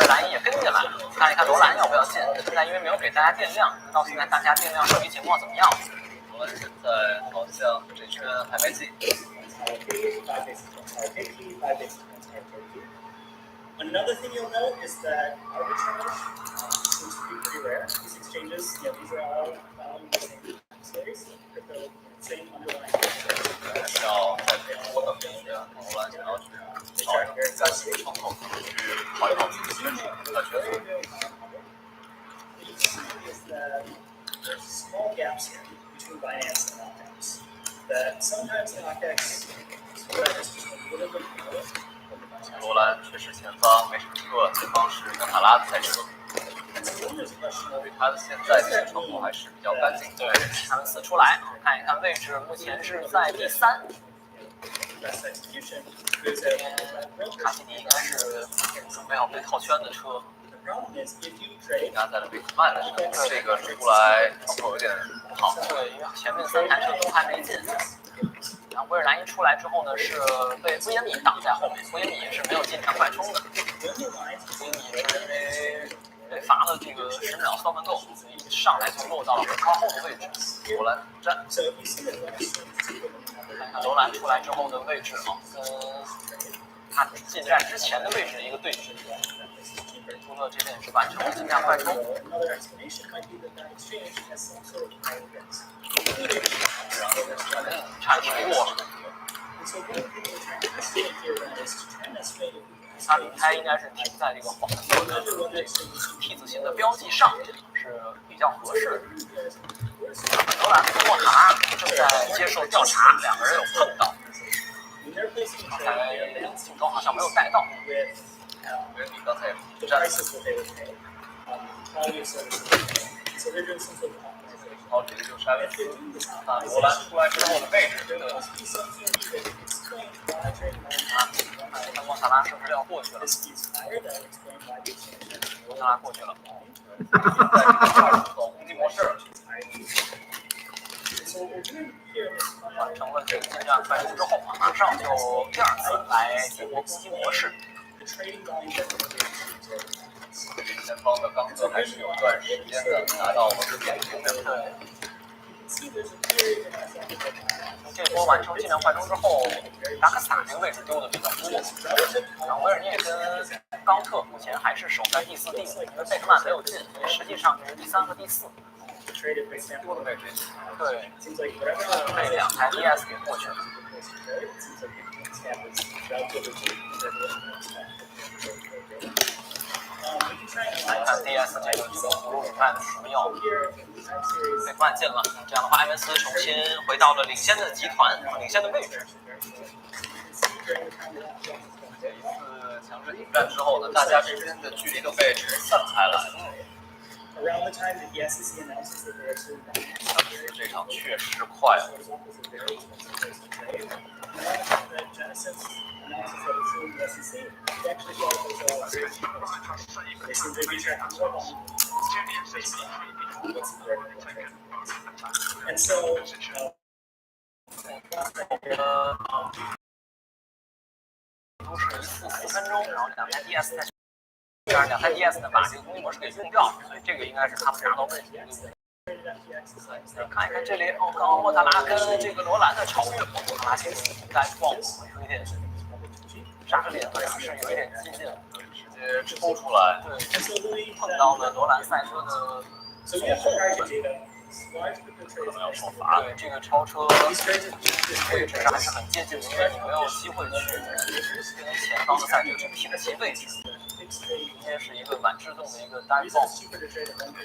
尔兰也跟进来了。看一看罗兰要不要进？现在因为没有给大家电量，到现在大家电量设计情况怎么样？罗兰现在好像这圈还没进。 Another thing you'll note is that arbitrage seems to be pretty rare. These exchanges, these are all following the same series, crypto, same underlying. 要再多等一些，罗兰想要去找一个干净窗口去跑一跑自己的角色。 Is that there's small gaps here between Binance and OKX. That sometimes in OKX is just a little bit more. 罗兰确实前方没什么车，前方是莫塔拉的赛车。对，他的现在的窗口还是比较干净。对，他们4出来，看一看位置，目前是在第3。卡西迪应该是准备好被套圈的车。压在了贝克曼的身上，这个出来操作有点不好。对，因为前面3台车都还没进。 然后维尔兰一出来之后呢，是被布耶米挡在后面，布耶米也是没有进站快充的。布耶米是因为被罚了这个10秒双门够，所以上来就落到了很靠后的位置。罗兰站，看看罗兰出来之后的位置啊，跟他进站之前的位置一个对比。图勒这边是完成了进站快充。差点过了。他轮胎应该是停在这个黄色的这个 T 字形的标记上面，是比较合适的。罗兰和莫塔拉正在接受调查，两个人有碰到。刚才镜头好像没有带到。维米刚才也不站。好，这个就是埃文斯。啊，罗兰出来之后的位置，这个看莫塔拉是不是要过去了？莫塔拉过去了。现在走攻击模式了。完成了这个进站快充之后啊，马上就第二次来激活攻击模式。前方的刚哥还是有段时间的拿到了点评的。对。这波完成技能快充之后，达克萨这个位置丢的比较多，然后维尔涅跟冈特目前还是守在第4、第5，因为贝克曼没有进，所以实际上是第3和第4。丢的位置，对，被2台 DS 给过去了。来看 DS 这个葫芦派的什么药，被灌进了。这样的话，埃文斯重新回到了领先的集团，领先的位置。这一次强势顶战之后呢，大家之间的距离都被散开了。这场确实快了。And so, 都是4分钟，然后2台 DS 在，但是2台 DS 呢把这个攻击模式给用掉了，所以这个应该是他们拿到问题。看一看这里，刚刚莫塔拉跟这个罗兰的超越，莫塔拉其实应该撞有一点扎着脸，好像是有一点激进，直接抽出来，对，碰到了罗兰赛车的左后部分。可能要受罚。对，这个超车位置上还是很接近的，因为你没有机会去跟前方的赛车去平齐位置。今天是一个晚制动的一个单泵。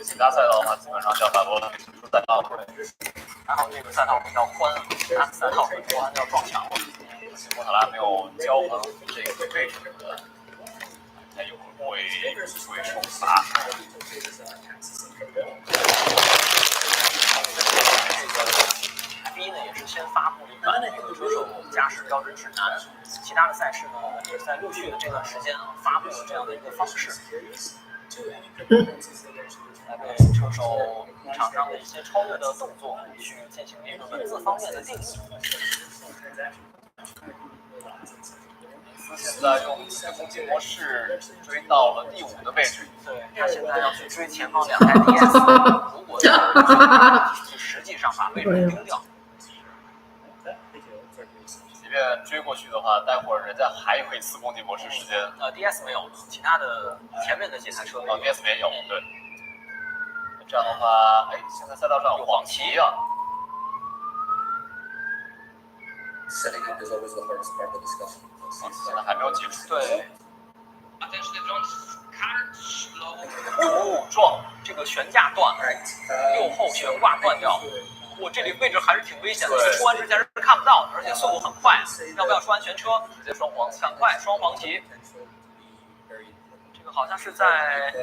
其他赛道的话，基本上要把罗兰出赛道了。还好这个赛道比较宽，其他赛道罗兰要撞墙了。莫塔拉没有交横这个位置的，他一会儿会受罚。第一呢，也是先发布了一版车手驾驶标准指南，其他的赛事呢也是在陆续的这段时间啊发布了这样的一个方式，来为车手场上的一些超越的动作去进行一个文字方面的定义。现在用攻击模式追到了第5的位置，对，他现在要去追前方2台 DS， 如果就实际上把位置丢掉。即便追过去的话，待会儿人家还有一次攻击模式时间。DS 没有，其他的前面的几台车DS 没有，对。这样的话，哎，现在赛道上有黄旗啊。Setting up is always the hardest part of the discussion. 现在还没有结束。对。撞，这个悬架断了，右后悬挂断掉。我这里位置还是挺危险的，出弯之前是看不到的，而且速度很快。要不要出安全车？直接双黄旗，赶快双黄旗。这个好像是在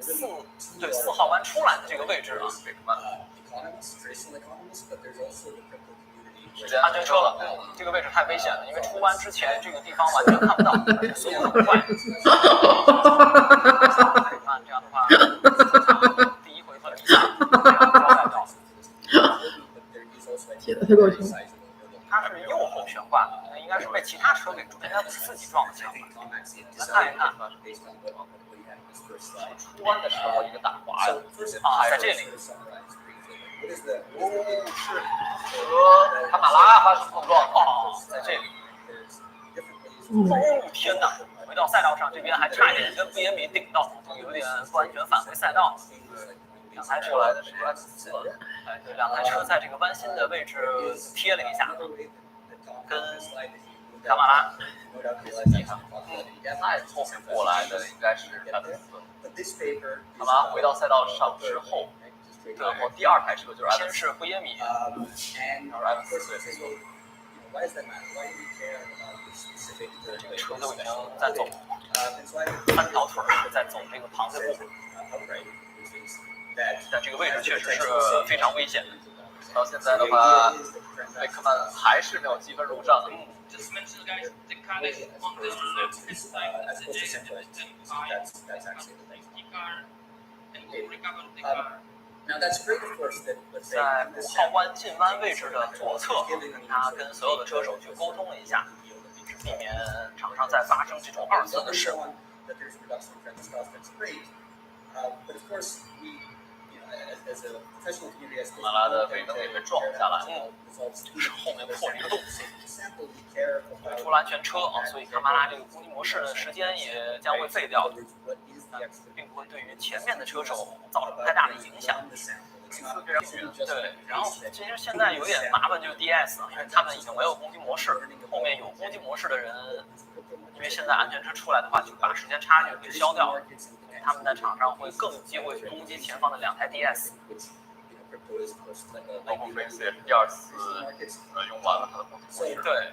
4号弯出来的这个位置啊。安全车了，这个位置太危险了，因为出弯之前这个地方完全看不到，而且速度很快。看这样的话，第一回合离场，这样交代掉了。铁的太够听。他是右后悬挂的，那应该是被其他车给撞，他不是自己撞的墙。来看一看，出弯的时候一个打滑呀，在这里。是和卡马拉发生碰撞在这里。天哪！回到赛道上，这边还差一点跟布耶米顶到，有点不安全返回赛道。2台车来的是安斯，对，2台车在这个弯心的位置贴了一下，跟卡马拉。太后面过来的应该是安斯。卡马拉回到赛道上之后。对，然后第2台车就是先是布耶米，然后埃文斯对。这个车都已经在走3条腿在走这个螃蟹步，但这个位置确实是非常危险的。到现在的话，贝克曼还是没有积分入账。在5号弯进弯位置的左侧，他跟所有的车手去沟通了一下，避免场上再发生这种2次的事故。马拉的尾灯给被撞下来，是后面破了一个洞。出了安全车啊，所以卡马拉这个攻击模式的时间也将会废掉的，并不会对于前面的车手造成太大的影响。对，然后其实现在有点麻烦，就是 DS 啊，因为他们已经没有攻击模式，后面有攻击模式的人，因为现在安全车出来的话，就把时间差距给消掉了，他们在场上会更有机会去攻击前方的2台 DS。包括菲斯也是第2次用完了他的攻击模式。对，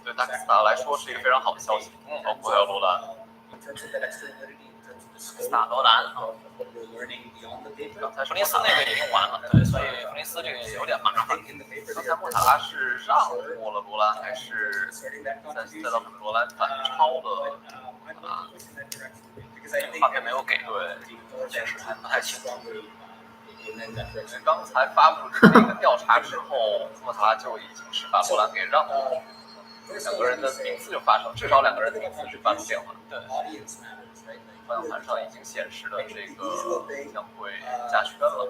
对达克斯塔来说是一个非常好的消息，包括要罗兰。斯塔罗兰啊，刚才弗林斯那个也用完了，对，所以弗林斯这个也有点麻烦。刚才莫塔拉是让过了罗兰，还是再到罗兰反超了啊？画面没有给，对，确实还不太清楚。刚才发布那个调查之后，莫塔拉就已经是把罗兰给让了，两个人的名次就发生，至少2个人的名次是发生变化。对。方向盘上已经显示了这个将会加圈了。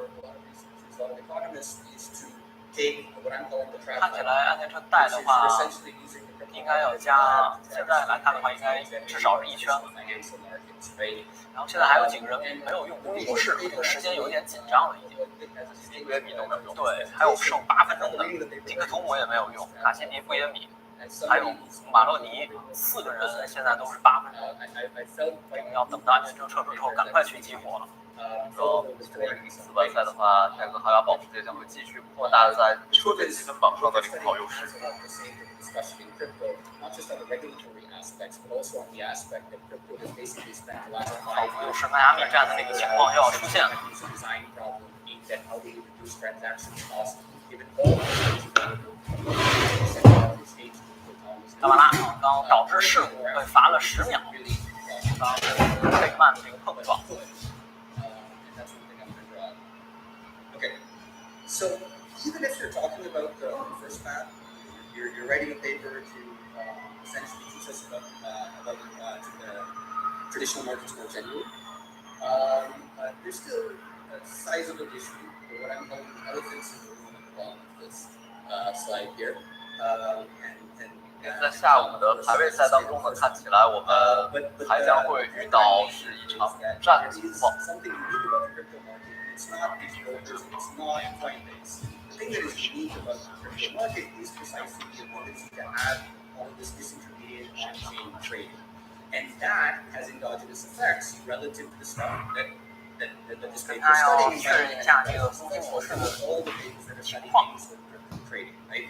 看起来安全车带的话，应该要加。现在来看的话，应该至少是1圈了。然后现在还有几个人没有用攻击模式，这个时间有点紧张了，已经。布耶米都没有用。对，还有剩8分钟的，金克图姆也没有用，卡西迪、布耶米。还有马洛尼，4个人现在都是8分钟，要等到安全车撤出之后，赶快去激活了。此外赛的话，泰格豪亚保时捷将会继续扩大在车队积分榜上的领跑优势。仿佛又是迈阿密站的那个情况又要出现了。卡马拉刚导致事故被罚了10秒，刚费曼的这个碰撞。So even if you're talking about the first map, you're writing a paper to essentially teach us about the traditional markets more generally. There's still a sizable issue, or what I'm calling elephants in the room at the bottom of this slide here. 在下午的排位赛当中呢，看起来我们还将会遇到是一场战的情况。It's not because it's not Coinbase. The thing that is unique about the crypto market is precisely the ability to have all of this disintermediated on-chain trading. And that has endogenous effects relative to the stuff that this paper is studying. All the papers that are studying crypto trading, right?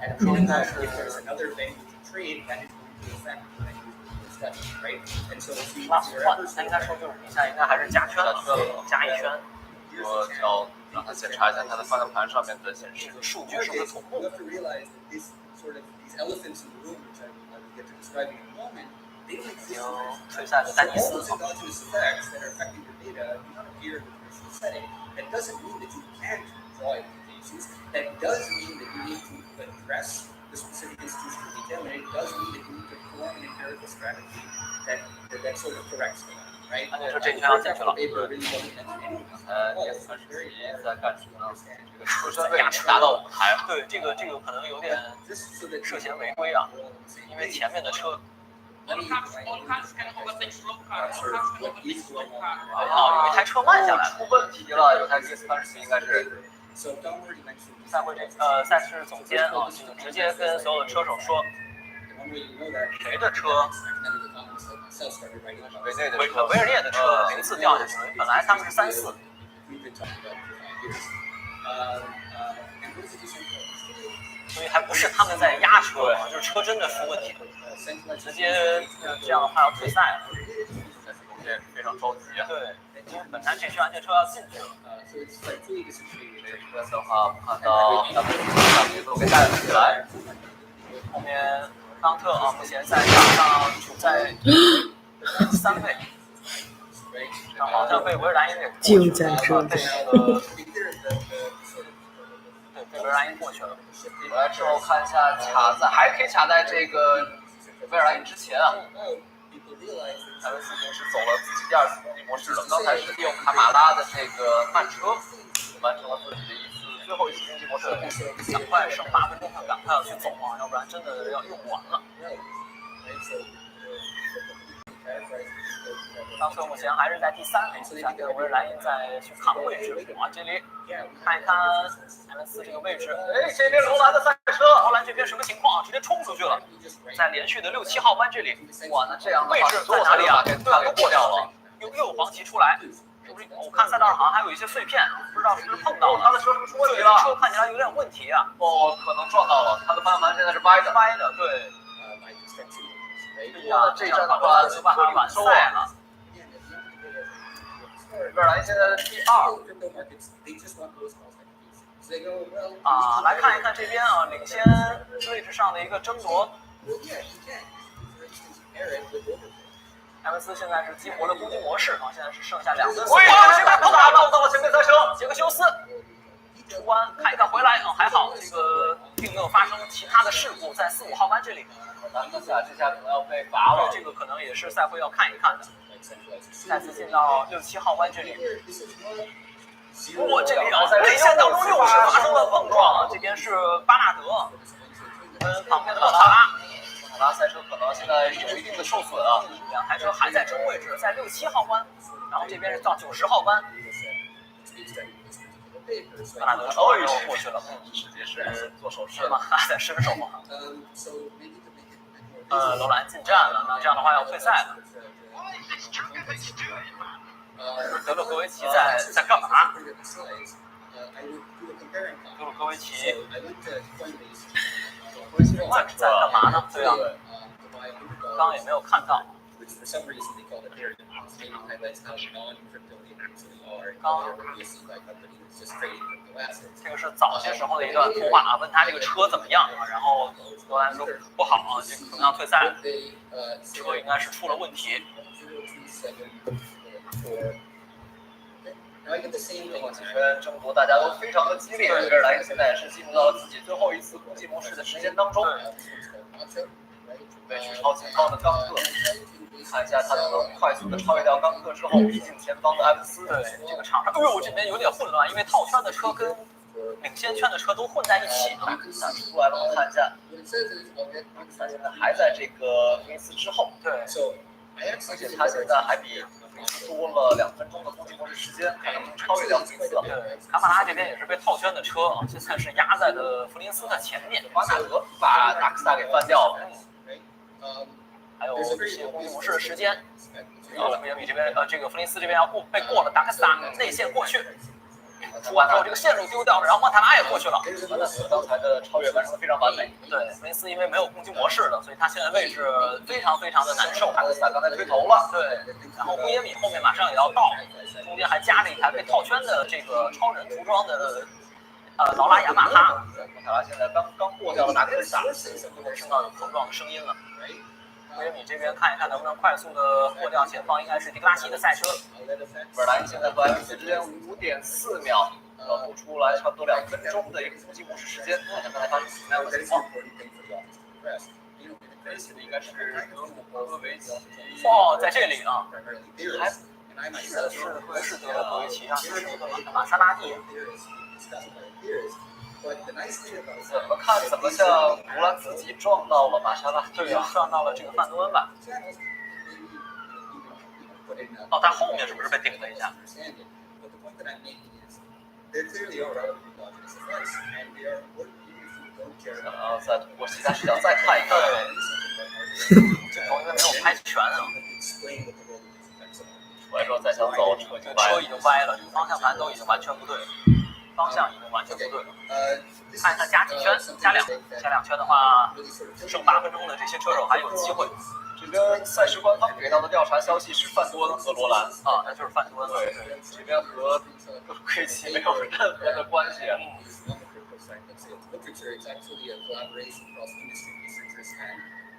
And if there's another venue to trade, that is going to affect the venue to study, right? And so if you're ever 应该说就是比赛应该还是加圈了，加1圈。我要让他检查一下他的方向盘上面的显示数据是不是同步。已经退赛的丹尼斯。That does mean that you need to address the specific institutional detail, and it does mean that you need to form an empirical strategy that sort of corrects that. Right? 那就这圈要进去了。在干什么？在压制达到5台。对，这个可能有点涉嫌违规啊，因为前面的车。有一台车慢下来出问题了，有台 G30应该是。赛事总监啊，就直接跟所有的车手说，谁的车？维尔涅的车名次掉下去了，本来他们是3-4。所以还不是他们在压车，就是车真的出问题了，直接这样的话要退赛了。非常着急啊！对，因为本来这圈安全车要进去了。这边的话，看到他们把节奏给带了起来。后面康特啊，目前在场上处在3位。好像被维尔兰因给过就去了，在这被里。那个对，被维尔兰因过去了。回来之后看一下卡在还可以卡在这个维尔兰因之前啊。埃文斯已经是走了自己第二次攻击模式了，刚才是利用卡马拉的这个慢车完成了自己的最后一次攻击模式。赶快剩8分钟，赶快要去走啊，要不然真的要用完了。当车目前还是在第3名，下面维尔兰因在去扛位置啊，这里看一看埃文斯这个位置，哎，这边罗兰的赛车，罗兰这边什么情况？直接冲出去了，在连续的6、7号弯这里，哇，那这样位置在哪里啊？对啊，都过掉了，又有黄旗出来。我看赛道上好像还有一些碎片，不知道是不是碰到了。他的车是不是出问题了？车看起来有点问题啊。哦，可能撞到了，他的方向盘现在是歪的。歪的，对。那这站的话就办法完赛了。维尔兰因现在的第2。来看一看这边啊，领先位置上的一个争夺。埃文斯现在是激活了攻击模式啊，现在是剩下2分。哇！这边碰到了前面赛车，杰克修斯出弯看一看回来啊，还好这个并没有发生其他的事故，在4、5号弯这里。难不下这下可能要被罚了，这个可能也是赛会要看一看的。再次进到6、7号弯这里，这里啊，在内线当中又是发生了碰撞，这边是巴纳德跟旁边的莫塔拉赛车可能现在有一定的受损啊，两台车还在争位置，在6、7号弯，然后这边是到90号弯，巴纳德又过去了，直接是做手势嘛，在伸手嘛。罗兰进站了，那这样的话要退赛了。德鲁科维奇在干嘛？德鲁科维奇在干嘛呢？对啊，刚刚也没有看到。这个是早些时候的一段通话啊，问他这个车怎么样啊，然后罗兰说不好啊，这可能要退赛了，车应该是出了问题。几圈争夺大家都非常的激烈，维尔兰因现在也是进入到了自己最后一次攻击模式的时间当中，准备去超前方的冈特，看一下他能不能快速的超越掉冈特之后逼近前方的埃文斯。对，这个场上，这边有点混乱，因为套圈的车跟领先圈的车都混在一起了。那出来了，我们看一下，他现在还在这个菲尼斯之后，对，而且他现在还比多了2分钟的攻击模式时间，看能不能超越掉菲尼斯。对，卡马拉这边也是被套圈的车啊，现在是压在了弗林斯的前面。巴纳德把达克萨给翻掉了。还有一些攻击模式的时间。维尔米这边这个弗林斯这边要被过了，达克萨内线过去。出完之后，这个线路丢掉了，然后莫塔拉也过去了。刚才的超越完成的非常完美。对，弗林斯因为没有攻击模式了，所以他现在位置非常的难受。达克萨刚才推头了。对，然后维尔米后面马上也要到，中间还加了一台被套圈的这个超人涂装的劳拉雅马哈。莫塔拉现在刚过掉了达克萨，听到有碰撞的声音了。维尔米这边看一看能不能快速的过掉前方，应该是迪格拉西的赛车。维尔兰现在和埃文斯之间5.4秒，不出来差不多2分钟的一个攻击模式时间，看看刚才发生什么样的情况。应该是德鲁科维奇。在这里啊，还是德鲁科维奇啊，是玛莎拉蒂。怎么看怎么像罗兰自己撞到了玛莎拉蒂，对，撞到了这个范德温吧。他后面是不是被顶了一下？然后再通过其他视角再看一看。镜头因为没有拍全啊。出来之后再想走，车已经歪了，方向盘都已经完全不对了。方向已经完全不对了。看一看加几圈，加2圈的话，剩8分钟的这些车手还有机会。这边赛事官方给到的调查消息是范多恩和罗兰啊，那就是范多恩。对，这边和德鲁科维奇没有任何的关系。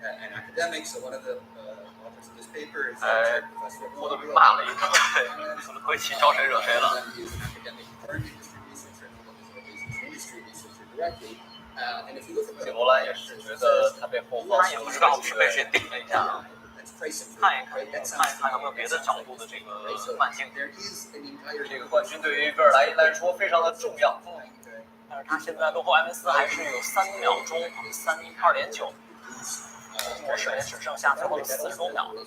an academic. So one of the authors of this paper is 我都被骂了一顿，怎么回去招谁惹谁了？ He is an academic turned industry researcher, industry researcher directly. And if you look at 罗兰也是觉得他被后方，他也不知道是被谁顶了一下。看一看有没有别的角度的这个慢镜。这个冠军对于维尔莱因来说非常的重要。但是他现在落后埃文斯还是有3秒钟，2.9。模式也只剩下最后的40多秒了。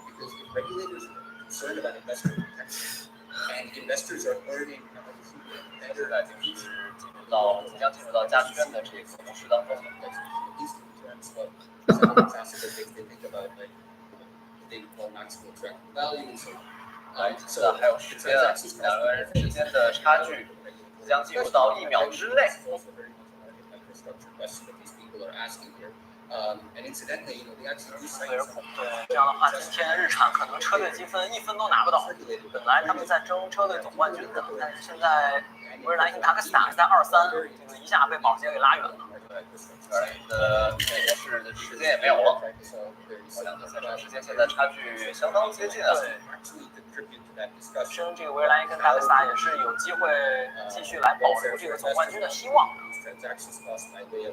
Because if regulators are concerned about investor protection and investors are earning better at the future, 即将进入到加圈的这个模式当中。 at least in terms of some of the classes that they think about, like they call maximum attractive value and so on. 现在还有时间，两个人之间的差距即将进入到1秒之内。 And incidentally, you know, they actually do 对，这样的话，今天日产可能车队积分1分都拿不到。本来他们在争车队总冠军的，但是现在维尔莱因达克斯塔在2-3，这个一下被保时捷给拉远了。对，模式的时间也没有了，两个赛车时间现在差距相当接近啊。对。 生这个维尔莱因跟达克斯塔也是有机会继续来保留这个总冠军的希望。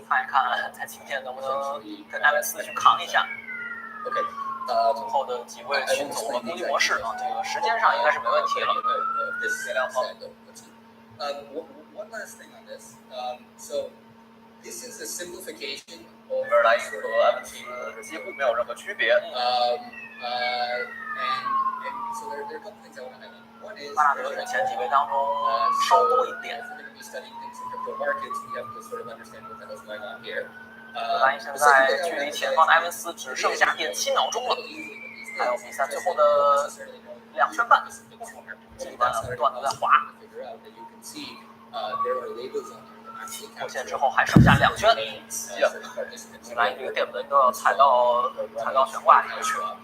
看一看在今天能不能跟埃文斯去扛一下。最后的几位去走了攻击模式啊，这个时间上应该是没问题了。限量方。One last thing on this. So this is a simplification. 维尔莱因和埃文斯几乎没有任何区别。And so there are a couple things I want to highlight. One is 巴纳德是前几位当中稍多一点。 If we're going to be studying things in crypto markets, we have to sort of understand what the hell is going on here. 维尔莱因现在距离前方的埃文斯只剩下0.7秒钟了，还有比赛最后的2圈半，这一段不断的在滑。过线之后还剩下2圈，急啊！维尔莱因这个电门都要踩到悬挂里面去了。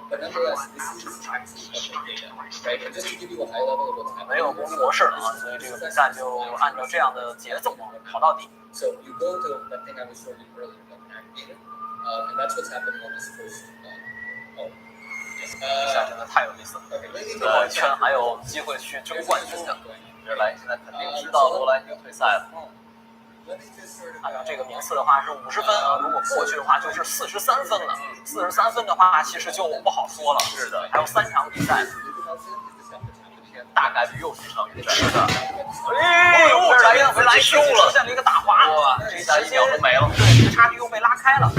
But nonetheless, this is actually data, right? And just to give you a high level of what's happening. 没有攻击模式了啊，所以这个比赛就按照这样的节奏跑到底。 So you go to that thing I was showing you earlier, the aggregator, and that's what's happening on this first. 比赛真的太有意思了，最后一圈还有机会去争冠军的。维尔莱因现在肯定知道罗兰已经退赛了。按照这个名次的话是50分啊，如果过去的话就是43分了。43分的话其实就不好说了。是的，还有3场比赛，大概率又是一场预赛。是的。哎呦，维尔莱因出现了一个大滑，哇，这一下1秒都没了，对，这个差距又被拉开了。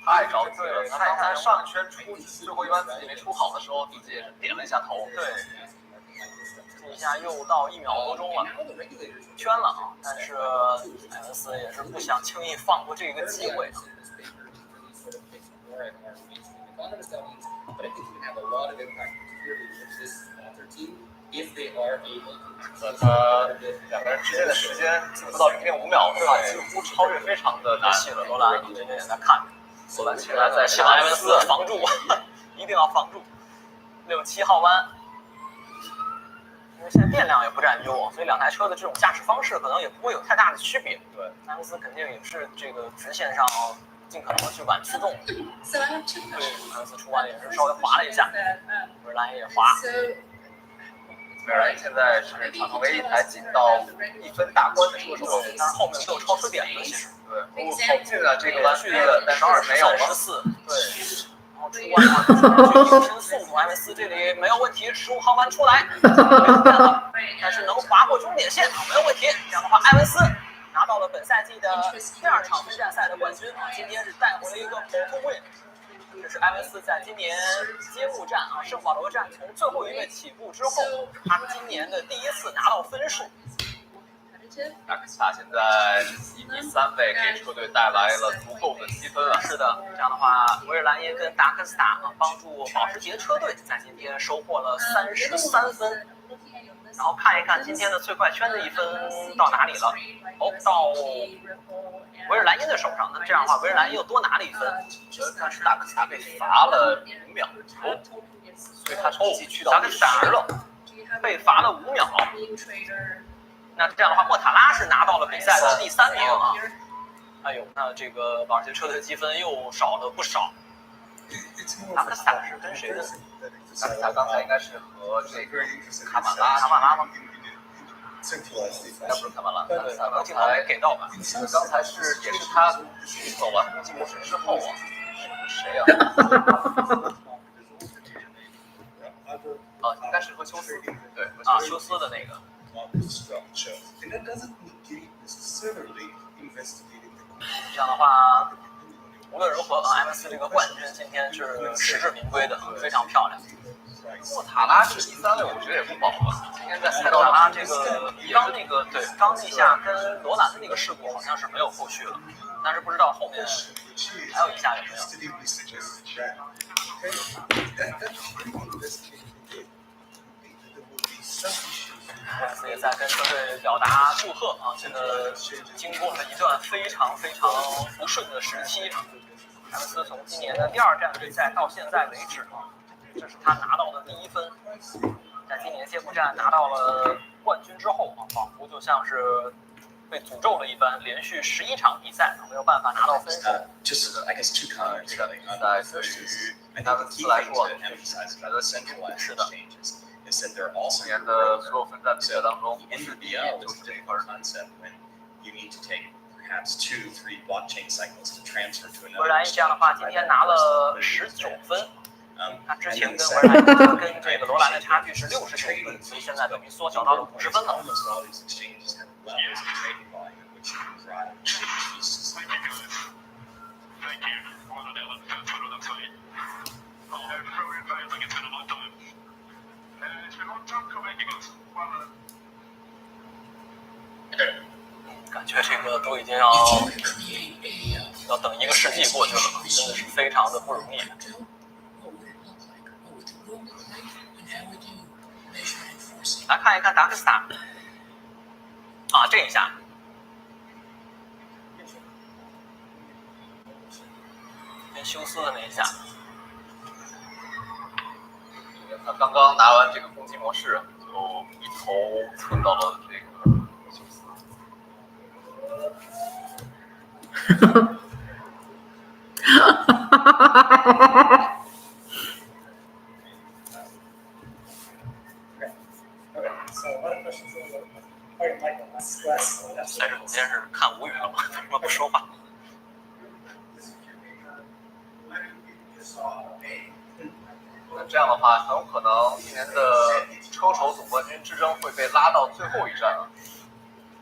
太着急了，他在上一圈出最后一弯自己没出好的时候，自己也是点了一下头。对。 这一下又到1秒多钟了，圈了啊！但是埃文斯也是不想轻易放过这个机会。两个人之间的时间进不到0.5秒的话，几乎超越非常的难。气了，罗兰这边也在看着，罗兰现在在希望埃文斯防住，一定要防住。6、7号弯。 因为现在电量也不占优，所以2台车的这种驾驶方式可能也不会有太大的区别。对，埃文斯肯定也是这个直线上尽可能的去晚自动。对，埃文斯出弯也是稍微滑了一下，维尔莱因也滑。维尔莱因现在是场上唯一一台进到1分大关的车手，但是后面都有超车点的，其实。对，好近啊，这个弯距离的，但是没有了。14，对。 然后出弯啊，去提升速度，埃文斯这里没有问题，15号弯出来，但是能划过终点线啊，没有问题。这样的话，埃文斯拿到了本赛季的第2场分站赛的冠军啊，今天是带回了一个普通win。这是埃文斯在今年揭幕战啊圣保罗站从最后一位起步之后，他今年的第1次拿到分数。 达克斯塔现在以第3位给车队带来了足够的积分啊！是的，这样的话，维尔莱因跟达克斯塔啊帮助保时捷车队在今天收获了33分。然后看一看今天的最快圈的1分到哪里了？哦，到维尔莱因的手上。那这样的话，维尔莱因又多拿了1分，但是达克斯塔被罚了5秒，所以他成绩去到第10了。被罚了5秒。那这样的话，莫塔拉是拿到了比赛的第3名啊。哎呦，那这个保时捷车队积分又少了不少。达克萨是跟谁的？达克萨刚才应该是和这个卡马拉吗？应该不是卡马拉，达克萨刚才给到吧？刚才也是他走完攻击模式之后啊，谁呀？应该是和休斯，对啊，休斯的那个。这样的话，无论如何，M4这个冠军今天是实至名归的，非常漂亮。莫塔拉是第3位，我觉得也不保吧。今天在赛道上，这个刚那下跟罗兰的那个事故好像是没有后续了，但是不知道后面还有一下有没有。也在跟车队表达祝贺啊！这个经过了一段非常不顺的时期啊，詹姆斯从今年的第2站比赛到现在为止啊，这是他拿到的第1分。在今年揭幕战拿到了冠军之后啊，仿佛就像是被诅咒了一般，连续11场比赛没有办法拿到分数。就是I guess two colors。这个比赛对于詹姆斯来说，是的。今年的所有分站比赛当中，是第1，就是这一分。维尔莱因这样的话，今天拿了19分。他之前跟维尔莱因跟这个罗兰的差距是69分，所以现在等于缩小到了50分了。感觉这个都已经要等1个世纪过去了，真的是非常的不容易。来看一看达克斯塔啊，这一下跟休斯的那一下，他刚刚拿完这个攻击模式，就一头蹭到了这个休斯。赛事总监是看无语了吗？为什么不说话？那这样的话，很有可能今年的车手总冠军之争会被拉到最后一站啊。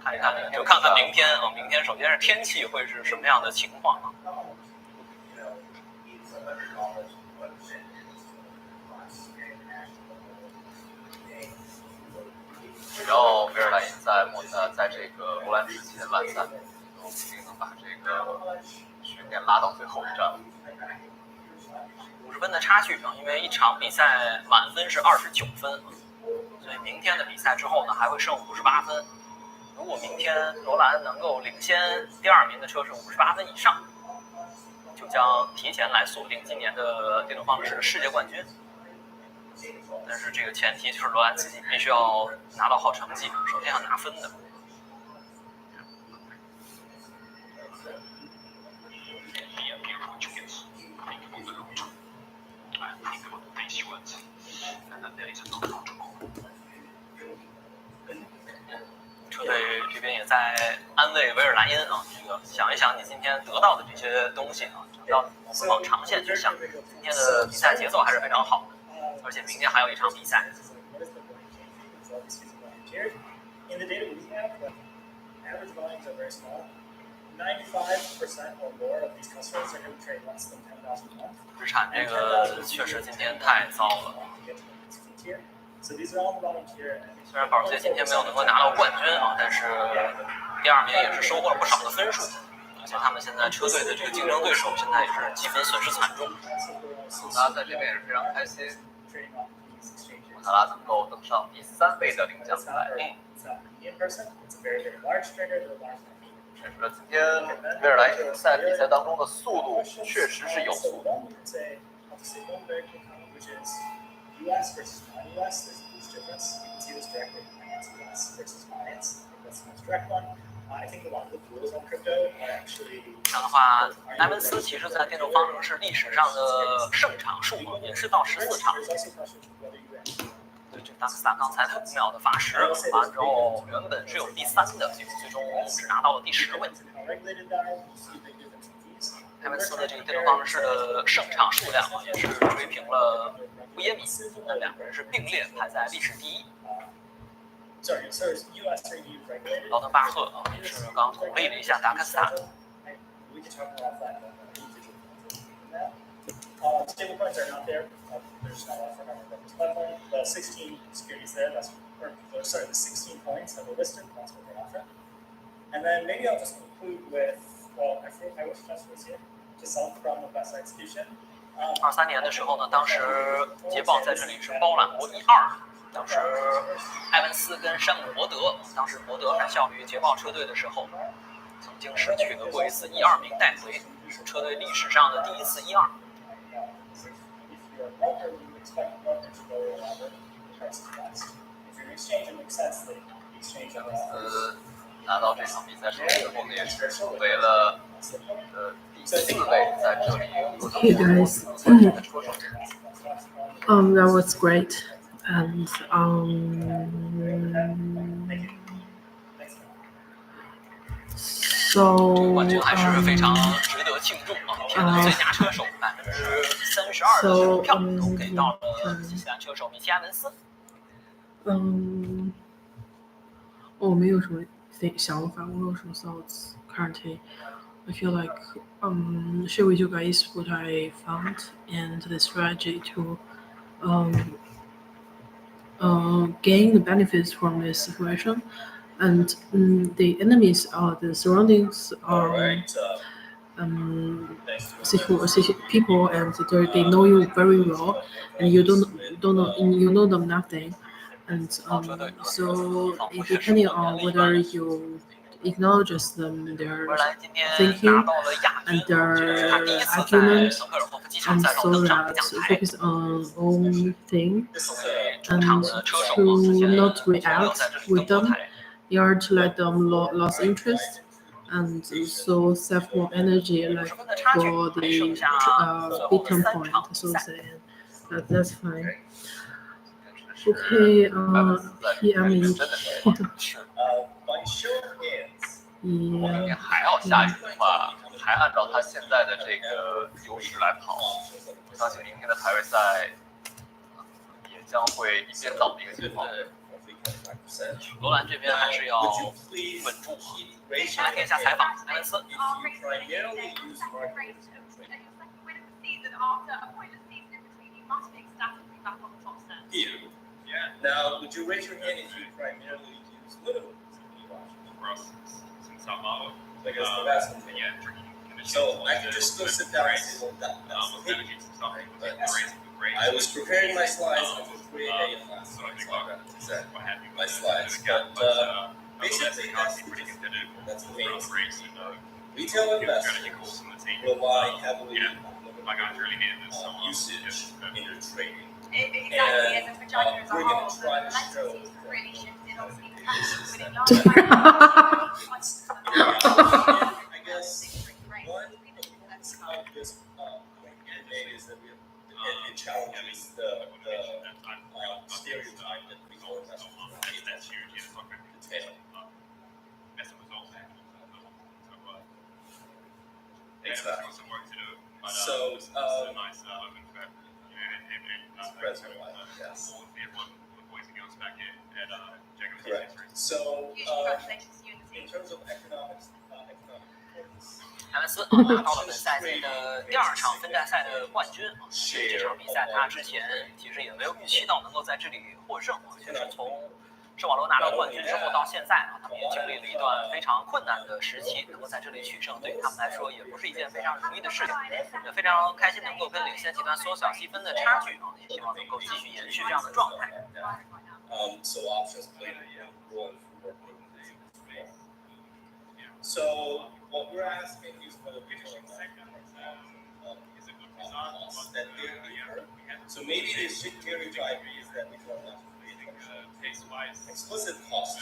看一看，就看看明天啊。明天首先是天气会是什么样的情况啊？只要维尔莱因在这个罗兰之前完赛，就一定能把这个悬念拉到最后一站。50分的差距啊，因为一场比赛满分是29分，所以明天的比赛之后呢，还会剩58分。如果明天罗兰能够领先第2名的车手58分以上，就将提前来锁定今年的电动方程式的世界冠军。但是这个前提就是罗兰自己必须要拿到好成绩，首先要拿分的。车队这边也在安慰维尔莱因啊，这个想一想你今天得到的这些东西啊，要往长线去想，今天的比赛节奏还是非常好的。而且明天还有一场比赛。日产这个确实今天太糟了。虽然保时捷今天没有能够拿到冠军啊，但是第2名也是收获了不少的分数。而且他们现在车队的这个竞争对手现在也是积分损失惨重。他在这边也是非常开心。莫塔拉能够登上第3位的领奖台。确实，今天维尔莱因在比赛当中的速度确实是有速度。difference. You can see this directly in Binance US versus Binance. That's the most direct one. I think a lot of the rules on crypto are actually. 这样的话，埃文斯其实在电动方程式历史上的胜场数也是到14场。对，这个达克萨刚才的5秒的法石，完之后原本是有第3的，最终只拿到了第10位。埃文斯的这个电动方程式的胜场数量也是追平了乌耶米，那2个人是并列排在历史第1。劳登巴赫啊，也是刚统领了一下达克萨。Stablecoins are not there. There's not a lot for government platform. The 16 securities there, the 16 coins that were listed, that's what they offer. And then maybe I'll just conclude with, well, I wish Josh was here to solve the problem of best execution. 23年的时候呢，当时捷豹在这里是包揽过1-2。当时埃文斯跟山姆伯德，当时伯德还效力于捷豹车队的时候，曾经是取得过一次1-2名带回，是车队历史上的第1次1-2。拿到这场比赛胜利之后呢，也是成为了第4位在这里夺得 Hey guys, that was great, and so 冠军还是非常值得庆祝啊！天的最佳车手32%的票都给到了新西兰车手米奇埃文斯。我没有什么想法，我没有什么 thoughts currently. I feel like share with you guys what I found and the strategy to gain the benefits from this situation. And the enemies the surroundings people, and they know you very well, and you know them nothing, and so depending on whether you acknowledge them, their thinking and their argument, and so that focus on own thing and to not react with them. You are to let them lose interest, and so save more energy, like for the beacon point. So that's fine. Okay, PM. By show of hands. 还要下雨的话，还按照他现在的这个优势来跑，我相信明天的排位赛也将会一边倒的一个情况。罗兰这边还是要稳住啊！来听一下采访，埃文斯。Now, would you raise your hand if you primarily use literal because the vast majority. So I can just go sit down and say, well, that's the thing. I was preparing my slides until 3 a.m. last night, so I got to set my slides. But basically, that's the main thing. Retail investors rely heavily on usage in their trading. And we're going to try to show I guess one of this made is that it challenges the stereotype that retail investors detail. Exactly. So, yes. Correct. So, in terms of economics, 埃文斯拿到了本赛季的第2场分站赛的冠军。这场比赛他之前其实也没有预期到能够在这里获胜。确实从圣瓦罗拿到冠军之后到现在啊，他们也经历了一段非常困难的时期，能够在这里取胜，对于他们来说也不是一件非常容易的事情。也非常开心能够跟领先集团缩小积分的差距啊，也希望能够继续延续这样的状态。So options played a role for So what we're asking is for the retail that they're here. So maybe the stereotype is that retail investors explicit cost.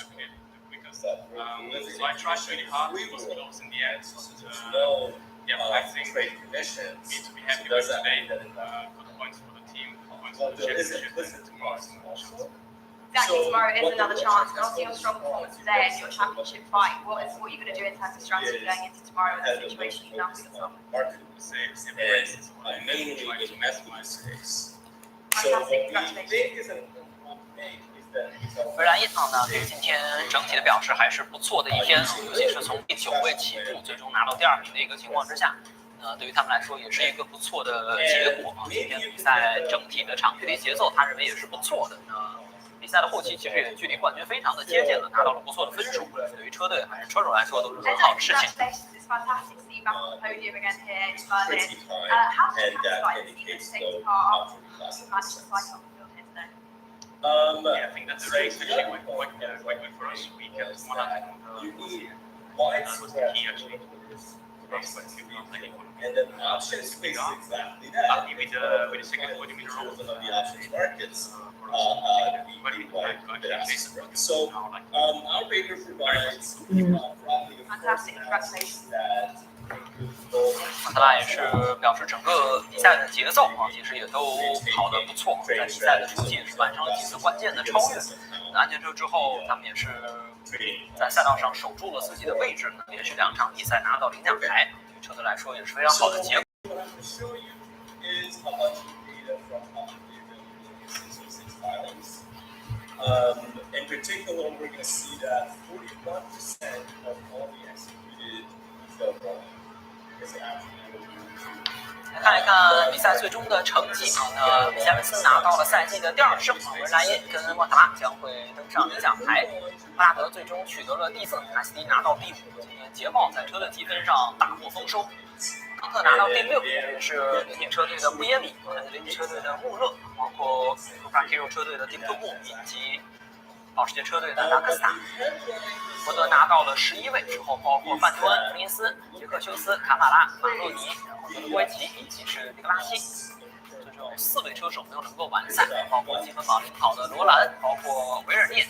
Because so I tried really hard. It was close in the end. I think trade conditions. We need to be happy with today. Good points for the team. Points for the championship. Exactly, tomorrow is another chance. And after your strong performance today and your championship fight, what are you going to do in terms of strategy going into tomorrow with the situation you found yourself? And mainly in math mistakes. Fantastic, congratulations. 维然因呢，对于今天整体的表示还是不错的一天，尤其是从第9位起步，最终拿到第2名的一个情况之下，对于他们来说也是一个不错的结果。今天比赛整体的场距离节奏，他认为也是不错的。比赛的后期其实也距离冠军非常的接近了，拿到了不错的分数。对于车队还是车手来说都是很好的事情。It's fantastic to see you back on the podium again here in Berlin. How did you satisfy the team to take the car after you managed to cycle off the field here today? I think that the race actually went quite good for us. We kept 100 that was the key actually. And then options space exactly that. Lucky with the second podium in a row. The options markets. So our paper provides probably fantastic, congratulations. 他俩也是表示整个比赛的节奏其实也都跑得不错，在比赛的初期也是完成了几次关键的超越。安全车之后，他们也是在赛道上守住了自己的位置，连续2场比赛拿到领奖台，对车队来说也是非常好的结果。In particular, we're going to see that 41% of all the executed field is actually 来看一看比赛最终的成绩米夏文斯拿到了赛季的第2胜，文莱因跟莫塔拉将会登上领奖台。布拉德最终取得了第4，卡西迪拿到第5。今天捷豹在车队积分上大获丰收，康特拿到第6，也是雷霆车队的布耶里，雷霆车队的穆勒，包括布拉 Kiro 车队的丁特穆以及保时捷车队的达克斯塔。伯德拿到了11位之后，包括范图恩、弗林斯、杰克修斯、卡马拉、马洛尼，然后德维奇以及是迪格拉西，最终4位车手没有能够完赛，包括积分榜领跑的罗兰，包括维尔涅，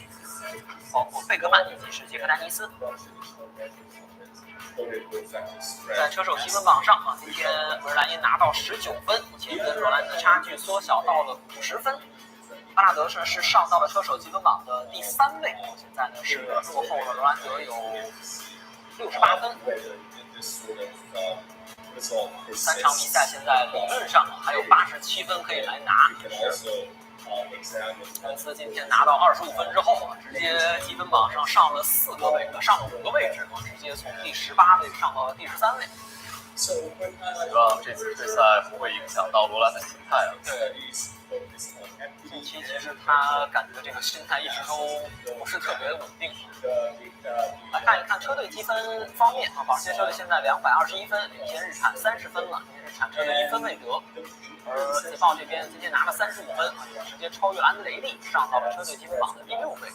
包括贝格曼以及是杰克丹尼斯。在车手积分榜上今天维尔莱因拿到19分，目前跟罗兰的差距缩小到了50分。巴纳德是上到了车手积分榜的第3位，现在呢是落后了罗兰德有68分。3场比赛现在理论上还有87分可以来拿。恩斯今天拿到25分之后直接积分榜上上了5个位置，直接从第18位上到了第13位。不知道这次对赛会不会影响到罗兰的心态啊？对，近期其实他感觉这个心态一直都不是特别稳定。来看一看车队积分方面保时捷车队现在221分，领先日产30分了，日产车队1分未得。而捷豹这边今天拿了35分，也直接超越了安德雷利，上到了车队积分榜的第6位。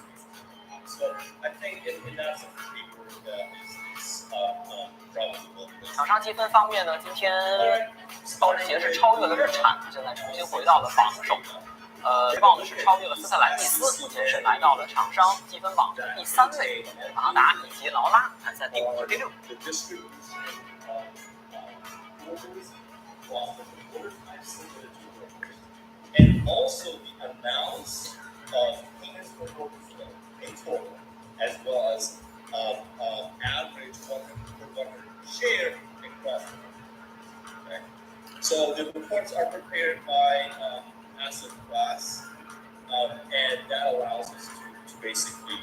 场上积分方面呢，今天保时捷是超越了日产，现在重新回到了榜首。捷豹呢是超越了斯特兰蒂斯，目前是来到了场上积分榜的第3位，马达以及劳拉排在第5和第6。And also the amounts of payments for work in total, as well as average worker share across the country. Okay? So the reports are prepared by asset class, and that allows us to basically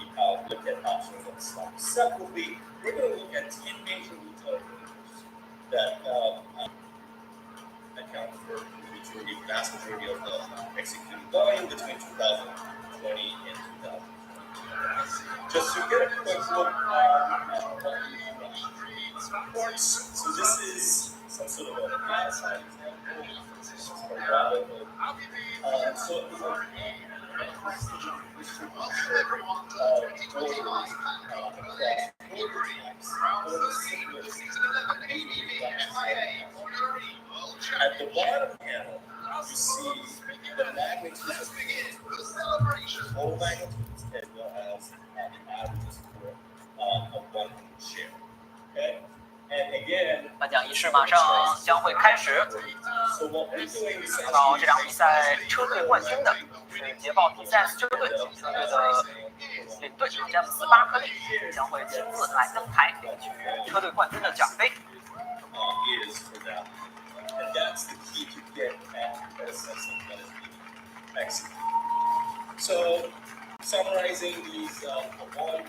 look at options and stocks. Separately, we're going to look at 10 major retail groups that account for the vast majority of the executed volume between 2020 and 2020. Just to get a quick look on reports. So this is some sort of a outside example. So at the bottom panel, you see the magnitude of total magnitude 颁奖仪式马上将会开始。看到这场比赛车队冠军的是捷豹 T4S 车队，车队的领队詹姆斯·巴克利将会亲自来登台领取车队冠军的奖杯。And that's the key to get at a sense of what is being executed. So, summarizing these one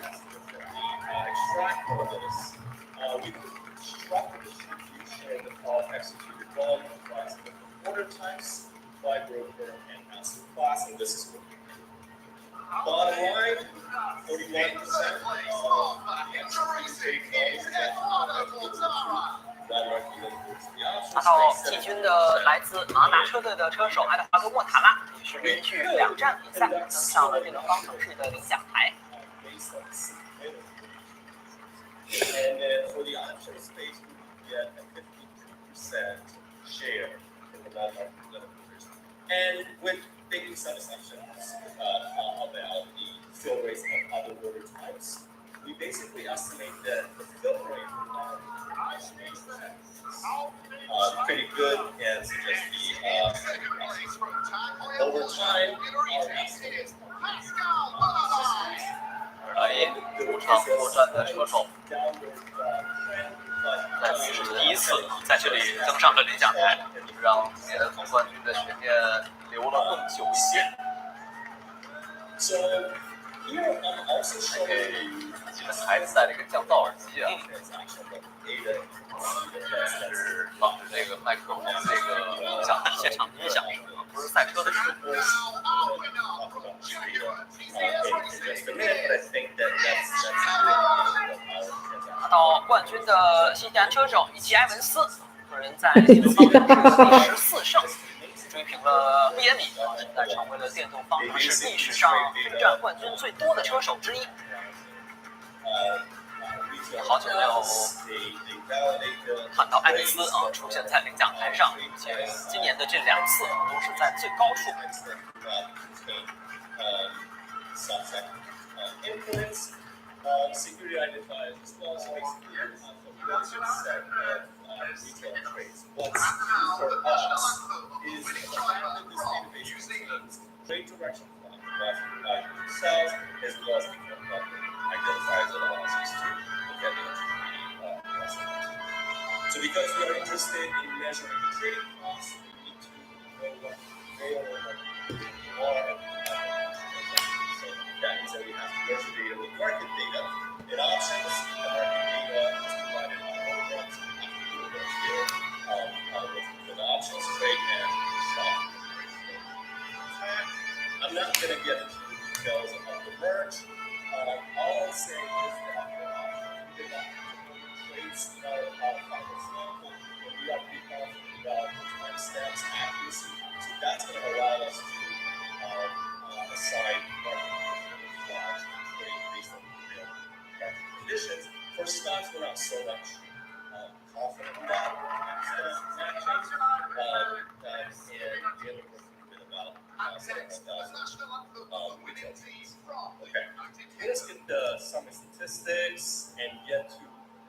extract of this, we could construct a distribution of executed volume across different order types by broker and asset class, and this is what we do. Bottom line, 41% of executed volume 拿到季军的来自马拿车队的车手爱德华多·莫塔拉，也是连续2站比赛登上了电动方程式的领奖台。And then for the option space, we get a 52% share in the non-market limiters. And with making some assumptions about the fill rates of other order types, we basically estimate that the fill rate pretty good and suggest the over time主场作战的车手但此时第一次在这里登上了领奖台，让今年的总冠军的悬念留了更久一些。记得孩子戴了一个降噪耳机啊，是放着这个麦克风这个音响现场音响声，不是赛车的声。拿到冠军的新西兰车手米奇·埃文斯，个人在电动方程式第14胜，追平了毕耶米，现在成为了电动方程式历史上分站冠军最多的车手之一。好久没有看到埃文斯出现在领奖台上，而且今年的这2次都是在最高处。security identifiers as well as basically a set of retail trades. What's for us is the fact that this database contains trade direction from themselves as well as the identifiers that allows us to look at the So because we are interested in measuring the trading costs, we need to know what they are. That means that we have to measure data with market data. In options, the market data is provided by programs. We have to do it here with the options trade and the shop. I'm not going to get into the details of the merge. All I'm saying is that we did not trades in our final sample, but we are pretty confident about the timestamps accuracy. So that's going to allow us to assign market based on real market conditions. For stocks, we're not so much confident in that. And the other bit about 7,000 retail trades. Okay, let's get some statistics and get to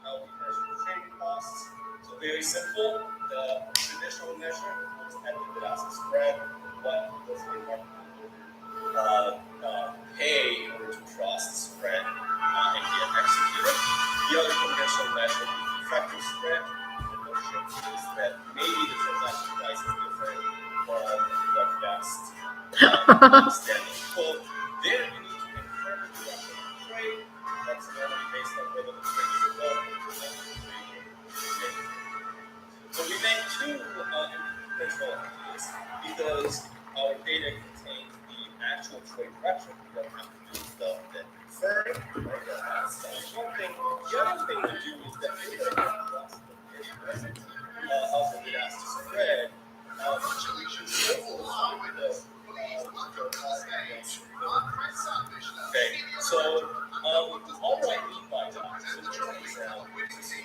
how we measure trading costs. So very simple. The traditional measure was the asset spread. What does the market pay in order to cross the spread and get executed? The other conventional measure is the effective spread. The notion is that maybe the transaction price is different from the best standing quote. There you need to confirm the direction of the trade. That's normally based on whether the trade is above or below the trade. So we make 2 control ideas because our data contains the actual trade direction. We don't have to do stuff that inferring, right? That's one thing. The other thing we do is that we look at of the bid-ask spread. We should Okay, so all I mean by that is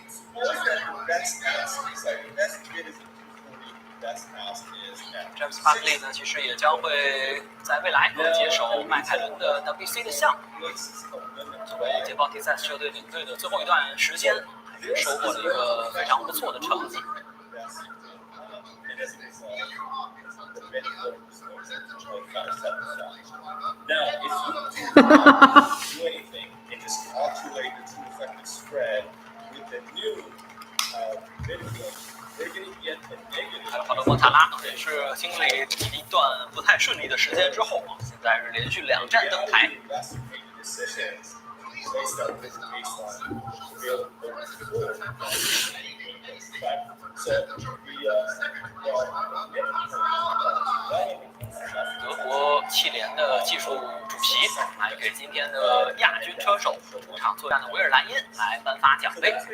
suppose that the best ask, sorry, the best bid is 240, best ask is at 詹姆斯·巴克利呢，其实也将会在未来接手迈凯伦的 WBC 的项目。作为捷豹 T4S 车队领队的最后一段时间，收获了一个非常不错的成绩。Now, if you do anything and just calculate the true effective spread with the new video, we're going to get a negative. 还有好多莫塔拉也是经历一段不太顺利的时间之后啊，现在是连续2站登台。Based on this baseline available so the 德国汽联的技术主席来给今天的亚军车手主场作战的维尔莱因来颁发奖杯。So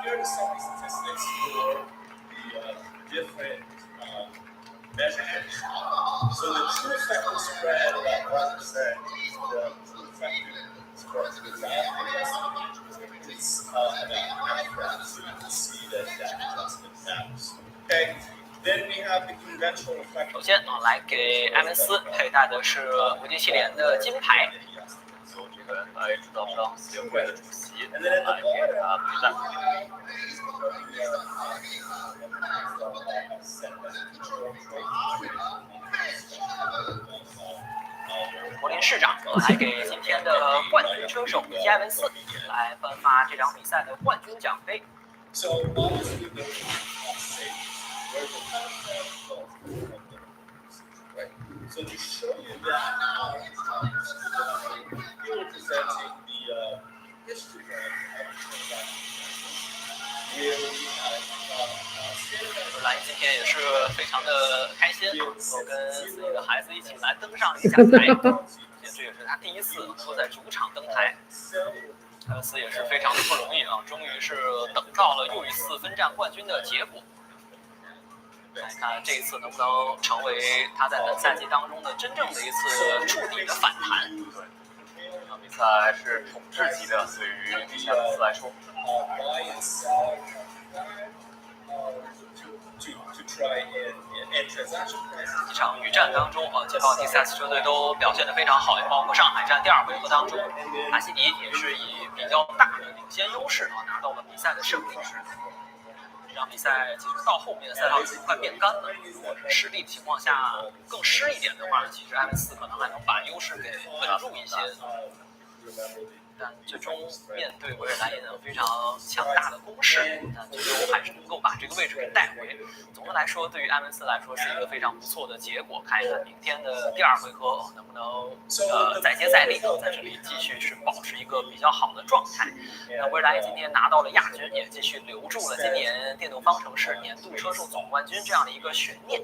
here are the summary statistics for the different measurements. So the true effective spread, about 1%, the true effective spread is about half that. So you can see that adjustment matters. Okay. Then we have the conventional effective. 首先啊，来给埃文斯佩戴的是国际汽联的金牌。由这个制造商协会的主席来给他佩戴。柏林市长来给今天的冠军车手伊埃文斯来颁发这场比赛的冠军奖杯。So obviously the right. So to show you that here we're presenting the histogram of where we have 来今天也是非常的开心，能够跟自己的孩子一起来登上领奖台，这也是他第一次能够在主场登台。埃文斯也是非常的不容易啊，终于是等到了又一次分站冠军的结果。来看这一次能不能成为他在本赛季当中的真正的一次触底的反弹。这场比赛还是统治级的，对于埃文斯来说。一场预战当中捷豹第3次车队都表现得非常好，也包括上海站第2回合当中，阿西迪也是以比较大的领先优势拿到了比赛的胜利。这场比赛其实到后面赛道已经快变干了，如果是湿地的情况下更湿一点的话，其实埃文斯可能还能把优势给稳住一些。但最终面对维尔莱因非常强大的攻势，但最终还是能够把这个位置给带回。总的来说，对于埃文斯来说是一个非常不错的结果。看一看明天的第2回合能不能再接再厉，在这里继续是保持一个比较好的状态。那维尔莱因今天拿到了亚军，也继续留住了今年电动方程式年度车手总冠军这样的一个悬念。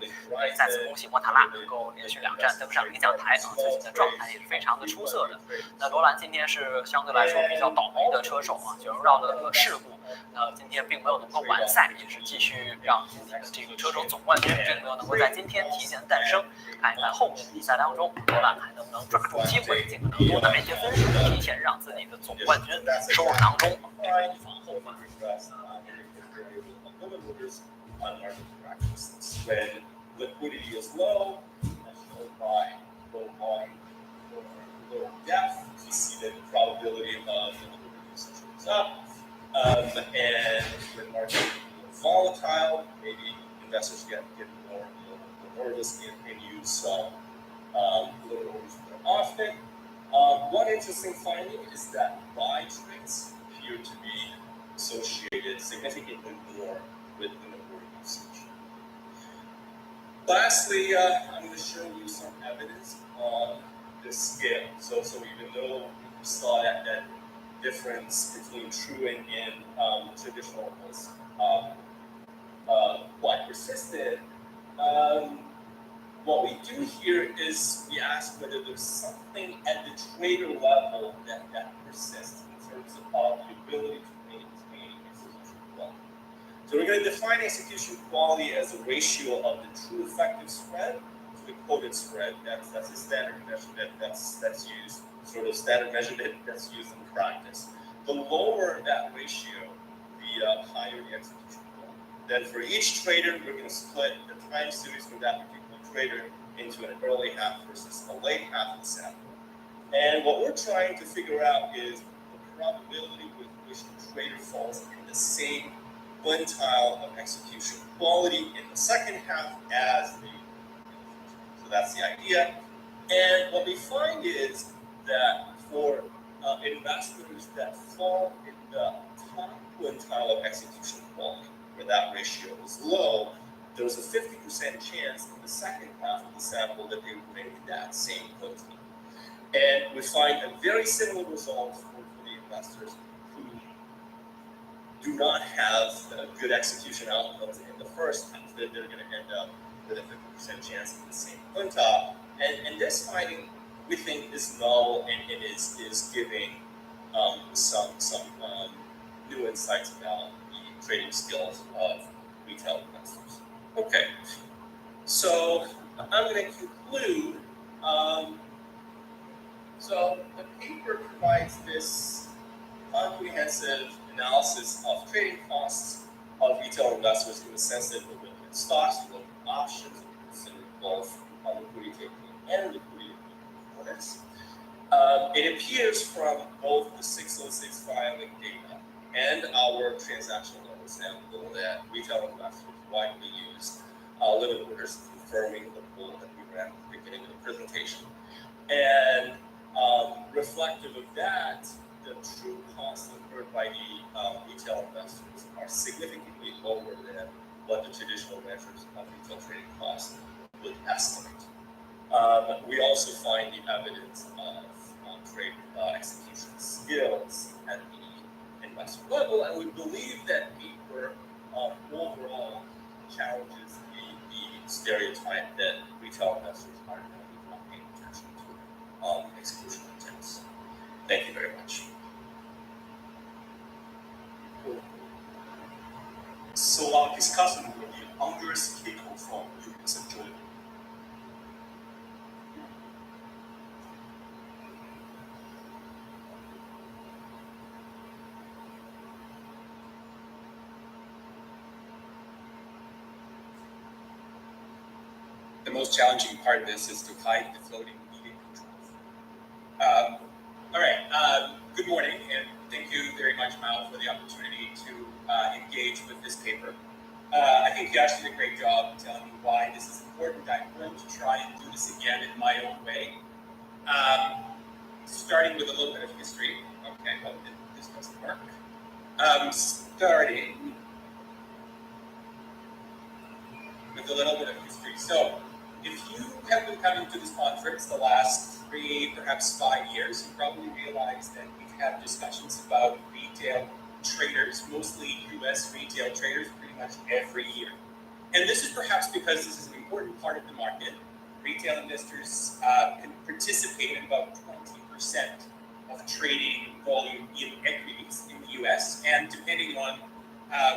再次恭喜莫塔拉能够连续2站登上领奖台最近的状态也是非常的出色的。那罗兰今天是相对来说比较倒霉的车手卷入到了事故，今天并没有能够完赛，也是继续让自己的这个车手总冠军并没有能够在今天提前诞生。看一看后面的比赛当中，罗兰还能不能抓住机会，尽可能多拿一些分数，提前让自己的总冠军收入囊中，以防后患。When liquidity is low, as shown by low volume or low depth, you see that the probability of the liquidity goes up. And when markets are volatile, maybe investors get more nervous and use little orders more often. One interesting finding is that buy trades appear to be associated significantly more with the number of usage. Lastly, I'm going to show you some evidence on the scale. So even though we saw that difference between true and traditional was quite persistent, what we do here is we ask whether there's something at the trader level that persists in terms of the ability to maintain execution quality. So we're going to define execution quality as a ratio of the true effective spread to the quoted spread. That's a standard measurement that's used, sort of standard measurement that's used in practice. The lower that ratio, the higher the execution quality. Then for each trader, we're going to split the time series for that particular trader into an early half versus a late half of the sample. And what we're trying to figure out is the probability with which the trader falls in the same quintile of execution quality in the second half as the so that's the idea. And what we find is that for investors that fall in the top quintile of execution quality, where that ratio is low, there's a 50% chance in the second half of the sample that they would make that same quintile. And we find a very similar result for the investors who do not have good execution outcomes in the first half, that they're going to end up with a 50% chance in the same quintile. And this finding, we think, is null, and it is giving some new insights about the trading skills of retail investors. Okay, so I'm going to conclude. So the paper provides this comprehensive analysis of trading costs of retail investors in the sense that we look at stocks, we look at options, we consider both liquidity and liquidity components. It appears from both the 606 filing data and our transactional level sample that retail investors widely use limit orders, confirming the poll that we ran at the beginning of the presentation. And reflective of that, the true costs incurred by the retail investors are significantly lower than what the traditional measures of retail trading costs would estimate. We also find the evidence of trade execution skills at the investor level, and we believe that paper overall challenges the stereotype that retail investors are not paying attention to execution intents. Thank you very much. So our discussion will be under kickoff from Mr. Jordan. The most challenging part of this is to hide the floating media controls. All right, good morning, and thank you very much, Mao, for the opportunity to engage with this paper. I think you actually did a great job telling me why this is important. I'm going to try and do this again in my own way. Starting with a little bit of history. Okay, well, this doesn't work. Starting with a little bit of history. So, if you have been coming to this conference the last 3, perhaps 5 years, you probably realize that we've had discussions about retail traders, mostly US retail traders, pretty much every year. And this is perhaps because this is an important part of the market. Retail investors can participate in about 20% of trading volume in equities in the US, and depending on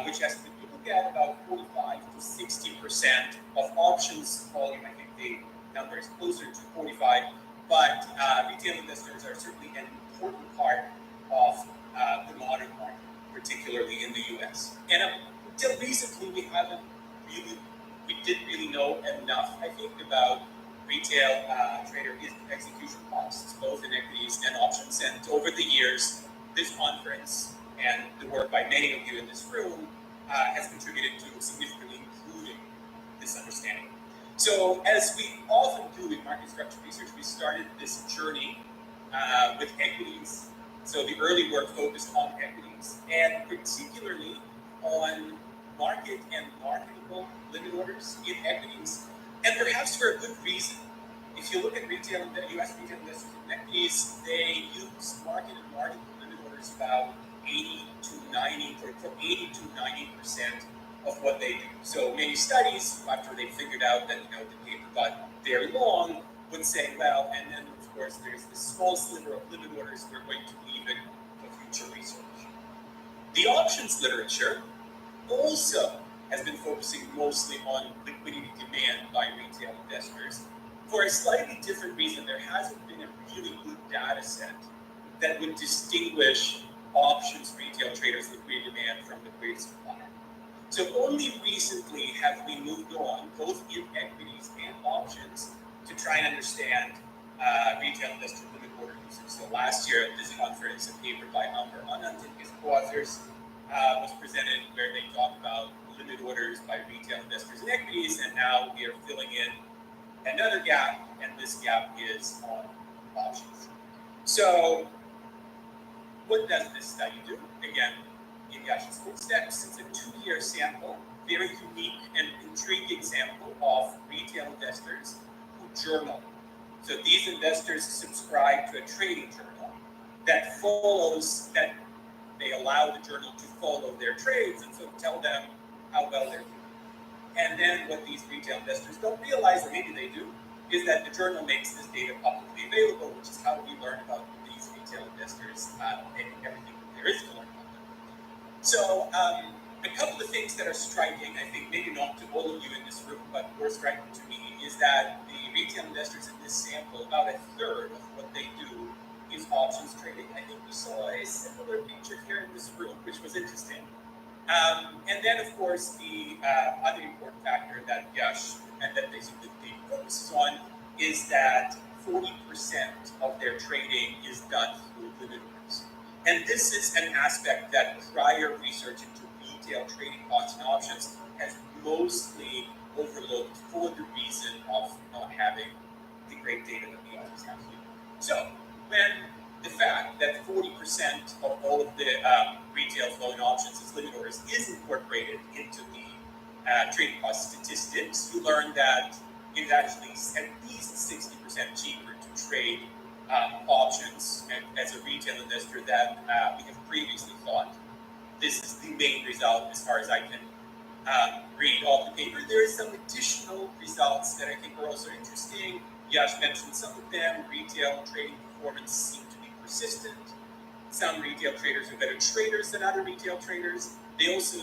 which estimate you look at, about 45 to 60% of options volume. I think the number is closer to 45, but retail investors are certainly an important part of the modern market, particularly in the US. And until recently, we didn't really know enough, I think, about retail trader execution costs, both in equities and options. And over the years, this conference and the work by many of you in this room has contributed to significantly improving this understanding. So, as we often do in market structure research, we started this journey with equities. So the early work focused on equities, and particularly on market and marketable limit orders in equities, and perhaps for a good reason. If you look at US retail investors in equities, they use market and marketable limit orders about 80 to 90% of what they do. So many studies, after they figured out that the paper got very long, would say, well, and then of course there's this small sliver of limit orders we're going to leave it for future research. The options literature also has been focusing mostly on liquidity demand by retail investors for a slightly different reason. There hasn't been a really good data set that would distinguish options retail traders' liquidity demand from liquidity supply. So only recently have we moved on, both in equities and options, to try and understand retail investor limit order users. So last year at this conference, a paper by unten and his co-authors was presented where they talked about limit orders by retail investors in equities, and now we are filling in another gap, and this gap is on options. So what does this study do? Again, in Yasha's footsteps, it's a 2-year sample, very unique and intriguing sample of retail investors who journal. So these investors subscribe to a trading journal that follows, that they allow the journal to follow their trades and so tell them how well they're doing. And then what these retail investors don't realize, or maybe they do, is that the journal makes this data publicly available, which is how we learn about these retail investors and everything there is to learn about them. So a couple of things that are striking, I think maybe not to all of you in this room, but were striking to me, is that the retail investors in this sample, about a third of what they do is options trading. I think we saw a similar picture here in this room, which was interesting. And then, of course, the other important factor that Yash and that basically focuses on is that 40% of their trading is done through limit orders. And this is an aspect that prior research into retail trading costs and options has mostly overlooked for the reason of not having the great data that the authors have here. So, when the fact that 40% of all of the retail flow in options as limit orders is incorporated into the trading cost statistics, you learn that it is actually at least 60% cheaper to trade options as a retail investor than we have previously thought. This is the main result as far as I can read off the paper. There are some additional results that I think are also interesting. Yash mentioned some of them. Retail trading performance seemed to be persistent. Some retail traders are better traders than other retail traders. They also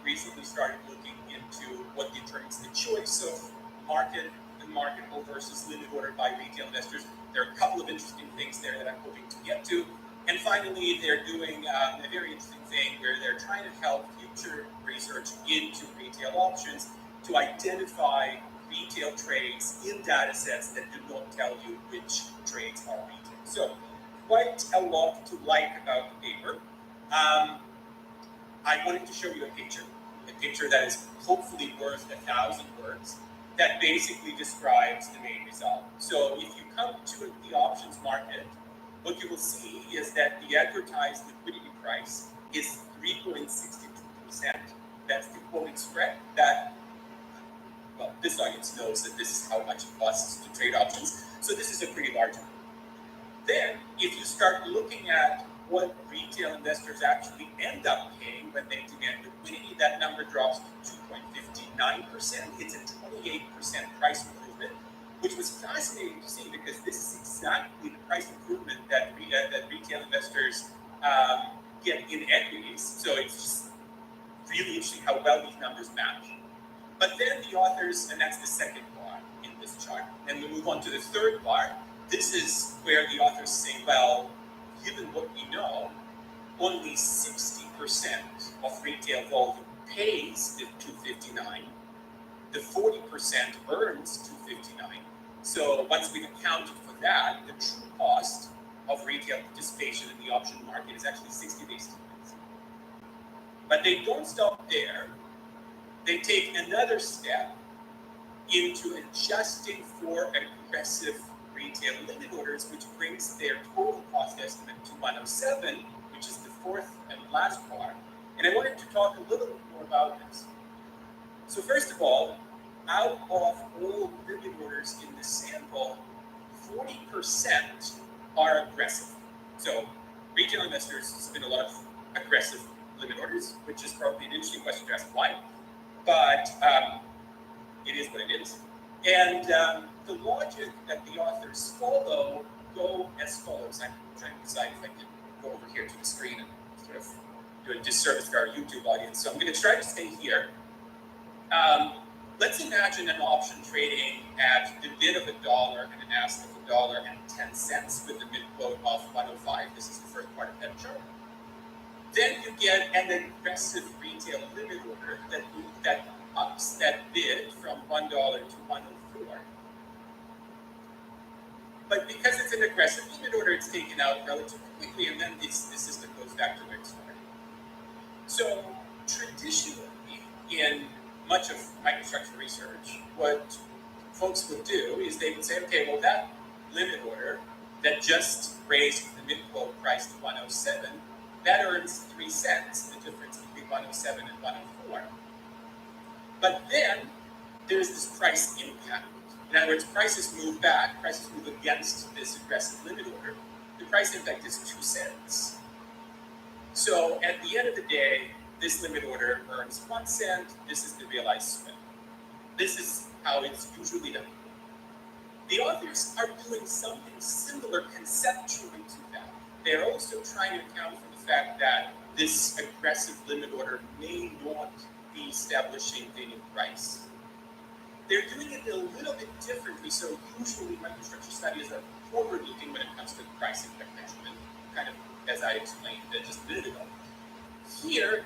recently started looking into what determines the choice of marketable versus limit order by retail investors. There are a couple of interesting things there that I'm hoping to get to. And finally, they're doing a very interesting thing where they're trying to help future research into retail options to identify retail trades in data sets that do not tell you which trades are retail. So quite a lot to like about the paper. I wanted to show you a picture that is hopefully worth 1,000 words, that basically describes the main result. So if you come to the options market, what you will see is that the advertised liquidity price is 3.62%. That's the quoted spread. Well, this audience knows that this is how much it costs to trade options. So this is a pretty large number. Then, if you start looking at what retail investors actually end up paying when they demand liquidity, that number drops to 2.59%. It's a 28% price improvement, which was fascinating to see because this is exactly the price improvement that retail investors get in equities. So it's just really interesting how well these numbers match. But then the authors, and that's the second bar in this chart, and we move on to the third bar. This is where the authors say, well, given what we know, only 60% of retail volume pays the 259. The 40% earns 259. So once we've accounted for that, the true cost of retail participation in the option market is actually 60 basis points. But they don't stop there. They take another step into adjusting for aggressive retail limit orders, which brings their total cost estimate to 107, which is the fourth and last part. And I wanted to talk a little bit more about this. So first of all, out of all limit orders in the sample, 40% are aggressive. So retail investors spin a lot of aggressive limit orders, which is probably an interesting question to ask why. But it is what it is. And the logic that the authors follow go as follows. I'm trying to decide if I can go over here to the screen and sort of do a disservice to our YouTube audience. So I'm going to try to stay here. Let's imagine an option trading at the bid of $1 and an ask of $1.10 with a mid quote of 105. This is the first part of that chart. Then you get an aggressive retail limit order that ups that bid from $1 to 104. But because it's an aggressive limit order, it's taken out relatively quickly, and then the system goes back to where it started. So traditionally, in much of microstructure research, what folks would do is they would say, okay, well, that limit order that just raised the mid-quote price to 107, that earns 3 cents, the difference between 107 and 104. But then there's this price impact. In other words, prices move back, prices move against this aggressive limit order. The price impact is 2 cents. So at the end of the day, this limit order earns 1 cent. This is the realized spread. This is how it's usually done. The authors are doing something similar conceptually to that. They're also trying to account for the fact that this aggressive limit order may not be establishing the new price. They're doing it a little bit differently. So usually microstructure studies are forward-looking when it comes to price impact measurement, kind of as I explained just a minute ago. Here,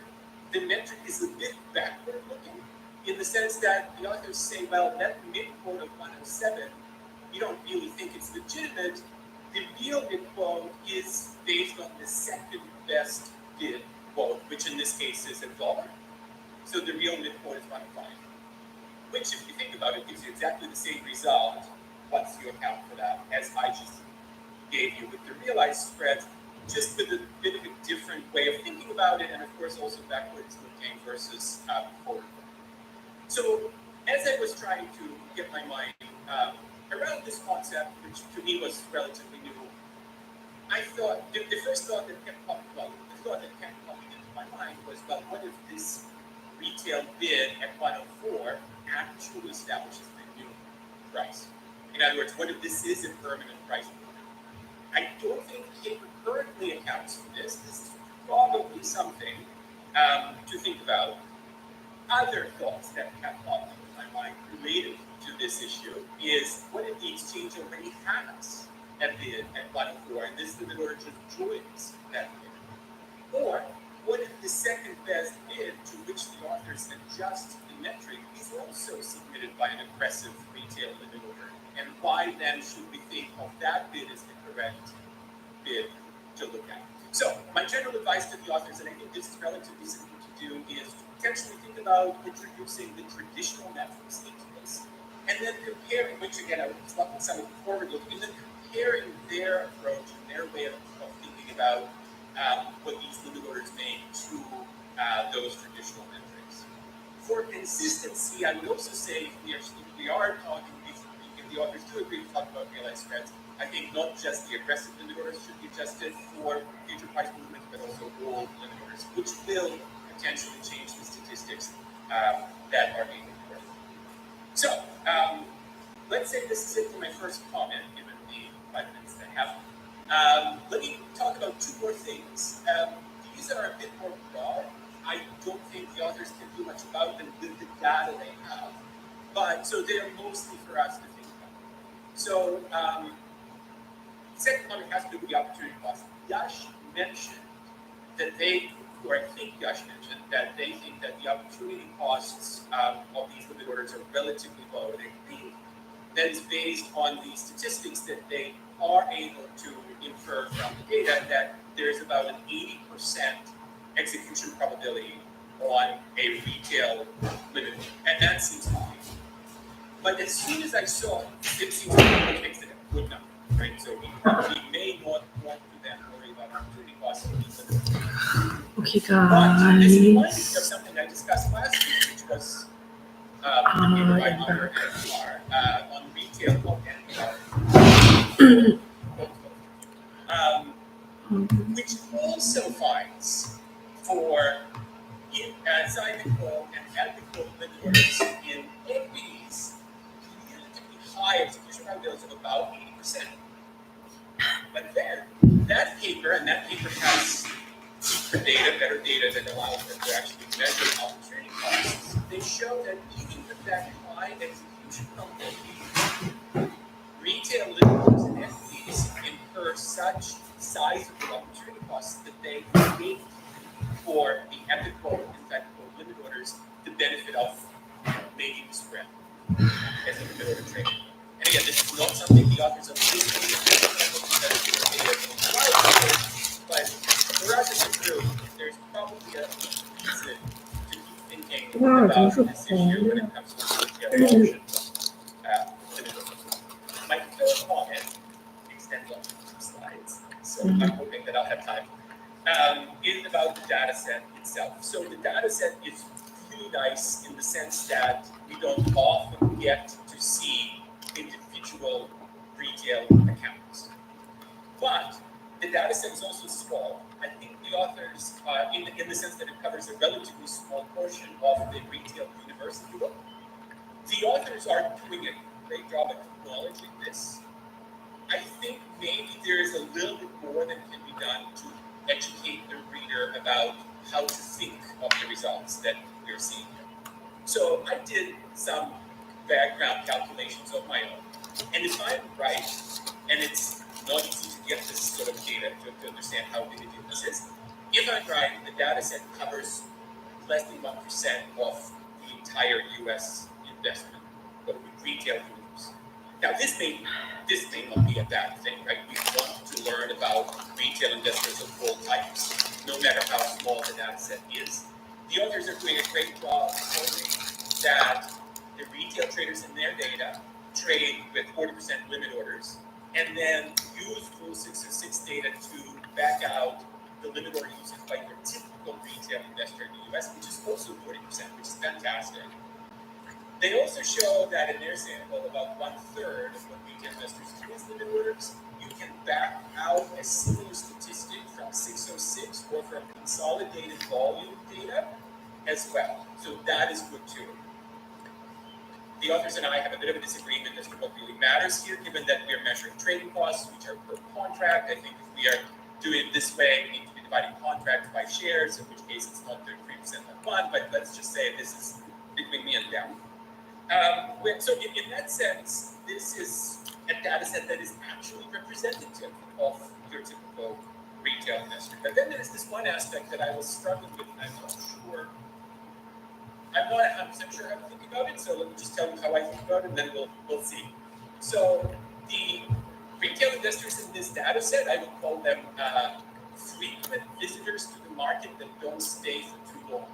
the metric is a bit backward-looking in the sense that the authors say, well, that mid-quote of 107, you don't really think it's legitimate. The real mid-quote is based on the second best bid quote, which in this case is $1. So the real mid-quote is 105, which, if you think about it, gives you exactly the same result once you account for that as I just gave you with the realized spread, just with a bit of a different way of thinking about it, and of course also backwards looking versus forward. So as I was trying to get my mind around this concept, which to me was relatively new, I thought, the first thought that kept popping, into my mind was, well, what if this retail bid at 104 actually establishes the new price? In other words, what if this is a permanent price? I don't think the paper currently accounts for this. This is probably something to think about. Other thoughts that have popped into my mind related to this issue is, what if the exchange already has a bid at 104 and this limit order just joins that bid? Or what if the second best bid to which the authors adjust the metric is also submitted by an aggressive retail limit order? And why then should we think of that bid as the correct bid to look at? So my general advice to the authors, and I think this is relatively simple to do, is to potentially think about introducing the traditional metrics into this, and then comparing, which again I was talking some of the forward looking, and then comparing their approach and their way of thinking about what these limit orders make to those traditional metrics. For consistency, I would also say if we are talking, if the authors do agree to talk about realized spreads, I think not just the aggressive limit orders should be adjusted for future price movements, but also all limit orders, which will potentially change the statistics that are being reported. So let's say this is it for my first comment, given the 5 minutes that I have. Let me talk about 2 more things. These are a bit more broad. I don't think the authors can do much about them with the data they have, but so they're mostly for us to think about. So second one has to do with the opportunity cost. Yash mentioned that or I think Yash mentioned that they think that the opportunity costs of these limit orders are relatively low. They think that is based on the statistics that they are able to infer from the data that there's about an 80% execution probability on a retail limit, and that seems high. But as soon as I saw it seems to be fixed at a good number, right? So we may not want to then worry about opportunity costs of these limits. Okay, But this reminds me of guys. something I discussed last week, which was the paper by Hunter on retail which also finds for zymical and ethical limit orders in equities relatively high execution probabilities of about 80%. But then that paper has deeper data, better data that allows them to actually measure opportunity costs. They show that even with that high execution probability, retail limit orders and equities incur such sizable opportunity costs that they make for the ethical and technical limit orders the benefit of making the spread as a limit order trading. And again, this is not something the authors of this but for us as a group, there's probably a reason to keep thinking about this issue when it comes to retail adoption. My third comment extends on 2 slides, so I'm hoping that I'll have time. Is about the data set itself. So the data set is really nice in the sense that we don't often get to see individual retail accounts. But the data set is also small. I think the authors, in the sense that it covers a relatively small portion of the retail universe, if you will, the authors are doing a great job at acknowledging this. I think maybe there is a little bit more that can be done to educate the reader about how to think of the results that we're seeing here. So I did some background calculations of my own. And if I'm right, and it's not easy to get this sort of data to understand how big a deal this is, if I'm right, the data set covers less than 1% of the entire US investment of retail universe. Now this may not be a bad thing, right? We want to learn about retail investors of all types, no matter how small the data set is. The authors are doing a great job showing that the retail traders in their data trade with 40% limit orders, and then use Rule 606 data to back out the limit order usage by your typical retail investor in the US, which is also 40%, which is fantastic. They also show that in their sample, about 1/3 of what retail investors do as limit orders, you can back out a similar statistic from 606 or from consolidated volume data as well. So that is good too. The authors and I have a bit of a disagreement as to what really matters here, given that we are measuring trading costs, which are per contract. I think if we are doing it this way, we need to be dividing contracts by shares, in which case it's not 33% on one, but let's just say this is between me and them. So in that sense, this is a data set that is actually representative of your typical retail investor. But then there's this one aspect that I was struggling with, and I'm not 100% sure how to think about it, so let me just tell you how I think about it, and then we'll see. So the retail investors in this data set, I would call them frequent visitors to the market that don't stay for too long.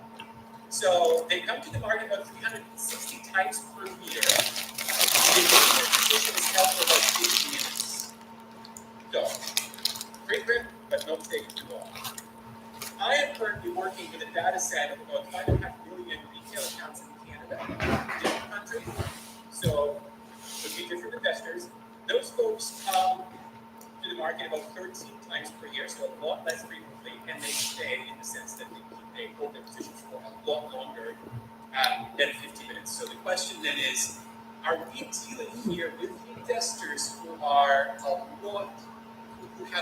So they come to the market about 360 times per year. The median position is held for about 50 minutes. So, frequent, but not staying too long. I am currently working with a data set of about 5.5 million retail accounts in Canada, different countries. So, would be different investors. Those folks come to the market about 13 times per year, so a lot less frequently, and they stay in the sense that they hold their positions for a lot longer than 50 minutes. So the question then is, are we dealing here with investors who have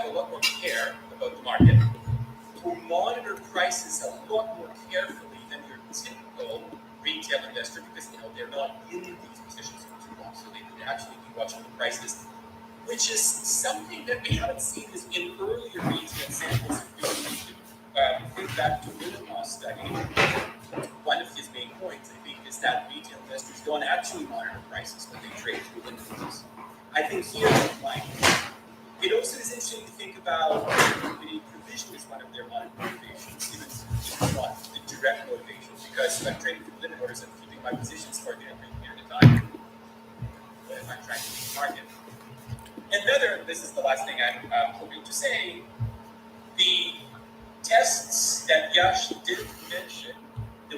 a lot more care about the market, who monitor prices a lot more carefully than your typical retail investor, because they're not in these positions for too long, so they could actually be watching the prices, which is something that we haven't seen in earlier retail samples. Think back to Willem's study. One of his main points, I think, is that retail investors don't actually monitor prices when they trade through indicators. I think here, like, it also is interesting to think about liquidity provision as one of their motivations, even not the direct motivation, because if I'm trading through limit orders, I'm keeping my positions for a period of time. But if I'm trying to beat the market. This is the last thing I'm hoping to say, the tests that Yash didn't mention